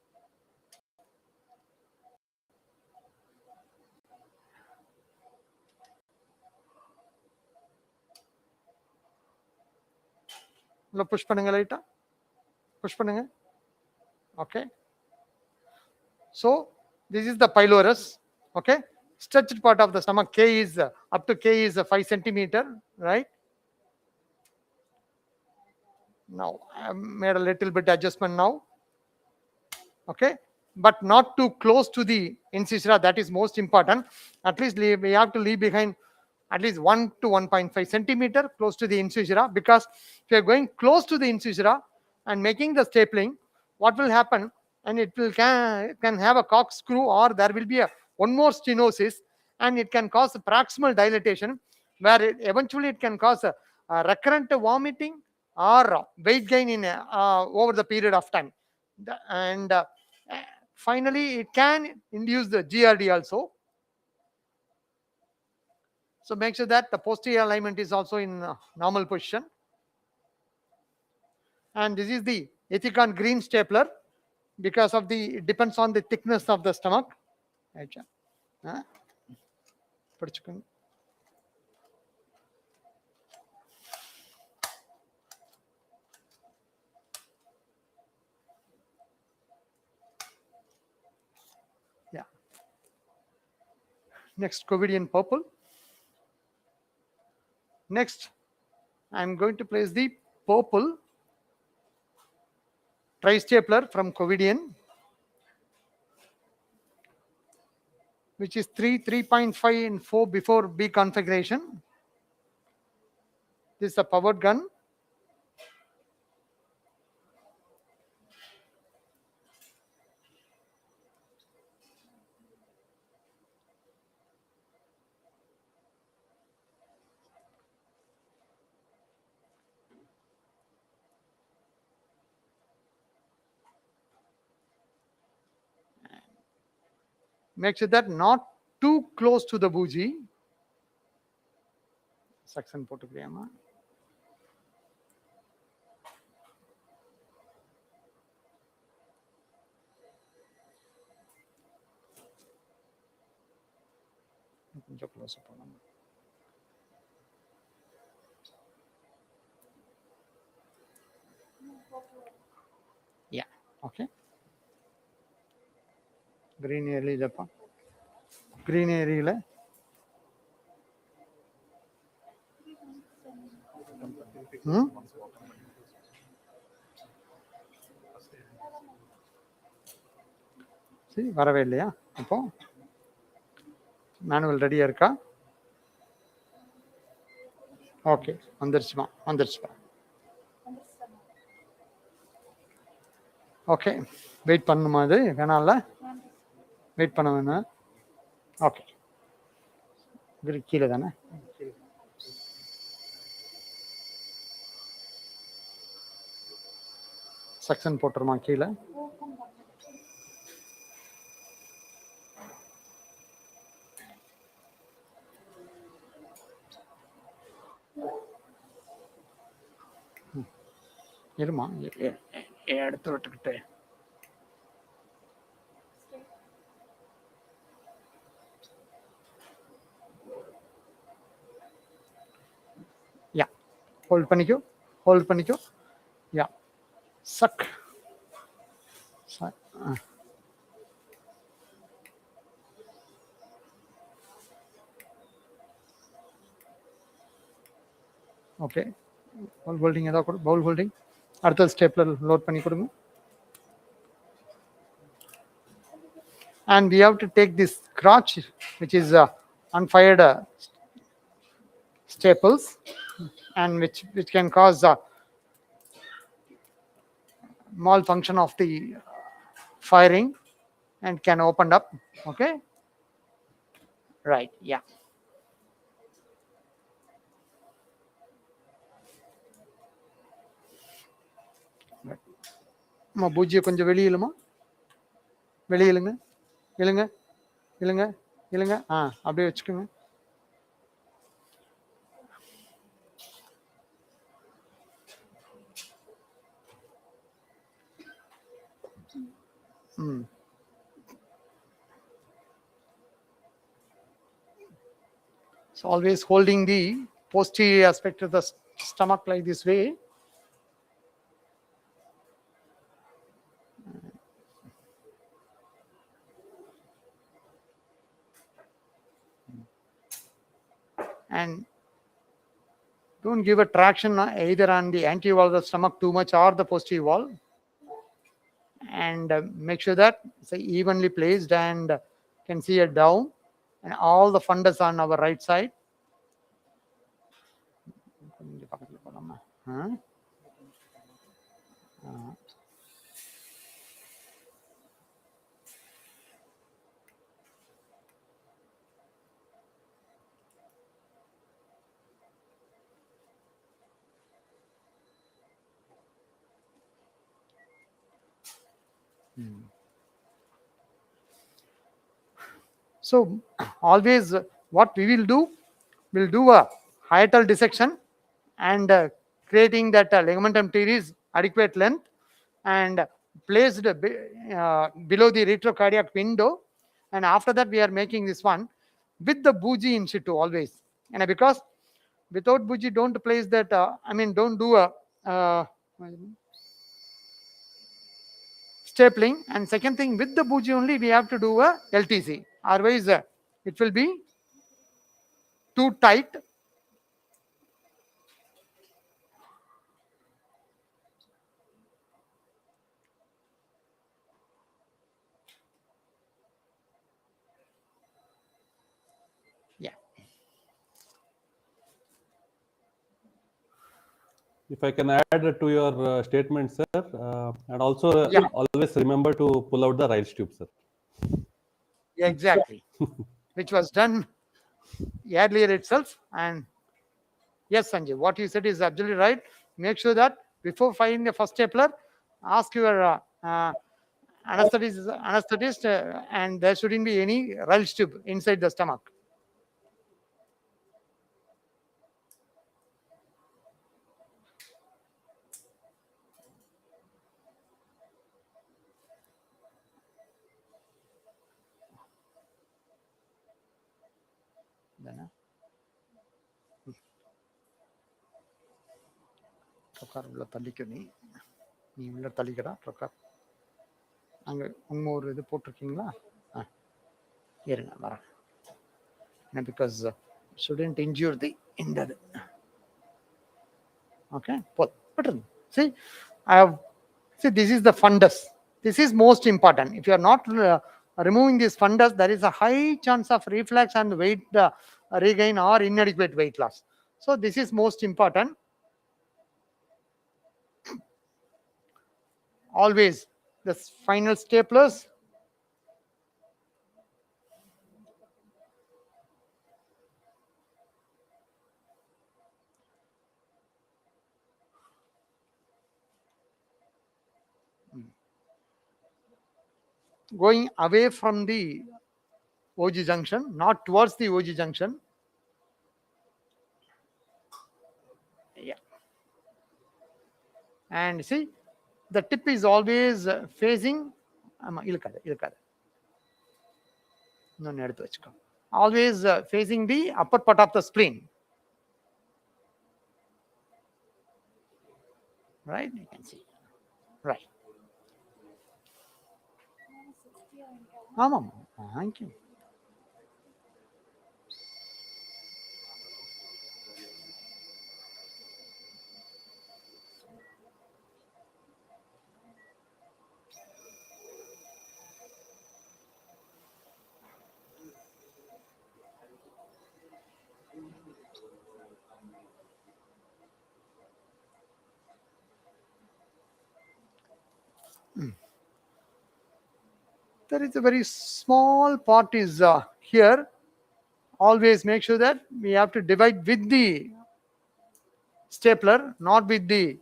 உள்ள push பண்ணுங்க, லைட்டா push பண்ணுங்க. Okay, so this is the pylorus. Okay, stretched part of the stomach. K is up to K is 5 centimeter, right? Now I made a little bit adjustment now. Okay, but not too close to the incisura. That is most important. At least we have to leave behind at least 1 to 1.5 centimeter close to the incisura, because if you are going close to the incisura and making the stapling, what will happen, and it will can have a corkscrew, or there will be one more stenosis, and it can cause proximal dilatation, where eventually it can cause a recurrent vomiting or weight gain in over the period of time. And finally it can induce the GRD also. So make sure that the posterior alignment is also in normal position. And this is the Ethicon green stapler, because of the, it depends on the thickness of the stomach. பிடிச்சுக்கோங்க. Yeah. Next, Covidian purple. Next, I'm going to place the purple tri-stapler from Covidian, which is 3.5 and 4 before B configuration. This is a powered gun. Make sure that not too close to the bougie. Suction போட்டுக்கலாமா? கொஞ்சம் close பண்ணலாம். Yeah, okay. Green area இதப்பா. Green area சரி வரவே இல்லையா? அப்போ manual ரெடியா இருக்கா? Okay, வந்துருச்சுப்பா. Okay, wait பண்ணணுமா? அது வேணாம்ல, வெயிட் பண்ண வேணாம். ஓகே, கீழே தானே? செக்ஷன் போட்டுருமா கீழே? இருமா, எடுத்து விட்டுக்கிட்டு. யா, ஹோல்ட் பண்ணிக்கோ. யா, சக். Okay, பவுல் ஹோல்டிங் ஏதாவது பவுல் ஹோல்டிங் அடுத்தது ஸ்டேப்லர் லோட் பண்ணி கொடுங்க. And we have to take this crotch, which is unfired staples, and which can cause malfunction of the firing and can open up. Okay, right, yeah. பூஜ்ஜியம் கொஞ்சம் வெளியிலுமா, வெளியிலுங்க, இழுங்க இழுங்க இழுங்க, அப்படியே வச்சுக்கோங்க. So always holding the posterior aspect of the stomach like this way. And don't give a traction either on the anterior wall of the stomach too much or the posterior wall. And make sure that it's evenly placed and can see it down, and all the fundus on our right side. So always what we will do, we'll do a hiatal dissection and creating that ligamentum teres adequate length and placed below the retrocardiac window. And after that we are making this one with the bougie in situ always. And because without bougie, don't place that, don't do a stapling. And second thing, with the bougie only we have to do a LTC, otherwise it will be too tight. Yeah. If I can add to your statement, sir, and also Yeah. always remember to pull out the Riles tube, sir. Exactly. Which was done earlier itself. And yes, Sanjay, what you said is absolutely right. Make sure that before firing the first stapler, ask your anesthetist, and there shouldn't be any Riles tube inside the stomach. உள்ள தள்ளிக்க, நீ உள்ள தள்ளிக்கடா ட்ரொக்கார். அங்கே உங்க ஒரு இது போட்டிருக்கீங்களா? இருங்க வரேன். Because shouldn't injure the end. Okay, put. See, this is the fundus. This is most important. If you are not removing this fundus, there is a high chance of reflux and weight regain or inadequate weight loss. So this is most important. Always the final staplers. Going away from the OG junction, not towards the OG junction. Yeah. And see, the tip is always facing, always facing the upper part of the spleen. Right, you can see. Right. Thank you. there is a very small part is here. Always make sure that we have to divide with the stapler, not with the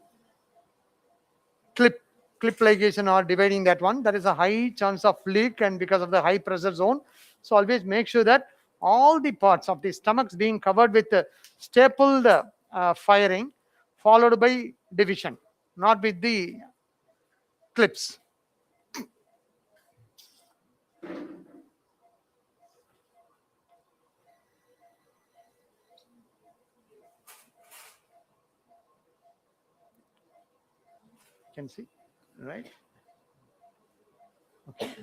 clip ligation or dividing that one. There is a high chance of leak, and because of the high pressure zone. So always make sure that all the parts of the stomachs being covered with stapled firing, followed by division, not with the clips. You can see, right? Okay.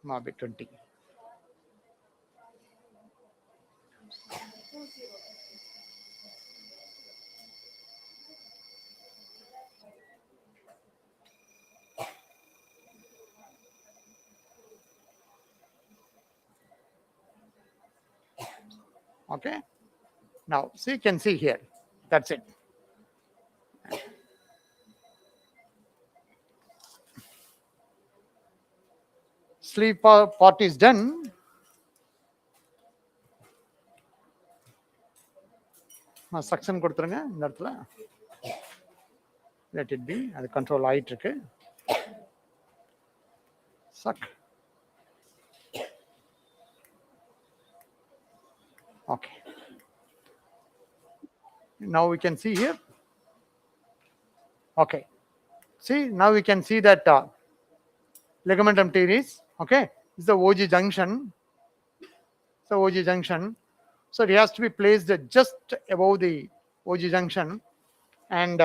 Maybe 20. Okay. Now, so you can see here. That's it. Sleeve part is done. Suction கொடுத்துருங்க இந்த இடத்துல. Let it be. அது control ஆயிட்டு இருக்கு. Suck. Okay. Now we can see here. Okay. See, now we can see that ligamentum teres. Okay. This is the OG junction. So OG junction. So it has to be placed just above the OG junction. And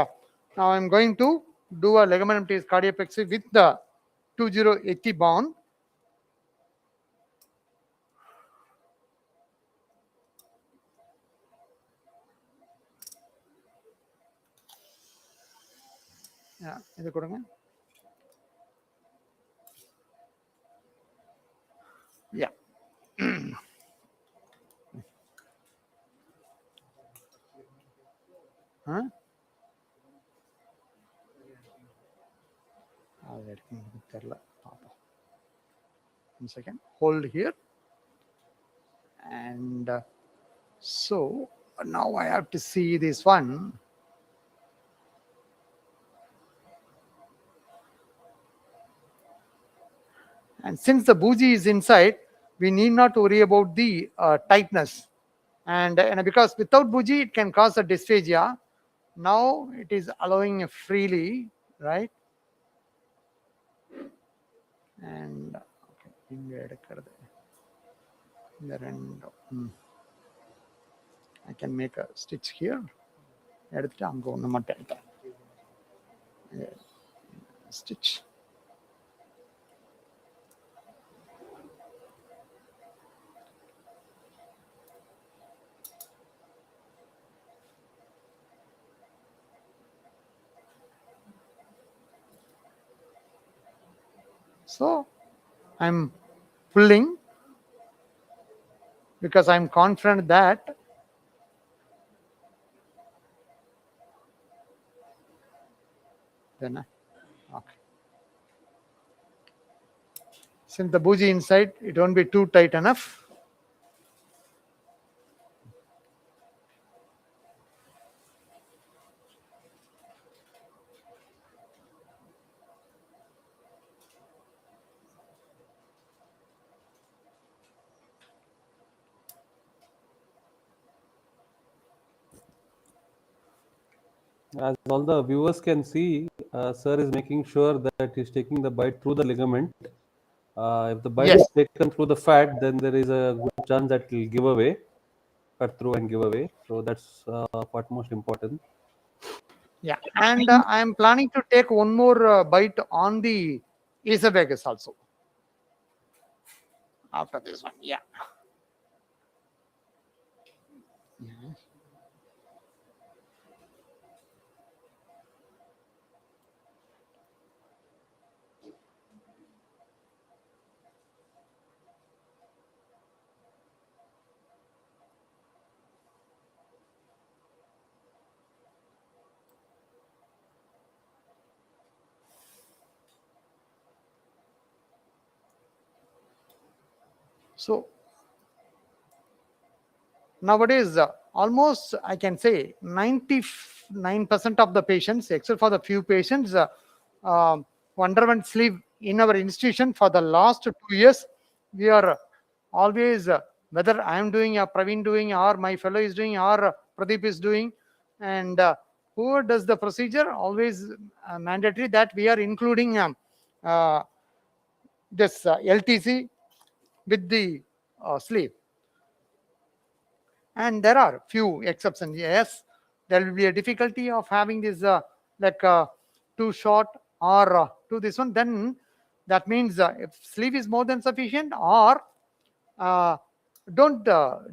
now I'm going to do a ligamentum teres cardiopexy with the 2080 bond. Yeah, இது கொடுங்க. Yeah. Huh? One second. Hold here. And so now I have to see this one. And since the bougie is inside, we need not worry about the tightness. And because without bougie, it can cause a dysphagia. Now it is allowing freely, right? And I can make a stitch here. Stitch. So I'm pulling because I'm confident that then okay. Since the bougie inside, it won't be too tight enough. As all the viewers can see, sir is making sure that he's taking the bite through the ligament. If the bite is taken through the fat, then there is a good chance that it will give away, cut through and give away. So that's what most important. Yeah, and I am planning to take one more bite on the esophagus also. After this one, yeah. So nowadays, almost I can say 99% of the patients, except for the few patients, underwent sleep in our institution for the last 2 years. We are always, whether I am doing, or Praveen doing, or my fellow is doing, or Pradeep is doing, and whoever does the procedure, always mandatory that we are including this LTC with the sleep. And there are few exceptions. Yes, there will be a difficulty of having this too short or to this one. Then that means if sleeve is more than sufficient, or don't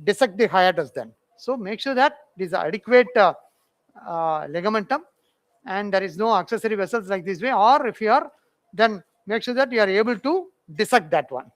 dissect the hiatus then. So make sure that it is adequate ligamentum and there is no accessory vessels like this way, or if you are, then make sure that you are able to dissect that one.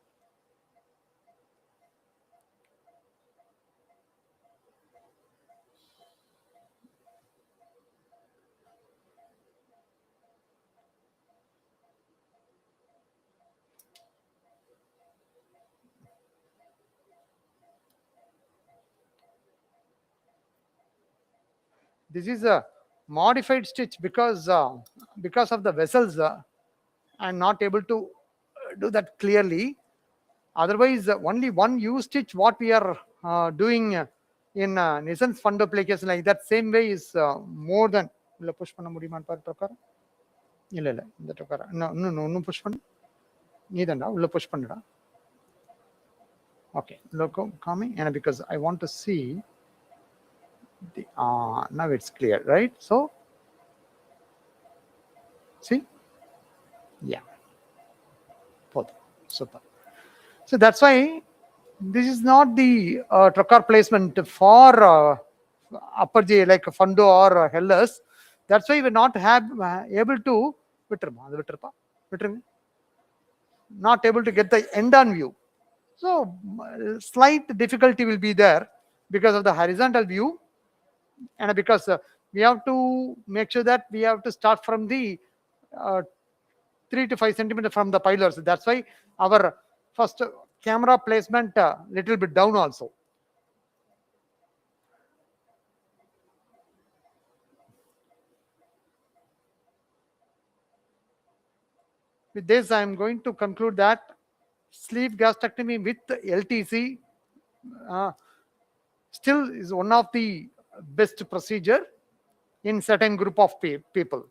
This is a modified stitch because of the vessels. I'm not able to do that clearly. Otherwise, only one U stitch what we are doing in Nissan's fundoplication like that same way is more than. உள்ள push பண்ண முடியுமான்னு பாரு பிரகாரம். இல்ல இல்ல இந்த பிரகாரம் இன்னும் புஷ் பண்ணு. நீதான்டா உள்ள புஷ் பண்ணுடா. Okay, look coming, and because I want to see the now it's clear, right? So see, yeah, super. So that's why this is not the trocar placement for upper J like fundo or hellers. That's why we're not able to not able to get the end on view. So slight difficulty will be there because of the horizontal view, and because we have to make sure that we have to start from the 3 to 5 centimeters from the pylors. That's why our first camera placement little bit down also. With this, I am going to conclude that sleeve gastrectomy with LTC still is one of the best procedure in certain group of people.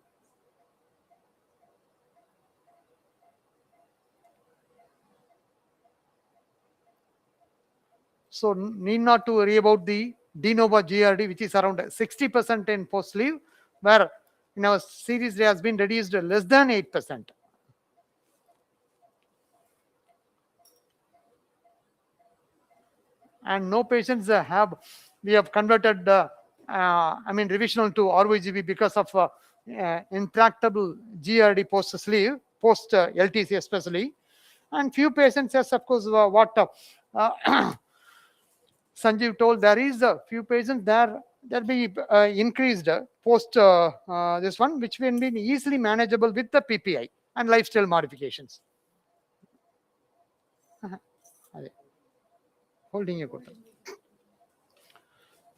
So need not to worry about the de novo GRD, which is around 60% in post sleeve, where in our series there has been reduced less than 8%. And no patients we have converted revisional to RYGB because of intractable GRD post sleeve, post LTC especially. And few patients, yes, of course, what Sanjeev told, there is a few patients there be increased post this one, which will be easily manageable with the PPI and lifestyle modifications. Holding a good.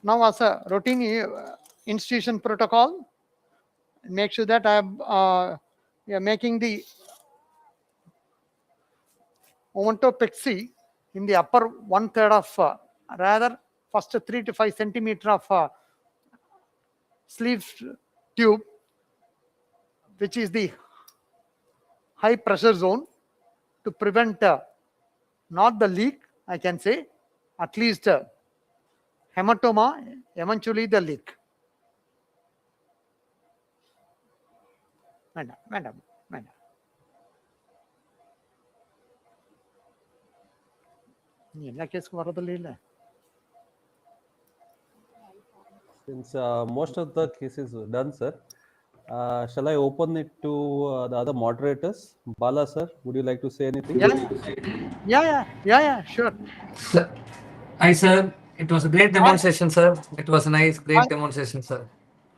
Now, as a routine institution protocol, make sure that we are making the odontopexy in the upper 1/3 of rather first 3 to 5 centimeter of sleeve tube, which is the high pressure zone, to prevent not the leak, I can say, at least hematoma, eventually the leak. Madam. எல்லா கேஸ்க்கு வரதில்லை இல்ல. Since most of the cases are done, sir, shall I open it to the other moderators? Bala, sir, would you like to say anything? Yeah, sure. Sir, hi, sir. It was a great demonstration, sir. It was a nice, great demonstration, sir.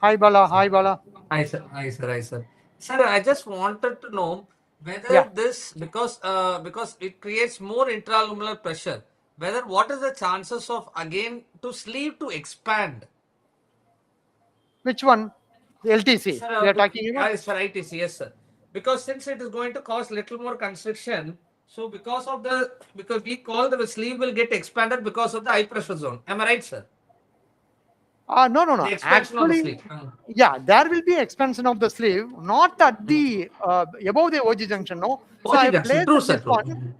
Hi, Bala. Hi, sir. Sir, I just wanted to know whether this, because it creates more intraluminal pressure, whether what is the chances of again to sleeve to expand? Which one? The LTC. Sir, We are talking about. it's for ITC, yes, sir. Because since it is going to cost little more constriction, so because we call the sleeve will get expanded because of the high pressure zone. Am I right, sir? No, no, no. The expansion of the Actually, sleeve. yeah, there will be expansion of the sleeve, not at the above the OG junction. No. So I OG have junction. placed True, sir. this one.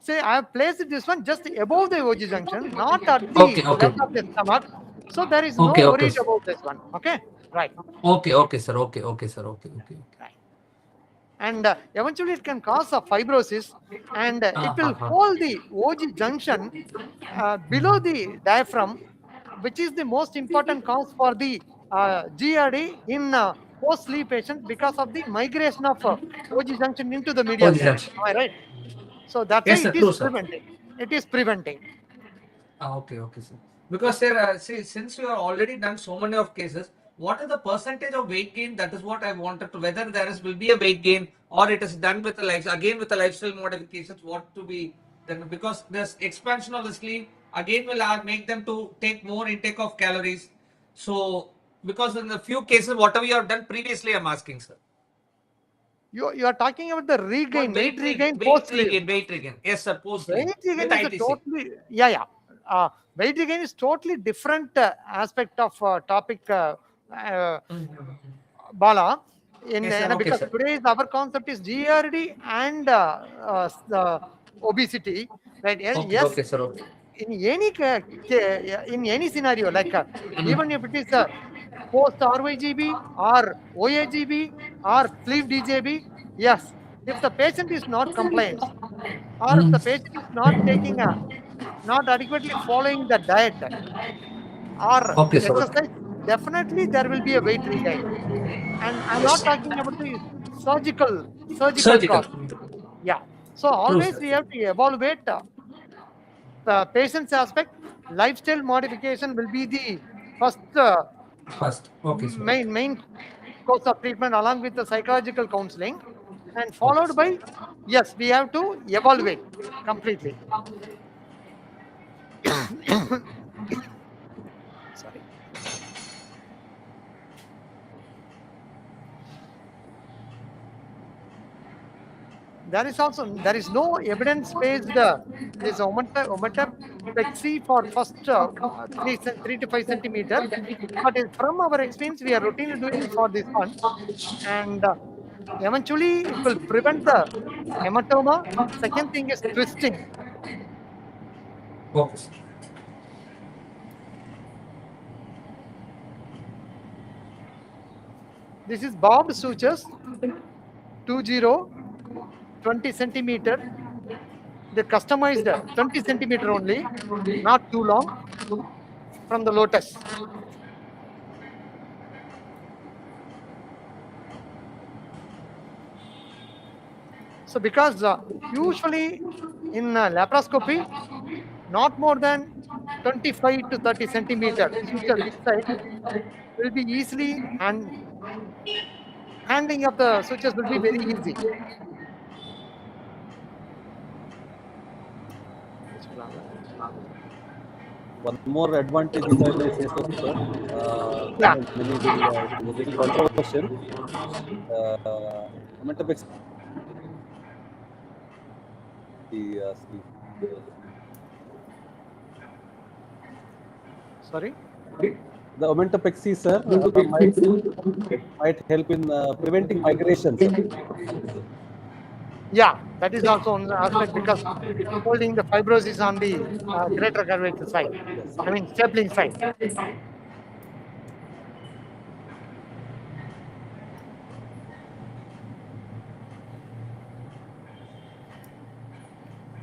Say I have placed this one just above the OG junction, not at the Okay, okay. level of the stomach. So there is Okay, no okay. worries about this one. Okay, right. Okay, okay, sir. Okay, okay, sir. Okay, okay. Right. And eventually it can cause a fibrosis, and it will hold the OG junction below the diaphragm, which is the most important cause for the GRD in post-sleep patients because of the migration of OG junction into the medial OG side. junction. Am I right? So that's Yes, why sir. it is True, sir. preventing. It is preventing. Okay, okay, sir. Because sir, see, since you have already done so many of cases, what is the percentage of weight gain? That is what I wanted to, whether there is will be a weight gain or it is done with with the lifestyle modifications. What to be then? Because this expansion of the sleeve again will make them to take more intake of calories. So because in the few cases, whatever you have done previously, I'm asking, sir. You are talking about the regain, weight regain weight post-sleep. regain, weight regain. Yes, sir. Post sleep Weight with regain is a ITC. totally, yeah. Weight regain is totally different aspect of topic, Bala. Yes, sir. Okay, Because sir. today's our concept is GRD and the obesity, right? Okay, Yes, okay, sir. Okay. in any scenario, like even if it is a post RYGB or OAGB or sleeve DJB, yes, if the patient is not compliant or if the patient is not taking a not adequately following the diet or Okay, sir. exercise, definitely there will be a weight regain. And I'm not talking about the surgical Surgical. cost. Yeah. So True, always sir. we have to evaluate the patient's aspect. Lifestyle modification will be the first First. Okay, sir. main course of treatment along with the psychological counseling, and Okay, followed by, yes, we have to evaluate completely. Sorry. There is no evidence based this omotopexy for first 3 to 5 centimeter, but from our experience we are routinely doing for this one, and eventually it will prevent the hematoma. Second thing is twisting. Okay, sir. This is bobbed sutures, 20 centimeter. They customized 20 centimeter only, not too long, from the lotus. So because usually in laparoscopy, not more than 25 to 30 centimeter suture inside will be easily, and handling of the sutures will be very easy. One more advantage, if I may say so, sir. Yeah. Many will, it is a little controversial. Ometopex sleeve. Sorry. The omentopexy, sir, might help in preventing migrations. Yeah, that is also one aspect because holding the fibrosis on the greater curvature side. I mean, stapling side.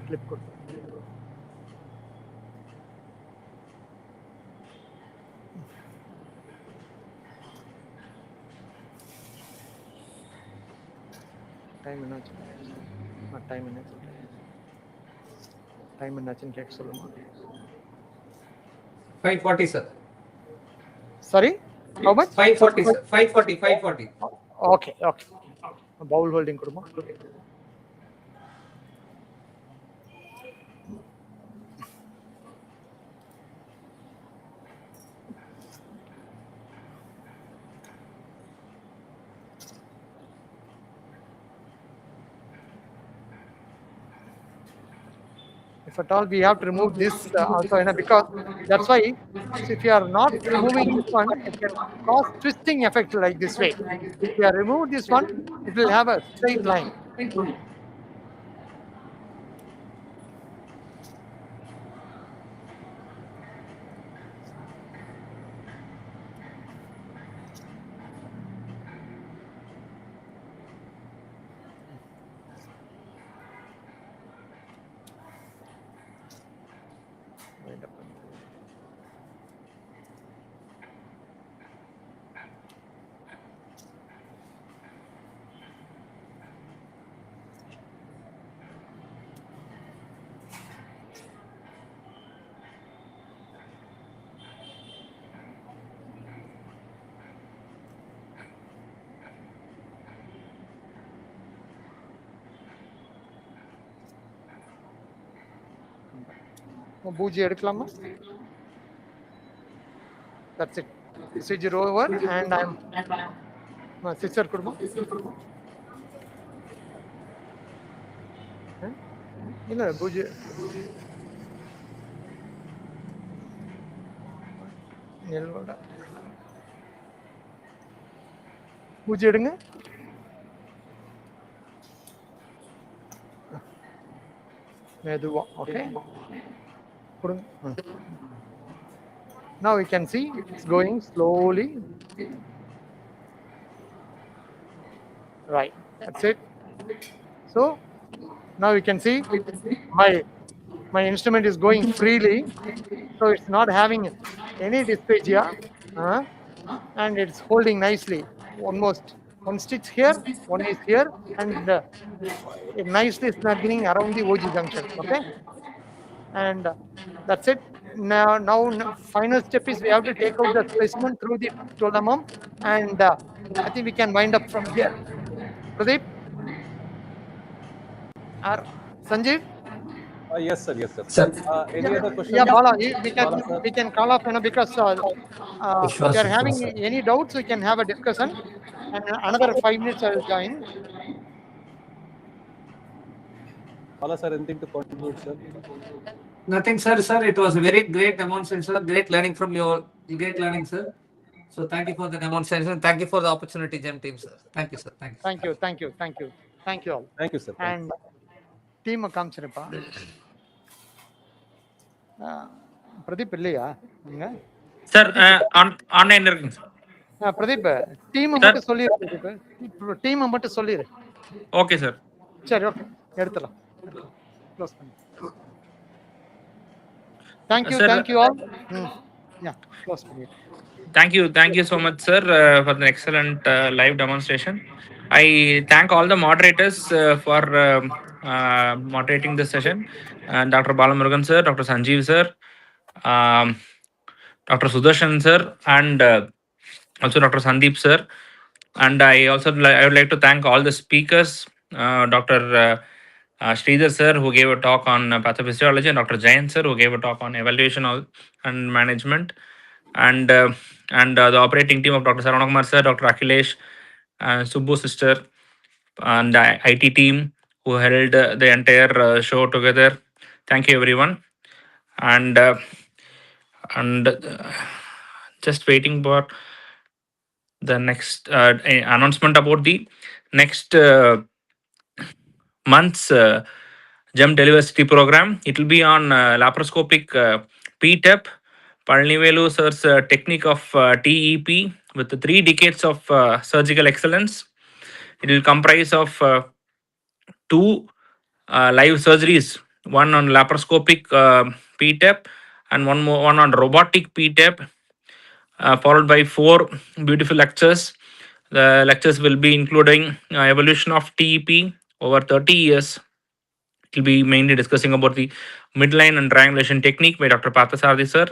Clip good. Time என்னாச்சு time என்ன சொல்றேன் time என்னாச்சுன்னு கேட்க சொல்லுமா 540, sir. Sorry, how much? 540, sir. 540. Okay. Bowl holding கொடுமா if at all we have to remove this also, because that's why, so if you are not removing this one, it can cause twisting effect like this way. If you remove this one, it will have a straight line. பூஜை எடுக்கலாமா? That's it. Procedure over, and I'm sister Kurma. இல்ல பூஜை எல்லோட பூஜை எடுங்க. மெதுவா. Okay. Now we can see it's going slowly. Right. That's it. So now you can see my instrument is going freely, so it's not having any dysphagia, and it's holding nicely. Almost one stitch here, one is here, and it nicely snuggling around the OG junction. Okay, and that's it. Now final step is we have to take out the specimen through the tolamum, and I think we can wind up from here. Pradeep or Sanjeev? Yes, sir. Yes, sir. Sir. Any other questions? Yeah, Bala, Bala, sir. we can call off, because if you are having any doubts, we can have a discussion. And another 5 minutes I will join. Bala, sir, anything to contribute, sir? Nothing, sir. Sir, it was a very great demonstration, sir. Great learning from you all. Great learning, sir. So thank you for the demonstration. Thank you for the opportunity, GEM team, sir. Thank you, sir. Thank you. Thank you, thank you, thank you, thank you all. Thank you, sir. Thank And team காமிச்சிருப்பா. Pradeep இல்லையா நீங்க? Sir ஆன்லைன்ல இருக்குங்க sir. Pradeep team மட்டும் சொல்லிரு. Pradeep team மட்டும் சொல்லிரு. Okay sir. சரி, okay, எடுத்துடலாம். க்ளோஸ் பண்ணு. Thank you, thank you all. Yeah, close பண்ணு. Thank you so much, sir, for the excellent live demonstration. I thank all the moderators for moderating this session. Dr. Balamurugan sir, Dr. Sanjeev sir, Dr. Sudarshan sir, and also Dr. Sandeep sir. And I would like to thank all the speakers, Dr. Sridhar sir, who gave a talk on pathophysiology, and Dr. Jayan sir, who gave a talk on evaluation and management, and the operating team of Dr. Saravakumar sir, Dr. Akhilesh, Subbu sister, and the IT team who held the entire show together. Thank you, everyone. And just waiting for the next announcement about the next month's GEM Televersity program. It will be on laparoscopic PTEP, Palnivelu sir's technique of TEP with 3 decades of surgical excellence. It will comprise of 2 live surgeries, one on laparoscopic PTEP and one on robotic PTEP, followed by 4 beautiful lectures. The lectures will be including evolution of TEP over 30 years. It will be mainly discussing about the midline and triangulation technique by Dr. Parthasarathi sir,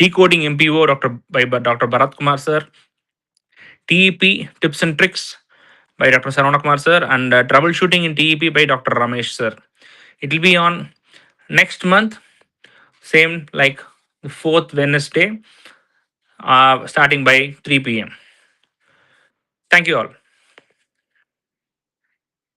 decoding MPO by Dr. Bharat Kumar sir, TEP tips and tricks by Dr. Saravakumar sir, and troubleshooting in TEP by Dr. Ramesh sir. It will be on next month, same like the 4th Wednesday, starting by 3 p.m. Thank you all.